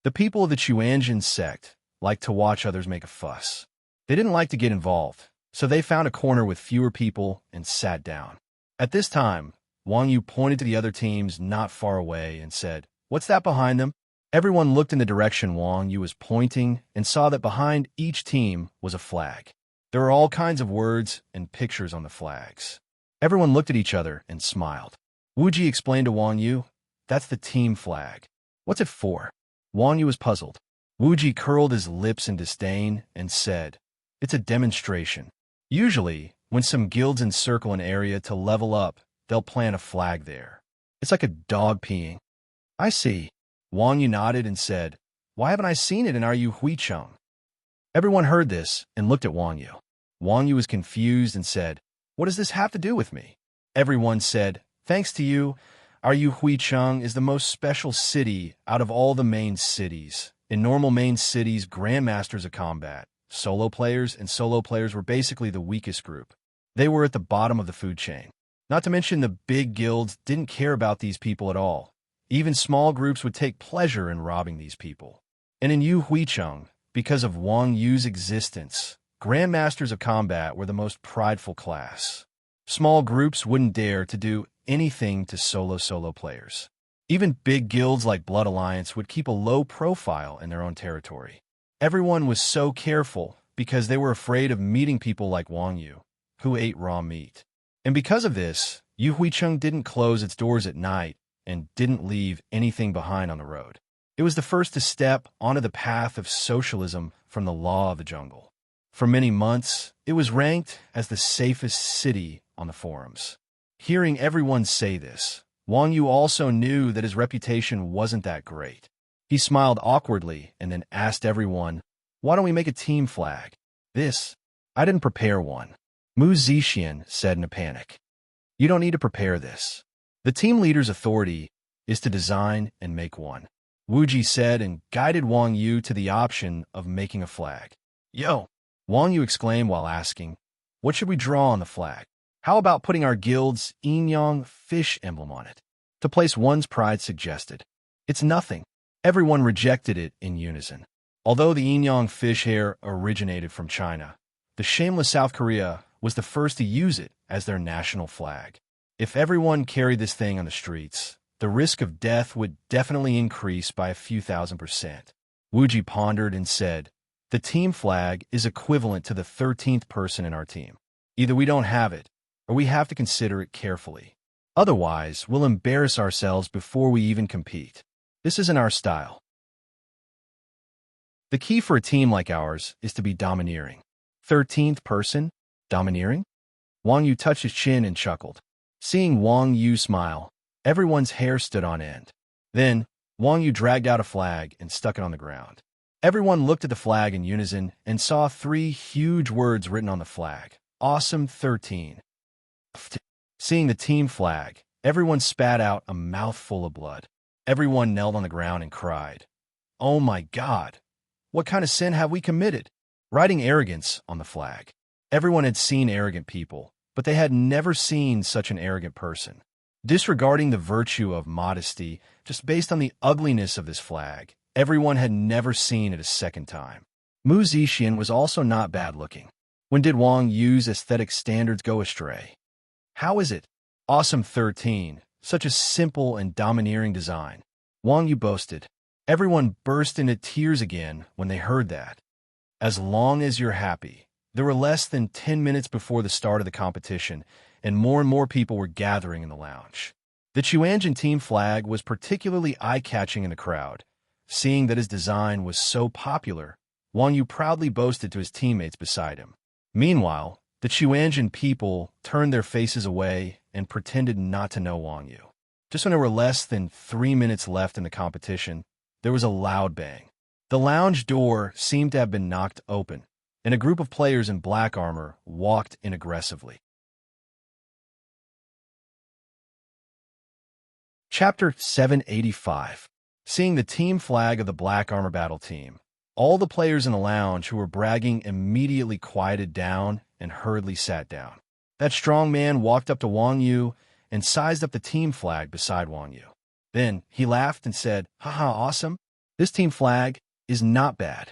The people of the Chuanjin sect liked to watch others make a fuss. They didn't like to get involved, so they found a corner with fewer people and sat down. At this time, Wang Yu pointed to the other teams not far away and said, "What's that behind them?" Everyone looked in the direction Wang Yu was pointing and saw that behind each team was a flag. There were all kinds of words and pictures on the flags. Everyone looked at each other and smiled. Wu Ji explained to Wang Yu, "That's the team flag." "What's it for?" Wang Yu was puzzled. Wu Ji curled his lips in disdain and said, "It's a demonstration. Usually, when some guilds encircle an area to level up, they'll plant a flag there. It's like a dog peeing." "I see." Wang Yu nodded and said, "Why haven't I seen it in our Yu Huicheng?" Everyone heard this and looked at Wang Yu. Wang Yu was confused and said, "What does this have to do with me?" Everyone said, "Thanks to you, our Yu Huicheng is the most special city out of all the main cities. In normal main cities, grandmasters of combat, solo players, and solo players were basically the weakest group. They were at the bottom of the food chain. Not to mention the big guilds didn't care about these people at all. Even small groups would take pleasure in robbing these people. And in Yu Huicheng, because of Wang Yu's existence, grandmasters of combat were the most prideful class. Small groups wouldn't dare to do anything to solo players. Even big guilds like Blood Alliance would keep a low profile in their own territory. Everyone was so careful because they were afraid of meeting people like Wang Yu, who ate raw meat. And because of this, Yu Huicheng didn't close its doors at night and didn't leave anything behind on the road. It was the first to step onto the path of socialism from the law of the jungle. For many months, it was ranked as the safest city on the forums. Hearing everyone say this, Wang Yu also knew that his reputation wasn't that great. He smiled awkwardly and then asked everyone, "Why don't we make a team flag?" I didn't prepare one," Mu Zixian said in a panic. "You don't need to prepare this. The team leader's authority is to design and make one," Wu Ji said and guided Wang Yu to the option of making a flag. "Yo!" Wang Yu exclaimed while asking, "What should we draw on the flag? How about putting our guild's yin-yang fish emblem on it?" To place one's pride suggested. "It's nothing." Everyone rejected it in unison. Although the yin-yang fish hair originated from China, the shameless South Korea was the first to use it as their national flag. If everyone carried this thing on the streets, the risk of death would definitely increase by a few thousand%. Wu Ji pondered and said, "The team flag is equivalent to the 13th person in our team. Either we don't have it, or we have to consider it carefully. Otherwise, we'll embarrass ourselves before we even compete. This isn't our style. The key for a team like ours is to be domineering." 13th person? Domineering? Wang Yu touched his chin and chuckled. Seeing Wang Yu smile, everyone's hair stood on end. Then, Wang Yu dragged out a flag and stuck it on the ground. Everyone looked at the flag in unison and saw 3 huge words written on the flag. Awesome 13. Seeing the team flag, Everyone spat out a mouthful of blood. Everyone knelt on the ground and cried, "Oh my God! What kind of sin have we committed?" Writing arrogance on the flag. Everyone had seen arrogant people, but they had never seen such an arrogant person. Disregarding the virtue of modesty, just based on the ugliness of this flag, everyone had never seen it a second time. Mu Zixian was also not bad-looking. When did Wang Yu's aesthetic standards go astray? How is it? Awesome 13, such a simple and domineering design. Wang Yu boasted. Everyone burst into tears again when they heard that. As long as you're happy. There were less than 10 minutes before the start of the competition, and more people were gathering in the lounge. The Chuanjin team flag was particularly eye-catching in the crowd. Seeing that his design was so popular, Wang Yu proudly boasted to his teammates beside him. Meanwhile, the Chuanjin people turned their faces away and pretended not to know Wang Yu. Just when there were less than 3 minutes left in the competition, there was a loud bang. The lounge door seemed to have been knocked open, and a group of players in black armor walked in aggressively. Chapter 785. Seeing the team flag of the black armor battle team, all the players in the lounge who were bragging immediately quieted down and hurriedly sat down. That strong man walked up to Wang Yu and sized up the team flag beside Wang Yu. Then he laughed and said, "Haha, awesome. This team flag is not bad."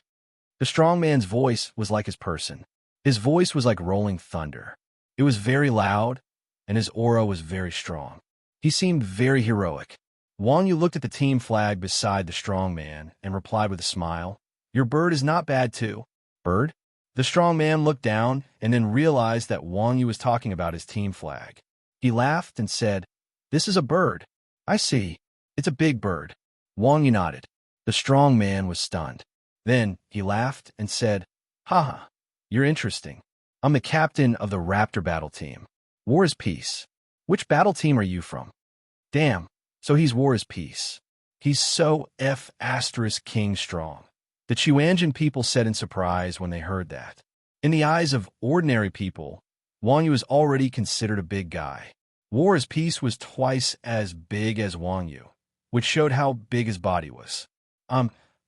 The strong man's voice was like his person. His voice was like rolling thunder. It was very loud, and his aura was very strong. He seemed very heroic. Wang Yu looked at the team flag beside the strong man and replied with a smile, "Your bird is not bad too." Bird? The strong man looked down and then realized that Wang Yu was talking about his team flag. He laughed and said, "This is a bird." "I see. It's a big bird." Wang Yu nodded. The strong man was stunned. Then he laughed and said, "Haha, you're interesting. I'm the captain of the Raptor battle team. War is peace. Which battle team are you from?" "Damn, so he's War is peace. He's so King strong." The Chuanjin people said in surprise when they heard that. In the eyes of ordinary people, Wang Yu was already considered a big guy. War is peace was twice as big as Wang Yu, which showed how big his body was.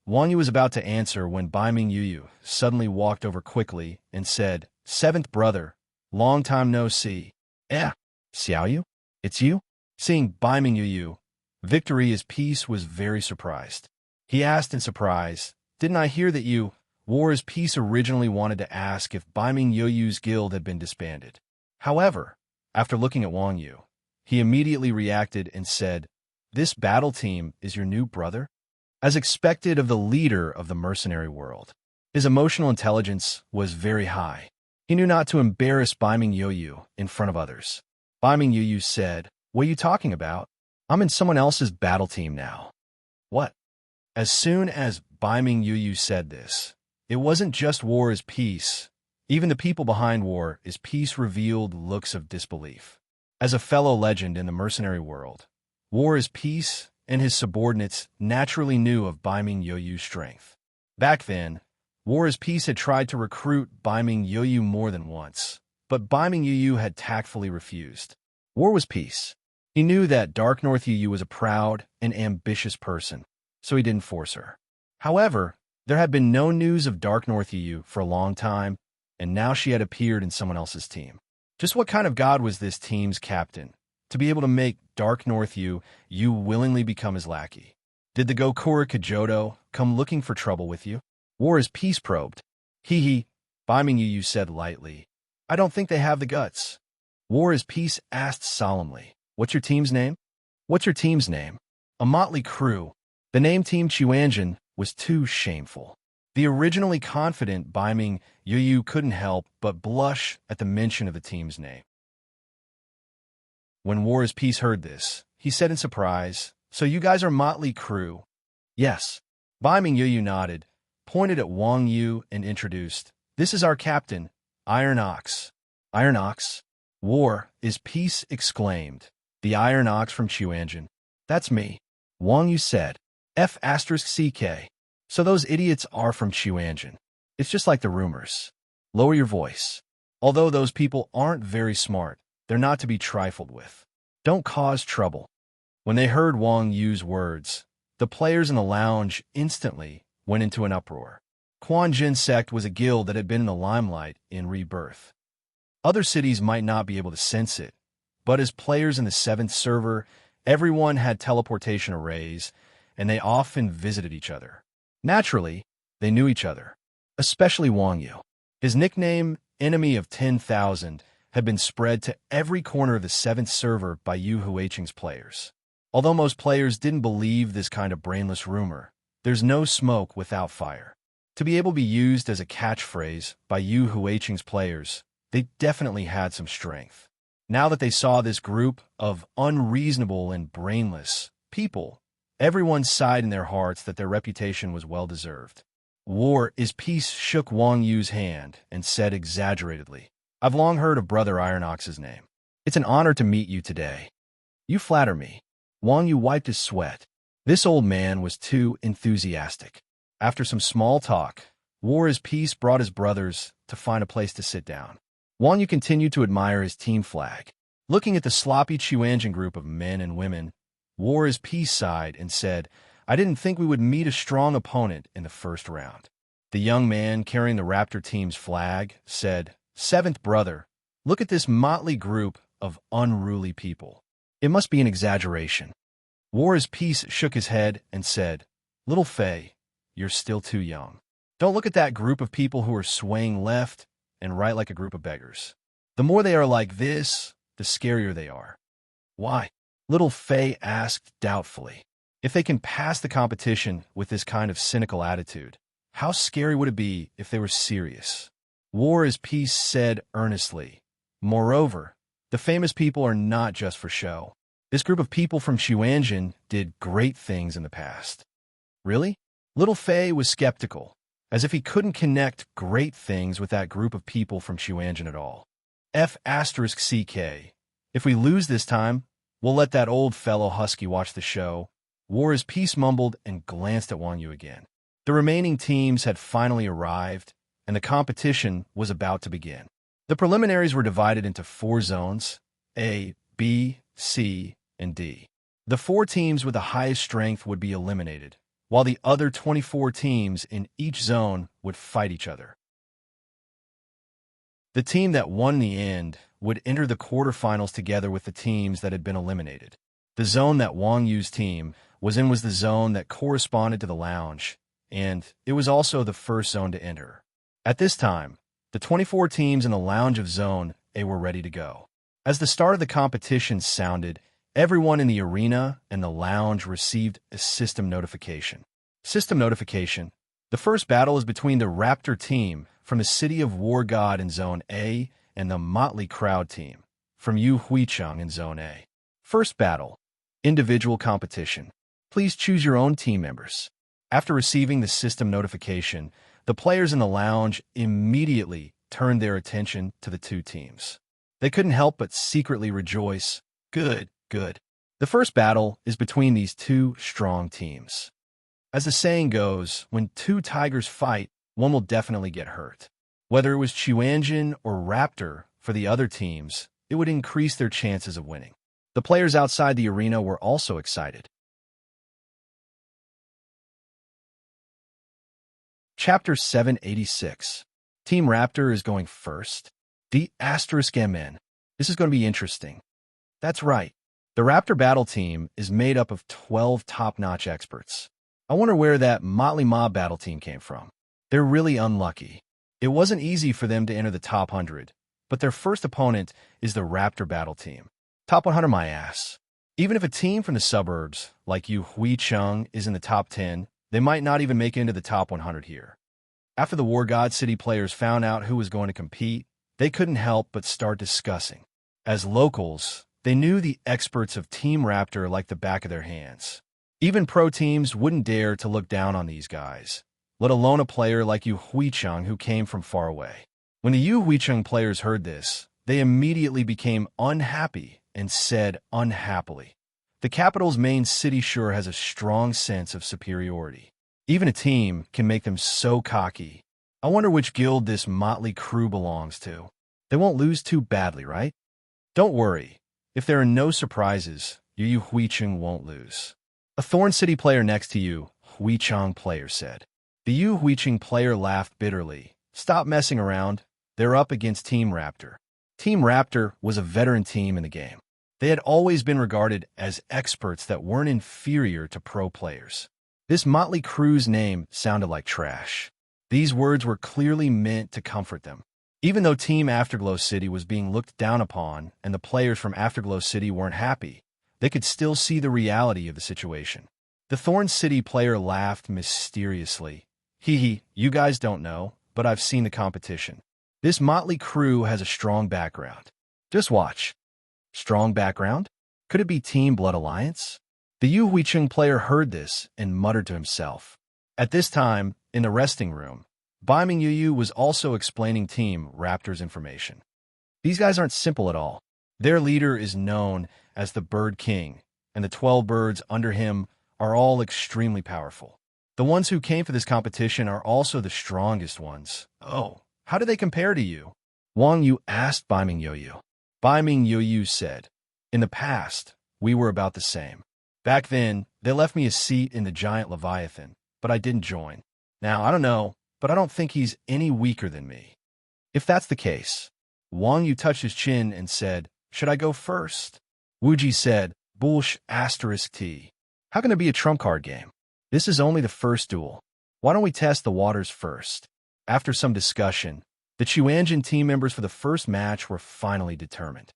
Wang Yu was about to answer when Baiming Yuyu suddenly walked over quickly and said, "Seventh brother, long time no see." Xiao Yu? It's you?" Seeing Baiming Yuyu, Victory is Peace was very surprised. He asked in surprise, "Didn't I hear that you, War is Peace, originally wanted to ask if Baiming Yuyu's guild had been disbanded?" However, after looking at Wang Yu, he immediately reacted and said, "This battle team is your new brother?" As expected of the leader of the mercenary world, his emotional intelligence was very high. He knew not to embarrass Baiming Yuyu in front of others. Baiming Yuyu said, "What are you talking about? I'm in someone else's battle team now." "What?" As soon as Baiming Yuyu said this, it wasn't just War is Peace. Even the people behind War is Peace revealed looks of disbelief. As a fellow legend in the mercenary world, War is Peace and his subordinates naturally knew of Baiming Yuyu's strength. Back then, War is Peace had tried to recruit Baiming Yuyu more than once, but Baiming Yuyu had tactfully refused. War was peace. He knew that Dark North Yuyu was a proud and ambitious person, so he didn't force her. However, there had been no news of Dark North Yuyu for a long time, and now she had appeared in someone else's team. Just what kind of god was this team's captain, to be able to make Dark North Yuyu willingly become his lackey? Did the Gokura Kajodo come looking for trouble with you? War is Peace probed. Hee, Baiming Yuyu said lightly. "I don't think they have the guts." War is Peace asked solemnly, "What's your team's name?" "What's your team's name?" A motley crew. The name Team Chuanjin was too shameful. The originally confident Baiming Yuyu couldn't help but blush at the mention of the team's name. When War is Peace heard this, he said in surprise, "So you guys are Motley Crew?" "Yes." Baiming Yuyu nodded, pointed at Wang Yu and introduced, "This is our captain, Iron Ox." "Iron Ox?" War is Peace exclaimed. "The Iron Ox from Chuanjin. That's me." Wang Yu said, F***CK. "So those idiots are from Chuanjin. It's just like the rumors." "Lower your voice. Although those people aren't very smart, they're not to be trifled with." Don't cause trouble. When they heard Wang Yu's words, the players in the lounge instantly went into an uproar. Quan Jin sect was a guild that had been in the limelight in Rebirth. Other cities might not be able to sense it, but as players in the 7th server, everyone had teleportation arrays, and they often visited each other. Naturally, they knew each other, especially Wang Yu. His nickname, Enemy of 10,000, had been spread to every corner of the 7th server by Yu Huiqing's players. Although most players didn't believe this kind of brainless rumor, there's no smoke without fire. To be able to be used as a catchphrase by Yu Huiqing's players, they definitely had some strength. Now that they saw this group of unreasonable and brainless people, everyone sighed in their hearts that their reputation was well-deserved. War is Peace shook Wang Yu's hand and said exaggeratedly, "I've long heard of Brother Ironox's name. It's an honor to meet you today. You flatter me." Wang Yu wiped his sweat. This old man was too enthusiastic. After some small talk, War is Peace brought his brothers to find a place to sit down. Wang Yu continued to admire his team flag. Looking at the sloppy Chuanjian group of men and women, War is Peace sighed and said, "I didn't think we would meet a strong opponent in the first round." The young man carrying the Raptor team's flag said, "Seventh brother, look at this motley group of unruly people. It must be an exaggeration." War is Peace shook his head and said, "Little Fei, you're still too young. Don't look at that group of people who are swaying left and right like a group of beggars. The more they are like this, the scarier they are." "Why?" Little Fei asked doubtfully. "If they can pass the competition with this kind of cynical attitude, how scary would it be if they were serious?" War is Peace said earnestly. "Moreover, the famous people are not just for show. This group of people from Xuanzhen did great things in the past." "Really?" Little Fei was skeptical, as if he couldn't connect great things with that group of people from Xuanzhen at all. F***CK. If we lose this time, we'll let that old fellow Husky watch the show. War is Peace mumbled and glanced at Wang Yu again. The remaining teams had finally arrived, and the competition was about to begin. The preliminaries were divided into 4 zones, A, B, C, and D. The 4 teams with the highest strength would be eliminated, while the other 24 teams in each zone would fight each other. The team that won in the end would enter the quarterfinals together with the teams that had been eliminated. The zone that Wang Yu's team was in was the zone that corresponded to the lounge, and it was also the first zone to enter. At this time, the 24 teams in the lounge of Zone A were ready to go. As the start of the competition sounded, everyone in the arena and the lounge received a system notification. System notification. The first battle is between the Raptor team from the City of War God in Zone A and the Motley Crowd team from Yu Huicheng in Zone A. First battle. Individual competition. Please choose your own team members. After receiving the system notification, the players in the lounge immediately turned their attention to the 2 teams. They couldn't help but secretly rejoice. Good, good. The first battle is between these 2 strong teams. As the saying goes, when 2 tigers fight, one will definitely get hurt. Whether it was Chuanjian or Raptor for the other teams, it would increase their chances of winning. The players outside the arena were also excited. Chapter 786. Team Raptor is going first. The *MN. This is going to be interesting. That's right. The Raptor battle team is made up of 12 top-notch experts. I wonder where that Motley Mob battle team came from. They're really unlucky. It wasn't easy for them to enter the top 100, but their first opponent is the Raptor battle team. Top 100 my ass. Even if a team from the suburbs, like Yu Huicheng, is in the top 10, they might not even make it into the top 100 here. After the War God City players found out who was going to compete, they couldn't help but start discussing. As locals, they knew the experts of Team Raptor like the back of their hands. Even pro teams wouldn't dare to look down on these guys, let alone a player like Yu Huicheng who came from far away. When the Yu Huicheng players heard this, they immediately became unhappy and said unhappily, "The capital's main city sure has a strong sense of superiority. Even a team can make them so cocky. I wonder which guild this motley crew belongs to. They won't lose too badly, right?" "Don't worry. If there are no surprises, Yu Huicheng won't lose. A Thorn City player next to you, Huicheng player said. The Yu Huicheng player laughed bitterly. Stop messing around. They're up against Team Raptor. Team Raptor was a veteran team in the game. They had always been regarded as experts that weren't inferior to pro players. This motley crew's name sounded like trash. These words were clearly meant to comfort them. Even though Team Afterglow City was being looked down upon and the players from Afterglow City weren't happy, they could still see the reality of the situation. The Thorn City player laughed mysteriously. Hee, you guys don't know, but I've seen the competition. This motley crew has a strong background. Just watch. Strong background? Could it be Team Blood Alliance? The Yu Huicheng player heard this and muttered to himself. At this time, in the resting room, Baiming Yu was also explaining Team Raptor's information. These guys aren't simple at all. Their leader is known as the Bird King, and the 12 birds under him are all extremely powerful. The ones who came for this competition are also the strongest ones. Oh, how do they compare to you? Wang Yu asked Baiming Yu. Baiming Yu said, in the past, we were about the same. Back then, they left me a seat in the giant Leviathan, but I didn't join. Now, I don't know, but I don't think he's any weaker than me. If that's the case, Wang Yu touched his chin and said, should I go first? Wuji said, Bullsh *T. How can it be a trump card game? This is only the first duel. Why don't we test the waters first? After some discussion, the Chuanjin team members for the first match were finally determined.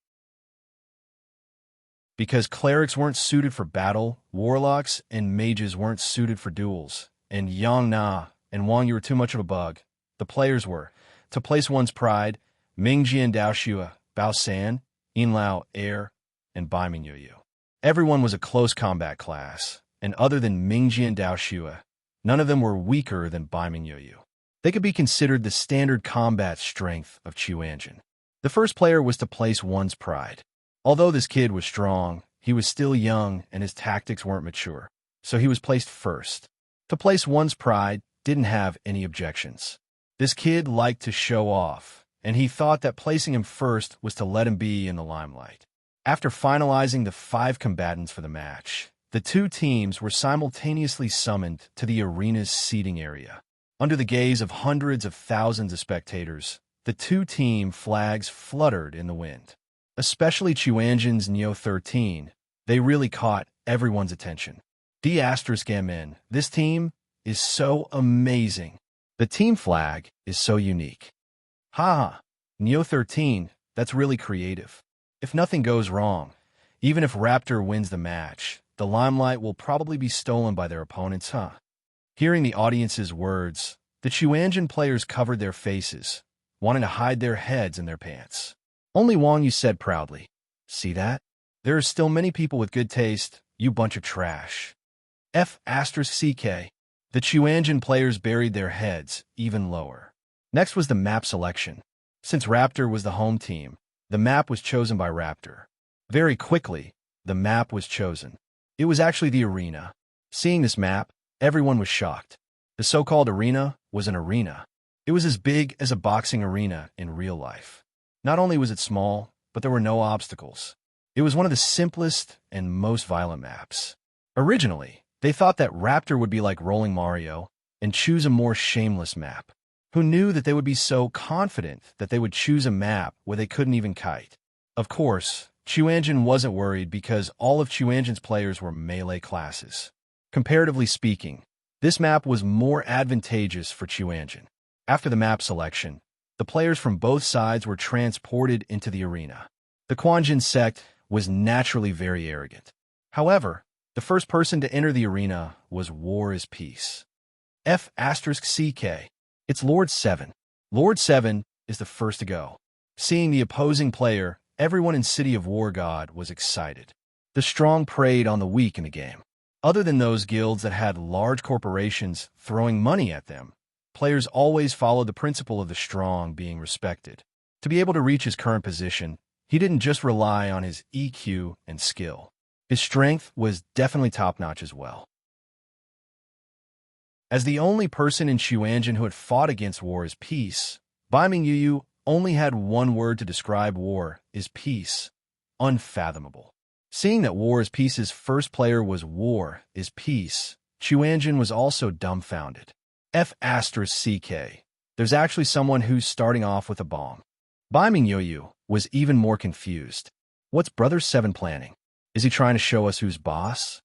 Because clerics weren't suited for battle, warlocks and mages weren't suited for duels, and Yang Na and Wang Yu were too much of a bug, the players were, to place one's pride, Mingjian Daoxua, Bao San, Yinlao, Air, and Baiming Yu. Everyone was a close combat class, and other than Mingjian Daoxua, none of them were weaker than Baiming Yu. They could be considered the standard combat strength of Chuanjin. The first player was to place one's pride. Although this kid was strong, he was still young and his tactics weren't mature, so he was placed first. To place one's pride didn't have any objections. This kid liked to show off, and he thought that placing him first was to let him be in the limelight. After finalizing the 5 combatants for the match, the 2 teams were simultaneously summoned to the arena's seating area. Under the gaze of hundreds of thousands of spectators, the 2 team flags fluttered in the wind. Especially Chuanjin's Neo 13, they really caught everyone's attention. *MN, this team is so amazing. The team flag is so unique. Haha, Neo 13, that's really creative. If nothing goes wrong, even if Raptor wins the match, the limelight will probably be stolen by their opponents, Hearing the audience's words, the Chuanjin players covered their faces, wanting to hide their heads in their pants. Only Wang Yu said proudly, see that? There are still many people with good taste, you bunch of trash. *CK. The Chuanjin players buried their heads even lower. Next was the map selection. Since Raptor was the home team, the map was chosen by Raptor. Very quickly, the map was chosen. It was actually the arena. Seeing this map, everyone was shocked. The so-called arena was an arena. It was as big as a boxing arena in real life. Not only was it small, but there were no obstacles. It was one of the simplest and most violent maps. Originally, they thought that Raptor would be like Rolling Mario and choose a more shameless map. Who knew that they would be so confident that they would choose a map where they couldn't even kite? Of course, Chuanjin wasn't worried because all of Chuanjin's players were melee classes. Comparatively speaking, this map was more advantageous for Chuanjin. After the map selection, the players from both sides were transported into the arena. The Quanjin sect was naturally very arrogant. However, the first person to enter the arena was War is Peace. *CK. It's Lord 7. Lord 7 is the first to go. Seeing the opposing player, everyone in City of War God was excited. The strong preyed on the weak in the game. Other than those guilds that had large corporations throwing money at them, players always followed the principle of the strong being respected. To be able to reach his current position, he didn't just rely on his EQ and skill. His strength was definitely top-notch as well. As the only person in Chuanjin who had fought against War is Peace, Baiming Yu only had one word to describe War is Peace. unfathomable. Seeing that War is Peace's first player was War is Peace, Chuanjin was also dumbfounded. F***CK. There's actually someone who's starting off with a bomb. Bai Mingyoyu was even more confused. What's Brother 7 planning? Is he trying to show us who's boss?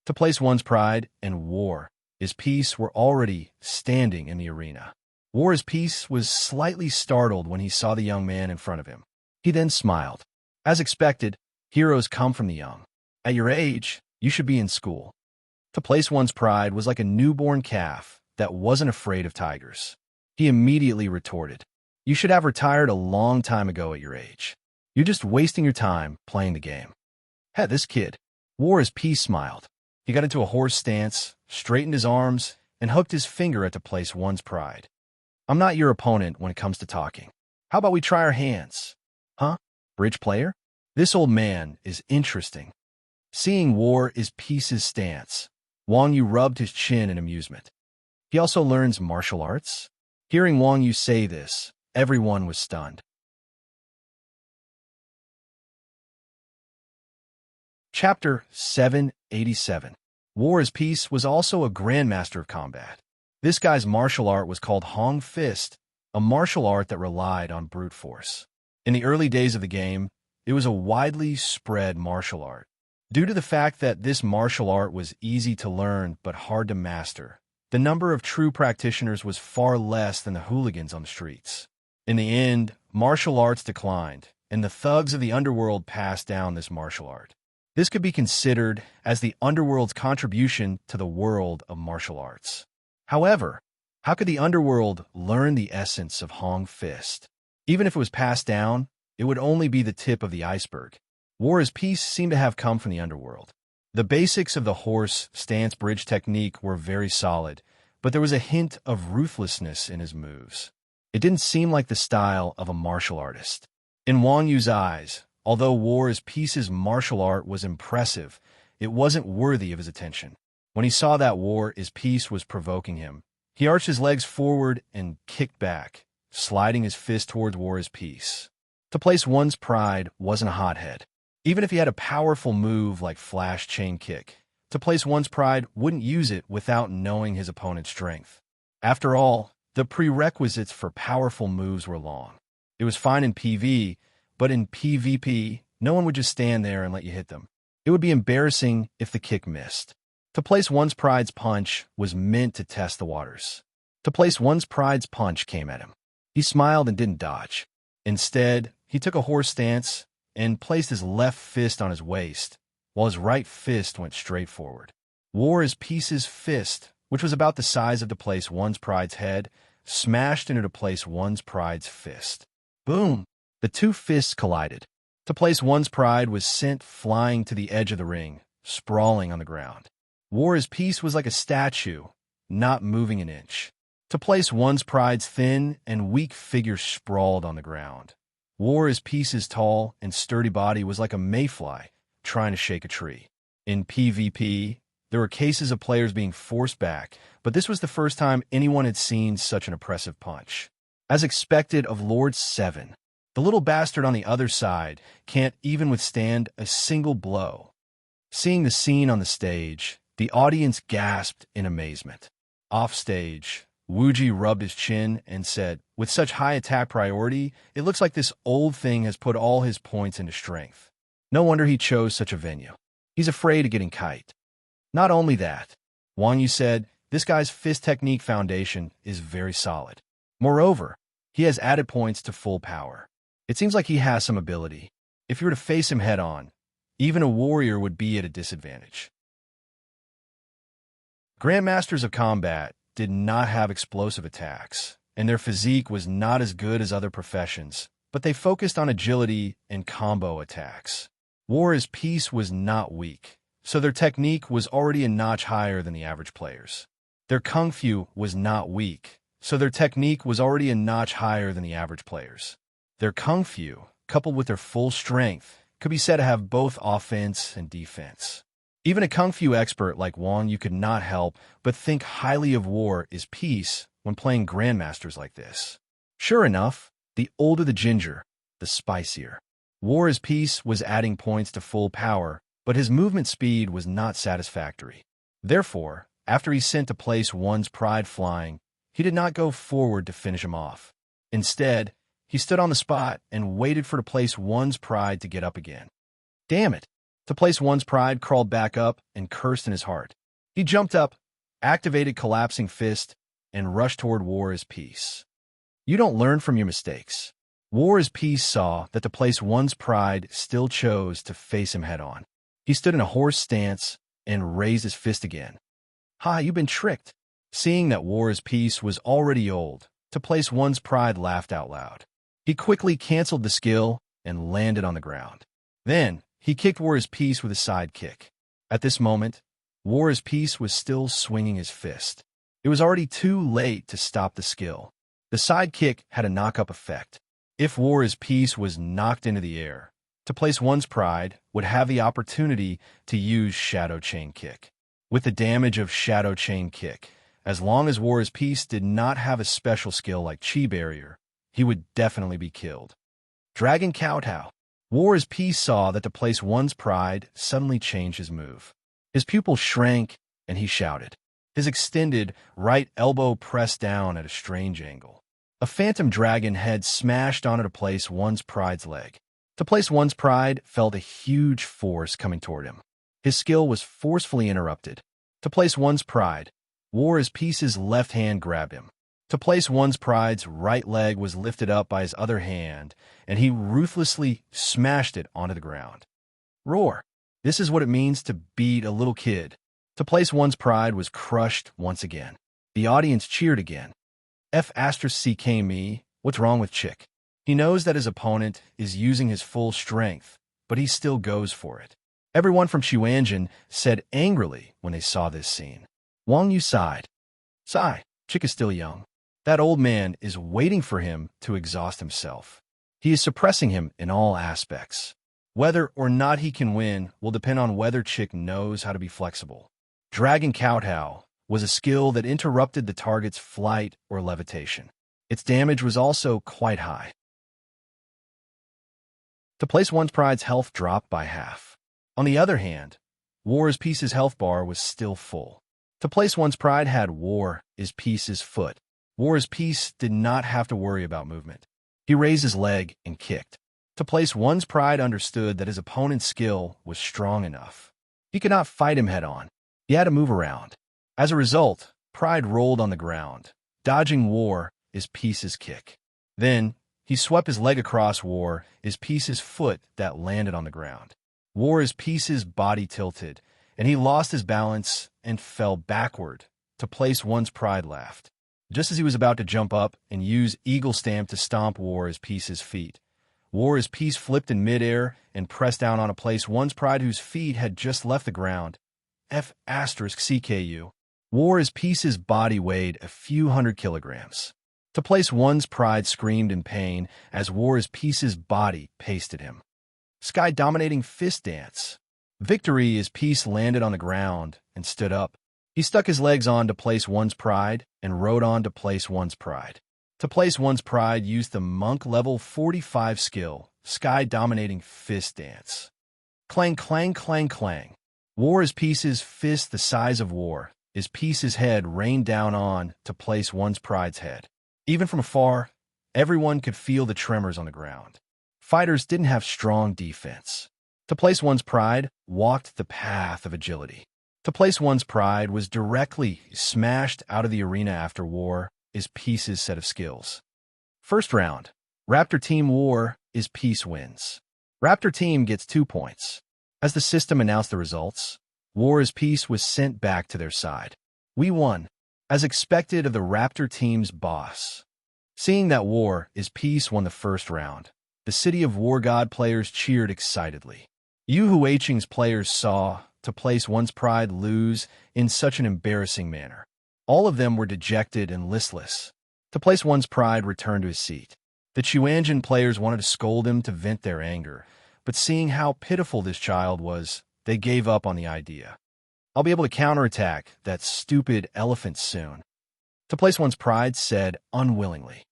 To place one's pride and War is Peace were already standing in the arena. War is Peace was slightly startled when he saw the young man in front of him. He then smiled. As expected, heroes come from the young. At your age, you should be in school. To place one's pride was like a newborn calf that wasn't afraid of tigers. He immediately retorted, "You should have retired a long time ago at your age. You're just wasting your time playing the game." Hey, this kid. War is Peace smiled. He got into a horse stance, straightened his arms, and hooked his finger at to place one's pride. I'm not your opponent when it comes to talking. How about we try our hands? Huh? Bridge player? This old man is interesting. Seeing War is Peace's stance, Wang Yu rubbed his chin in amusement. He also learns martial arts? Hearing Wang Yu say this, everyone was stunned. Chapter 787. War is Peace was also a grandmaster of combat. This guy's martial art was called Hong Fist, a martial art that relied on brute force. In the early days of the game, it was a widely spread martial art. Due to the fact that this martial art was easy to learn but hard to master, the number of true practitioners was far less than the hooligans on the streets. In the end, martial arts declined, and the thugs of the underworld passed down this martial art. This could be considered as the underworld's contribution to the world of martial arts. However, how could the underworld learn the essence of Hong Fist? Even if it was passed down, it would only be the tip of the iceberg. War is Peace seemed to have come from the underworld. The basics of the horse stance bridge technique were very solid, but there was a hint of ruthlessness in his moves. It didn't seem like the style of a martial artist. In Wang Yu's eyes, although War is Peace's martial art was impressive, it wasn't worthy of his attention. When he saw that War is Peace was provoking him, he arched his legs forward and kicked back, sliding his fist towards War is Peace. To place one's pride wasn't a hothead. Even if he had a powerful move like flash chain kick, to place one's pride wouldn't use it without knowing his opponent's strength. After all, the prerequisites for powerful moves were long. It was fine in PvP, but in PvP, no one would just stand there and let you hit them. It would be embarrassing if the kick missed. To place one's pride's punch was meant to test the waters. To place one's pride's punch came at him. He smiled and didn't dodge. Instead, he took a horse stance and placed his left fist on his waist, while his right fist went straight forward. War is Peace's fist, which was about the size of to place one's pride's head, smashed into to place one's pride's fist. Boom! The two fists collided. To place one's pride was sent flying to the edge of the ring, sprawling on the ground. War is Peace was like a statue, not moving an inch. To place one's pride's thin and weak figure sprawled on the ground. War is Peace's tall and sturdy body was like a mayfly trying to shake a tree. In PvP, there were cases of players being forced back, but this was the first time anyone had seen such an impressive punch. As expected of Lord 7, the little bastard on the other side can't even withstand a single blow. Seeing the scene on the stage, the audience gasped in amazement. Offstage, Wuji rubbed his chin and said, "With such high attack priority, it looks like this old thing has put all his points into strength. No wonder he chose such a venue. He's afraid of getting kite." Not only that, Wang Yu said, this guy's fist technique foundation is very solid. Moreover, he has added points to full power. It seems like he has some ability. If you were to face him head-on, even a warrior would be at a disadvantage. Grandmasters of combat did not have explosive attacks, and their physique was not as good as other professions, but they focused on agility and combo attacks. War is Peace was not weak, so their technique was already a notch higher than the average players. Their Kung Fu was not weak, so their technique was already a notch higher than the average players. Their Kung Fu, coupled with their full strength, could be said to have both offense and defense. Even a Kung Fu expert like Wang Yu could not help but think highly of War is Peace when playing grandmasters like this. Sure enough, the older the ginger, the spicier. War is Peace was adding points to full power, but his movement speed was not satisfactory. Therefore, after he sent to place one's pride flying, he did not go forward to finish him off. Instead, he stood on the spot and waited for to place one's pride to get up again. Damn it! To place one's pride crawled back up and cursed in his heart. He jumped up, activated collapsing fist, and rushed toward War is Peace. You don't learn from your mistakes. War is Peace saw that to place one's pride still chose to face him head-on. He stood in a horse stance and raised his fist again. Ha, you've been tricked. Seeing that War is Peace was already old, to place one's pride laughed out loud. He quickly canceled the skill and landed on the ground. Then, he kicked War is Peace with a side kick. At this moment, War is Peace was still swinging his fist. It was already too late to stop the skill. The side kick had a knock-up effect. If War is Peace was knocked into the air, to place one's pride would have the opportunity to use Shadow Chain Kick. With the damage of Shadow Chain Kick, as long as War is Peace did not have a special skill like Chi Barrier, he would definitely be killed. Dragon Kowtow. War is Peace saw that to place one's pride suddenly changed his move. His pupil shrank, and he shouted. His extended right elbow pressed down at a strange angle. A phantom dragon head smashed onto to place one's pride's leg. To place one's pride felt a huge force coming toward him. His skill was forcefully interrupted. To place one's pride, War is Peace's left hand grabbed him. To place one's pride's right leg was lifted up by his other hand, and he ruthlessly smashed it onto the ground. Roar! This is what it means to beat a little kid. To place one's pride was crushed once again. The audience cheered again. F***ck me, what's wrong with Chick? He knows that his opponent is using his full strength, but he still goes for it. Everyone from Xuanzhen said angrily when they saw this scene. Wang Yu sighed. Sigh, Chick is still young. That old man is waiting for him to exhaust himself. He is suppressing him in all aspects. Whether or not he can win will depend on whether Chick knows how to be flexible. Dragon Kowtow was a skill that interrupted the target's flight or levitation. Its damage was also quite high. To place one's pride's health dropped by half. On the other hand, War is Peace's health bar was still full. To place one's pride had War is Peace's foot. War is Peace did not have to worry about movement. He raised his leg and kicked. To place one's pride understood that his opponent's skill was strong enough. He could not fight him head-on. He had to move around. As a result, Pride rolled on the ground, dodging War is Peace's kick. Then, he swept his leg across War is Peace's foot that landed on the ground. War is Peace's body tilted, and he lost his balance and fell backward. To place one's pride laughed. Just as he was about to jump up and use Eagle Stamp to stomp War is Peace's feet, War is Peace flipped in midair and pressed down on a place one's pride whose feet had just left the ground. F***CKU. War is Peace's body weighed a few hundred kilograms. To place one's pride screamed in pain as War is Peace's body pasted him. Sky-dominating fist dance. Victory is Peace landed on the ground and stood up. He stuck his legs on to place one's pride and rode on to place one's pride. To place one's pride used the monk level 45 skill, Sky-dominating fist dance. Clang, clang, clang, clang. War is Peace's fist the size of War is Peace's head rained down on to place one's pride's head. Even from afar, everyone could feel the tremors on the ground. Fighters didn't have strong defense. To place one's pride walked the path of agility. To place one's pride was directly smashed out of the arena after War is Peace's set of skills. First round, Raptor Team War is Peace wins. Raptor Team gets 2 points. As the system announced the results, War is Peace was sent back to their side. We won, as expected of the Raptor Team's boss. Seeing that War is Peace won the first round, the City of War God players cheered excitedly. Yu Huiqing's players saw to place one's pride lose in such an embarrassing manner. All of them were dejected and listless. To place one's pride returned to his seat. The Xuanzhen players wanted to scold him to vent their anger, but seeing how pitiful this child was, they gave up on the idea. I'll be able to counterattack that stupid elephant soon. To place one's pride said unwillingly.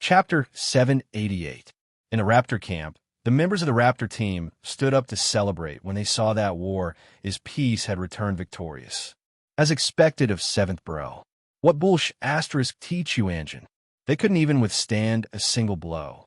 Chapter 788. In a raptor camp, the members of the raptor team stood up to celebrate when they saw that War is Peace had returned victorious. As expected of 7th Bro. What bullsh asterisk teach you, engine? They couldn't even withstand a single blow.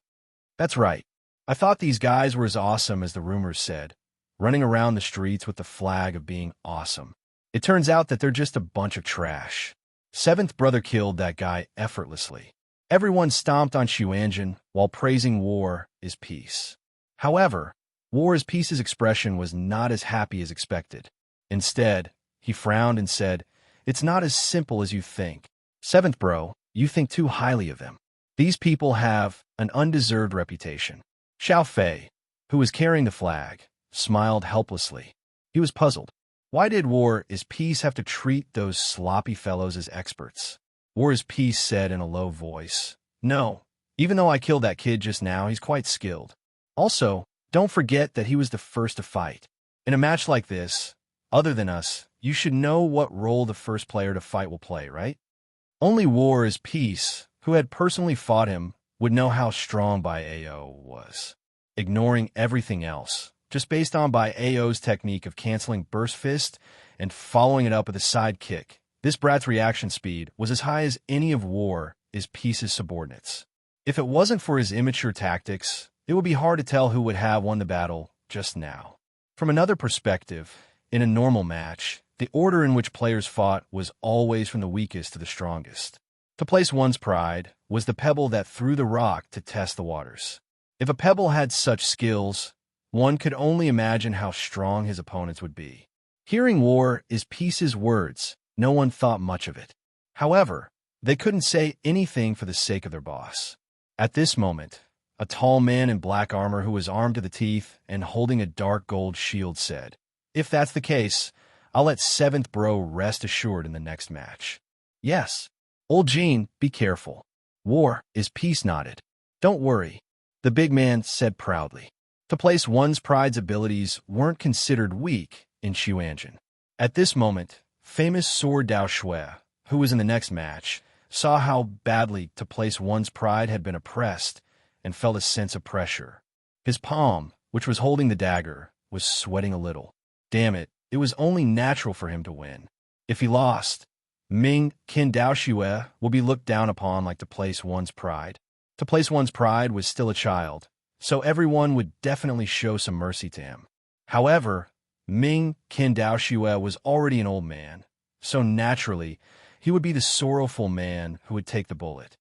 That's right. I thought these guys were as awesome as the rumors said, running around the streets with the flag of being awesome. It turns out that they're just a bunch of trash. 7th brother killed that guy effortlessly. Everyone stomped on Xuanjin while praising War is Peace. However, War is Peace's expression was not as happy as expected. Instead, he frowned and said, "It's not as simple as you think. 7th Bro, you think too highly of them. These people have an undeserved reputation." Xiao Fei, who was carrying the flag, smiled helplessly. He was puzzled. Why did War is Peace have to treat those sloppy fellows as experts? War is Peace said in a low voice, "No, even though I killed that kid just now, he's quite skilled. Also, don't forget that he was the first to fight. In a match like this, other than us, you should know what role the first player to fight will play, right?" Only War is Peace, who had personally fought him, would know how strong Bai Ao was. Ignoring everything else, just based on Bai Ao's technique of canceling Burst Fist and following it up with a side kick, this brat's reaction speed was as high as any of War is Peace's subordinates. If it wasn't for his immature tactics, it would be hard to tell who would have won the battle just now. From another perspective, in a normal match, the order in which players fought was always from the weakest to the strongest. To place one's pride was the pebble that threw the rock to test the waters. If a pebble had such skills, one could only imagine how strong his opponents would be. Hearing War is Peace's words, no one thought much of it. However, they couldn't say anything for the sake of their boss. At this moment, a tall man in black armor who was armed to the teeth and holding a dark gold shield said, "If that's the case, I'll let 7th Bro rest assured in the next match." "Yes. Old Jean, be careful." War is Peace nodded. "Don't worry," the big man said proudly. To place one's pride's abilities weren't considered weak in Xuanjin. At this moment, famous Sword Dao Shui, who was in the next match, saw how badly to place one's pride had been oppressed and felt a sense of pressure. His palm, which was holding the dagger, was sweating a little. Damn it, it was only natural for him to win. If he lost, Ming Qin Dao Shui will be looked down upon like to place one's pride. To place one's pride was still a child, so everyone would definitely show some mercy to him. However, Ming Qin Dao Shui was already an old man, so naturally, he would be the sorrowful man who would take the bullet.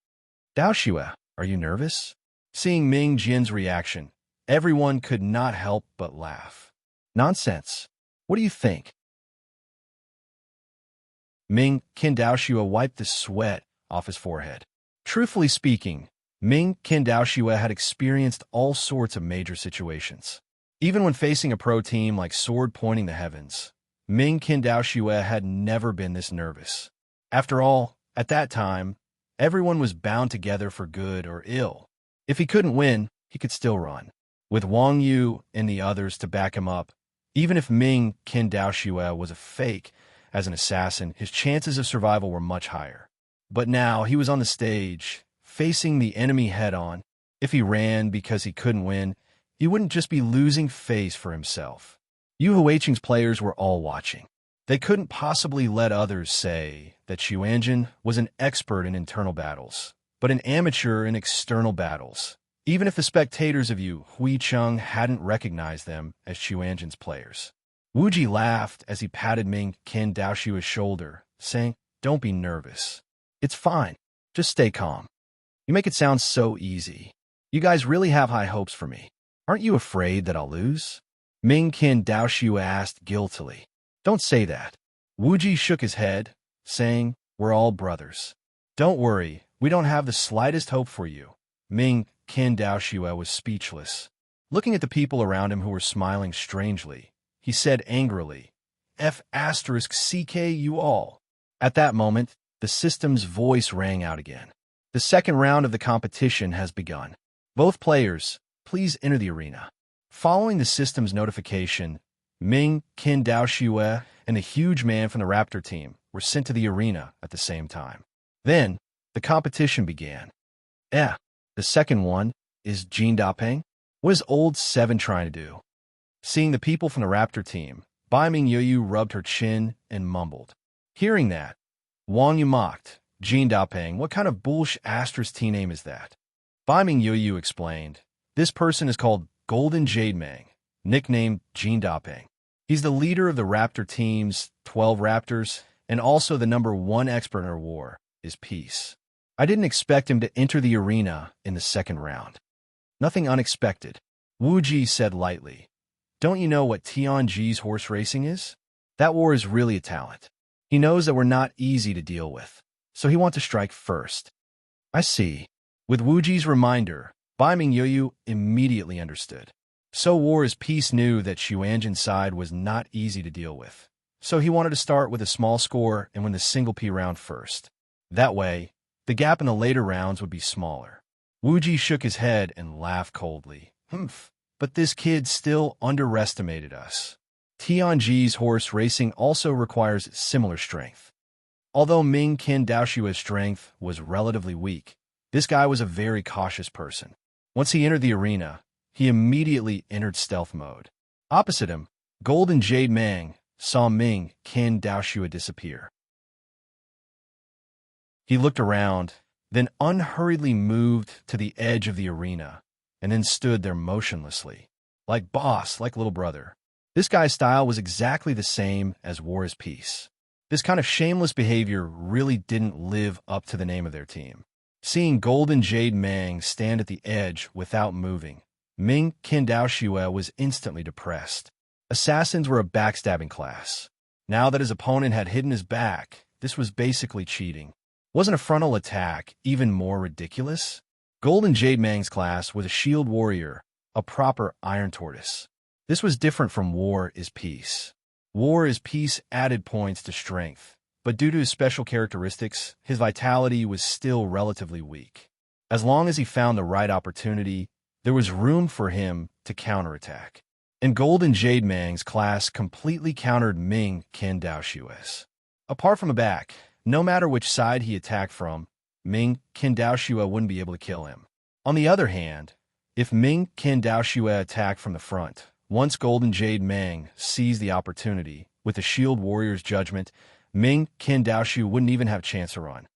"Dao Shui, are you nervous?" Seeing Ming Jin's reaction, everyone could not help but laugh. "Nonsense. What do you think?" Ming Qin Dao Shui wiped the sweat off his forehead. Truthfully speaking, Ming Qin Dao Shui had experienced all sorts of major situations. Even when facing a pro team like Sword Pointing the Heavens, Ming Qin Dao Shui had never been this nervous. After all, at that time, everyone was bound together for good or ill. If he couldn't win, he could still run. With Wang Yu and the others to back him up, even if Ming Qin Dao Shui was a fake as an assassin, his chances of survival were much higher. But now he was on the stage, facing the enemy head-on. If he ran because he couldn't win, he wouldn't just be losing face for himself. Yu Huiqing's players were all watching. They couldn't possibly let others say that Xuanjin was an expert in internal battles, but an amateur in external battles, even if the spectators of Yu Huiqing hadn't recognized them as Xuanjin's players. Wu Ji laughed as he patted Ming Qin Dao Shui's shoulder, saying, "Don't be nervous. It's fine. Just stay calm. You make it sound so easy. You guys really have high hopes for me. Aren't you afraid that I'll lose?" Ming Qin Dao Shui asked guiltily. "Don't say that." Wu Ji shook his head, saying, "We're all brothers. Don't worry, we don't have the slightest hope for you." Ming Qin Dao Shui was speechless. Looking at the people around him who were smiling strangely, he said angrily, "F***CK you all." At that moment, the system's voice rang out again. "The second round of the competition has begun. Both players, please enter the arena." Following the system's notification, Ming Qin Dao Shui and the huge man from the Raptor team were sent to the arena at the same time. Then, the competition began. The second one is Jean Dapeng. What is old Seven trying to do? Seeing the people from the Raptor team, Bai Ming Yoyu rubbed her chin and mumbled. Hearing that, Wang Yu mocked. Jean Dapeng, what kind of bullsh asterisk T name is that? Bai Ming Yoyu explained. This person is called Golden Jade Mang, nicknamed Jean Dapeng. He's the leader of the Raptor team's 12 Raptors, and also the #1 expert in our war is peace. I didn't expect him to enter the arena in the second round. Nothing unexpected, Wu Ji said lightly. Don't you know what Tianji's horse racing is? That war is really a talent. He knows that we're not easy to deal with, so he wants to strike first. I see. With Wu Ji's reminder, Bai Ming Yoyu immediately understood. So war is peace knew that Xuanjin's side was not easy to deal with, so he wanted to start with a small score and win the single P round first. That way, the gap in the later rounds would be smaller. Wu Ji shook his head and laughed coldly. Humph. But this kid still underestimated us. Tianji's horse racing also requires similar strength. Although Ming Qin Daoshua's strength was relatively weak, this guy was a very cautious person. Once he entered the arena, he immediately entered stealth mode. Opposite him, Golden Jade Mang saw Ming Qin Daoshua disappear. He looked around, then unhurriedly moved to the edge of the arena, and then stood there motionlessly, like boss, like little brother. This guy's style was exactly the same as War is Peace. This kind of shameless behavior really didn't live up to the name of their team. Seeing Golden Jade Mang stand at the edge without moving, Ming Qin Daoshua was instantly depressed. Assassins were a backstabbing class. Now that his opponent had hidden his back, this was basically cheating. Wasn't a frontal attack even more ridiculous? Golden Jade Mang's class was a shield warrior, a proper Iron Tortoise. This was different from War is Peace. War is Peace added points to strength, but due to his special characteristics, his vitality was still relatively weak. As long as he found the right opportunity, there was room for him to counterattack. And Golden Jade Mang's class completely countered Ming Qin Daoshua's. Apart from the back, no matter which side he attacked from, Ming Qin Daoshua wouldn't be able to kill him. On the other hand, if Ming Qin Daoshua attacked from the front, once Golden Jade Mang seized the opportunity with the Shield Warrior's judgment, Ming Qin Daoshua wouldn't even have a chance to run.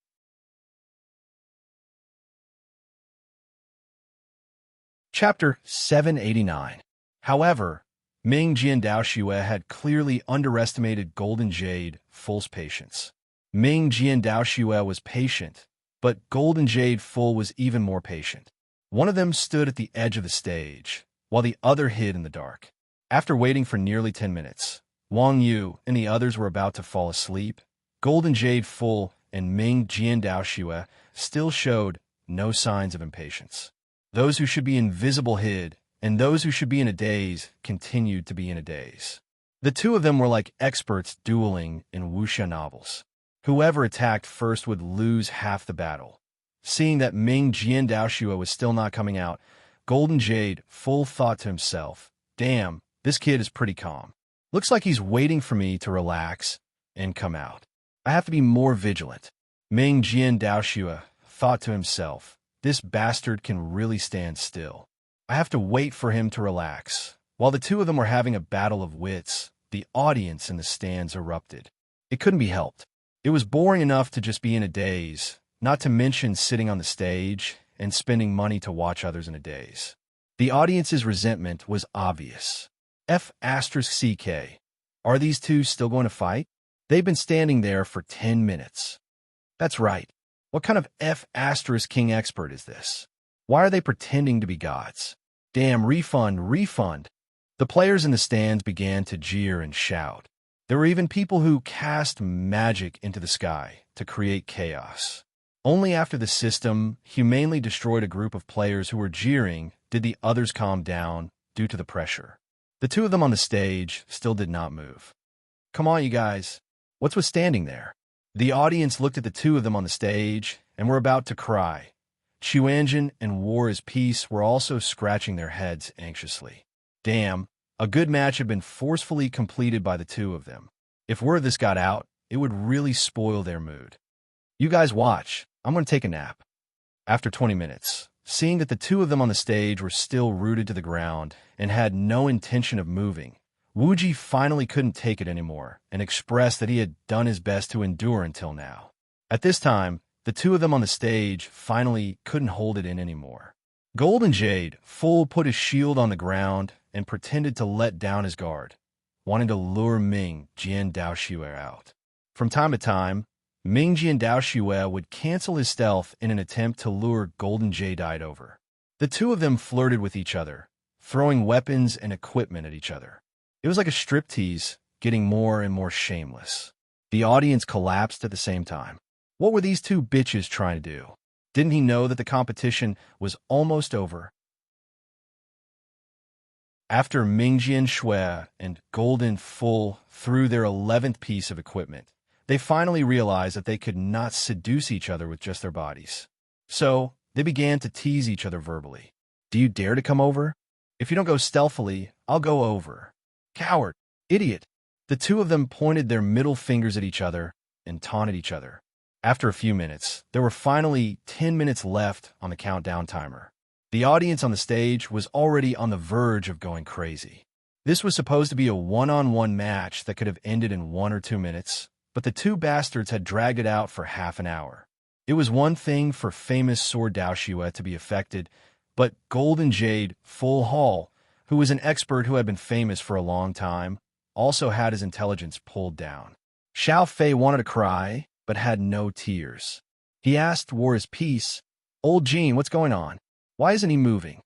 Chapter 789. However, Ming Jian Daoshua had clearly underestimated Golden Jade Full's patience. Ming Jian Daoshua was patient, but Golden Jade Full was even more patient. One of them stood at the edge of the stage, while the other hid in the dark. After waiting for nearly 10 minutes, Wang Yu and the others were about to fall asleep. Golden Jade Full and Ming Jian Daoshua still showed no signs of impatience. Those who should be invisible hid, and those who should be in a daze continued to be in a daze. The two of them were like experts dueling in wuxia novels. Whoever attacked first would lose half the battle. Seeing that Ming Jian Daoshua was still not coming out, Golden Jade Full thought to himself, damn, this kid is pretty calm. Looks like he's waiting for me to relax and come out. I have to be more vigilant. Ming Jian Daoshua thought to himself, this bastard can really stand still. I have to wait for him to relax. While the two of them were having a battle of wits, the audience in the stands erupted. It couldn't be helped. It was boring enough to just be in a daze, not to mention sitting on the stage and spending money to watch others in a daze. The audience's resentment was obvious. F*CK. Are these two still going to fight? They've been standing there for 10 minutes. That's right. What kind of F*King expert is this? Why are they pretending to be gods? Damn, refund, refund. The players in the stands began to jeer and shout. There were even people who cast magic into the sky to create chaos. Only after the system humanely destroyed a group of players who were jeering did the others calm down due to the pressure. The two of them on the stage still did not move. Come on, you guys. What's with standing there? The audience looked at the two of them on the stage and were about to cry. Xuanjin and War is Peace were also scratching their heads anxiously. Damn, a good match had been forcefully completed by the two of them. If word of this got out, it would really spoil their mood. You guys watch. I'm going to take a nap. After 20 minutes, seeing that the two of them on the stage were still rooted to the ground and had no intention of moving, Wuji finally couldn't take it anymore and expressed that he had done his best to endure until now. At this time, the two of them on the stage finally couldn't hold it in anymore. Golden Jade full put his shield on the ground and pretended to let down his guard, wanting to lure Ming Jian Daoxue out. From time to time, Ming Jian Daoxue would cancel his stealth in an attempt to lure Golden Jade over. The two of them flirted with each other, throwing weapons and equipment at each other. It was like a striptease, getting more and more shameless. The audience collapsed at the same time. What were these two bitches trying to do? Didn't he know that the competition was almost over? After Mingjian Shui and Golden Full threw their 11th piece of equipment, they finally realized that they could not seduce each other with just their bodies. So, they began to tease each other verbally. Do you dare to come over? If you don't go stealthily, I'll go over. Coward! Idiot! The two of them pointed their middle fingers at each other and taunted each other. After a few minutes, there were finally 10 minutes left on the countdown timer. The audience on the stage was already on the verge of going crazy. This was supposed to be a one-on-one match that could have ended in 1 or 2 minutes, but the two bastards had dragged it out for half an hour. It was one thing for famous Sword Daoxue to be affected, but Golden Jade Full Hall, who was an expert who had been famous for a long time, also had his intelligence pulled down. Xiao Fei wanted to cry, but had no tears. He asked War his peace, "Old Jean, what's going on? Why isn't he moving?"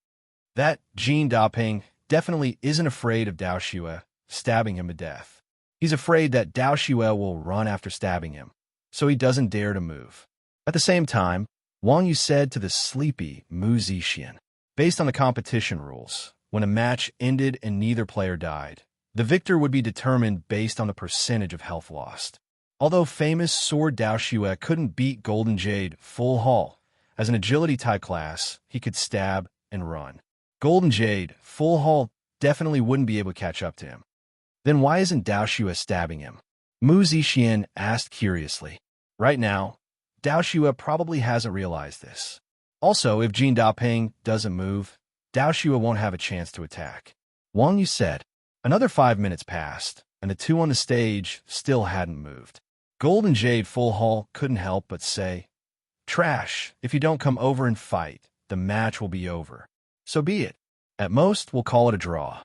That Jean Daping definitely isn't afraid of Daoxue stabbing him to death. He's afraid that Daoxue will run after stabbing him, so he doesn't dare to move. At the same time, Wang Yu said to the sleepy Mu Zixian, based on the competition rules, when a match ended and neither player died, the victor would be determined based on the percentage of health lost. Although famous Sword Daoxue couldn't beat Golden Jade Full Hall, as an agility-type class, he could stab and run. Golden Jade Full Hall definitely wouldn't be able to catch up to him. Then why isn't Daoxue stabbing him? Mu Zixian asked curiously. Right now, Daoxue probably hasn't realized this. Also, if Jean Daping doesn't move, Daoxue won't have a chance to attack. Wang Yu said. Another 5 minutes passed, and the two on the stage still hadn't moved. Golden Jade Full Hall couldn't help but say, "Trash, if you don't come over and fight, the match will be over. So be it. At most, we'll call it a draw."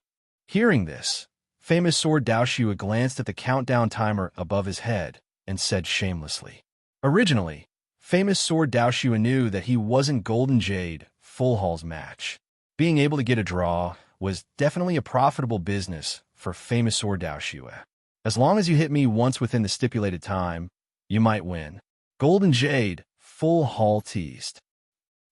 Hearing this, famous Sword Daoxue glanced at the countdown timer above his head and said shamelessly. Originally, famous Sword Daoxue knew that he wasn't Golden Jade Full Hall's match. Being able to get a draw was definitely a profitable business for famous Sword Daoxue. As long as you hit me once within the stipulated time, you might win. Golden Jade Full Hall teased.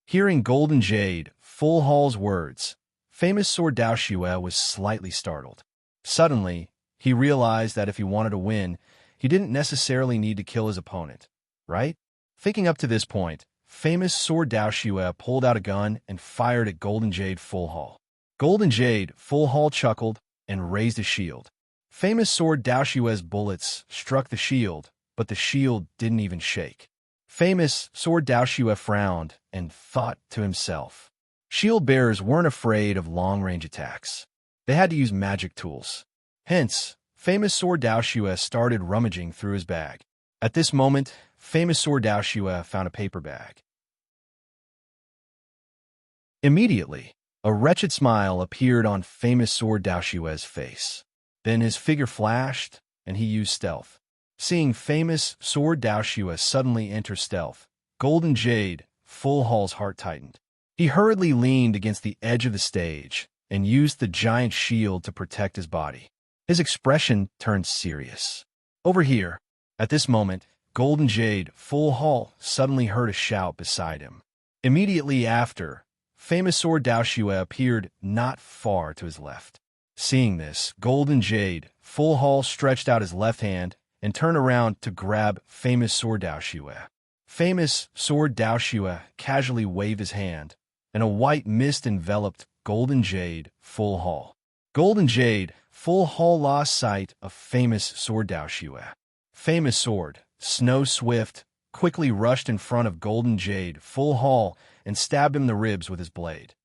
Hearing Golden Jade Full Hall's words, famous Sword Daoxue was slightly startled. Suddenly, he realized that if he wanted to win, he didn't necessarily need to kill his opponent, right? Thinking up to this point, famous Sword Daoxue pulled out a gun and fired at Golden Jade Full Hall. Golden Jade Full Hall chuckled and raised his shield. Famous Sword Daoxue's bullets struck the shield, but the shield didn't even shake. Famous Sword Daoxue frowned and thought to himself. Shield bearers weren't afraid of long-range attacks. They had to use magic tools. Hence, famous Sword Daoxue started rummaging through his bag. At this moment, famous Sword Daoxue found a paper bag. Immediately, a wretched smile appeared on famous Sword Daoxue's face. Then his figure flashed, and he used stealth. Seeing famous Sword Daoxue suddenly enter stealth, Golden Jade Full Hall's heart tightened. He hurriedly leaned against the edge of the stage and used the giant shield to protect his body. His expression turned serious. Over here, at this moment, Golden Jade Full Hall suddenly heard a shout beside him. Immediately after, famous Sword Daoxue appeared not far to his left. Seeing this, Golden Jade Full Hall stretched out his left hand and turned around to grab famous Sword Daoxue. Famous Sword Daoxue casually waved his hand, and a white mist enveloped Golden Jade Full Hall. Golden Jade Full Hall lost sight of famous Sword Daoxue. Famous Sword, Snow Swift, quickly rushed in front of Golden Jade Full Hall and stabbed him in the ribs with his blade.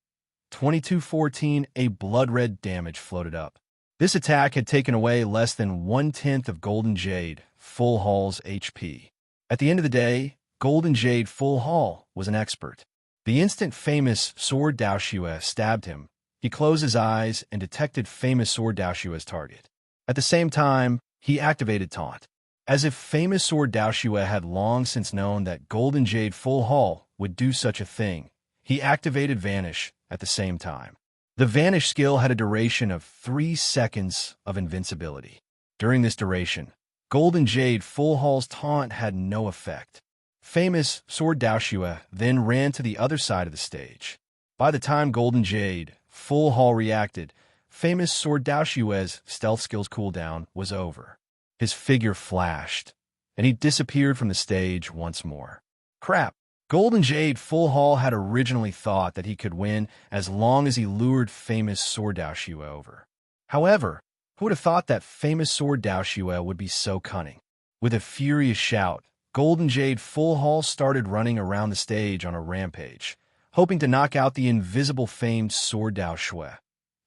2214, a blood-red damage floated up. This attack had taken away less than 1/10 of Golden Jade Full Hall's HP. At the end of the day, Golden Jade Full Hall was an expert. The instant famous Sword Daoshue stabbed him, he closed his eyes and detected famous Sword Daoshue's target. At the same time, he activated Taunt. As if famous Sword Daoshue had long since known that Golden Jade Full Hall would do such a thing, he activated Vanish at the same time. The Vanish skill had a duration of 3 seconds of invincibility. During this duration, Golden Jade Full Hall's taunt had no effect. Famous Sword Daoshue then ran to the other side of the stage. By the time Golden Jade Full Hall reacted, famous Sword Daoshue's stealth skill's cooldown was over. His figure flashed, and he disappeared from the stage once more. Crap! Golden Jade Full Hall had originally thought that he could win as long as he lured famous Sword Daoshue over. However, who would have thought that famous Sword Daoshue would be so cunning? With a furious shout, Golden Jade Full Hall started running around the stage on a rampage, hoping to knock out the invisible famed Sword Daoshue.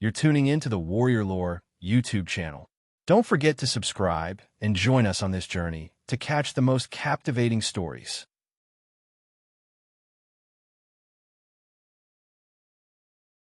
You're tuning in to the Warrior Lore YouTube channel. Don't forget to subscribe and join us on this journey to catch the most captivating stories.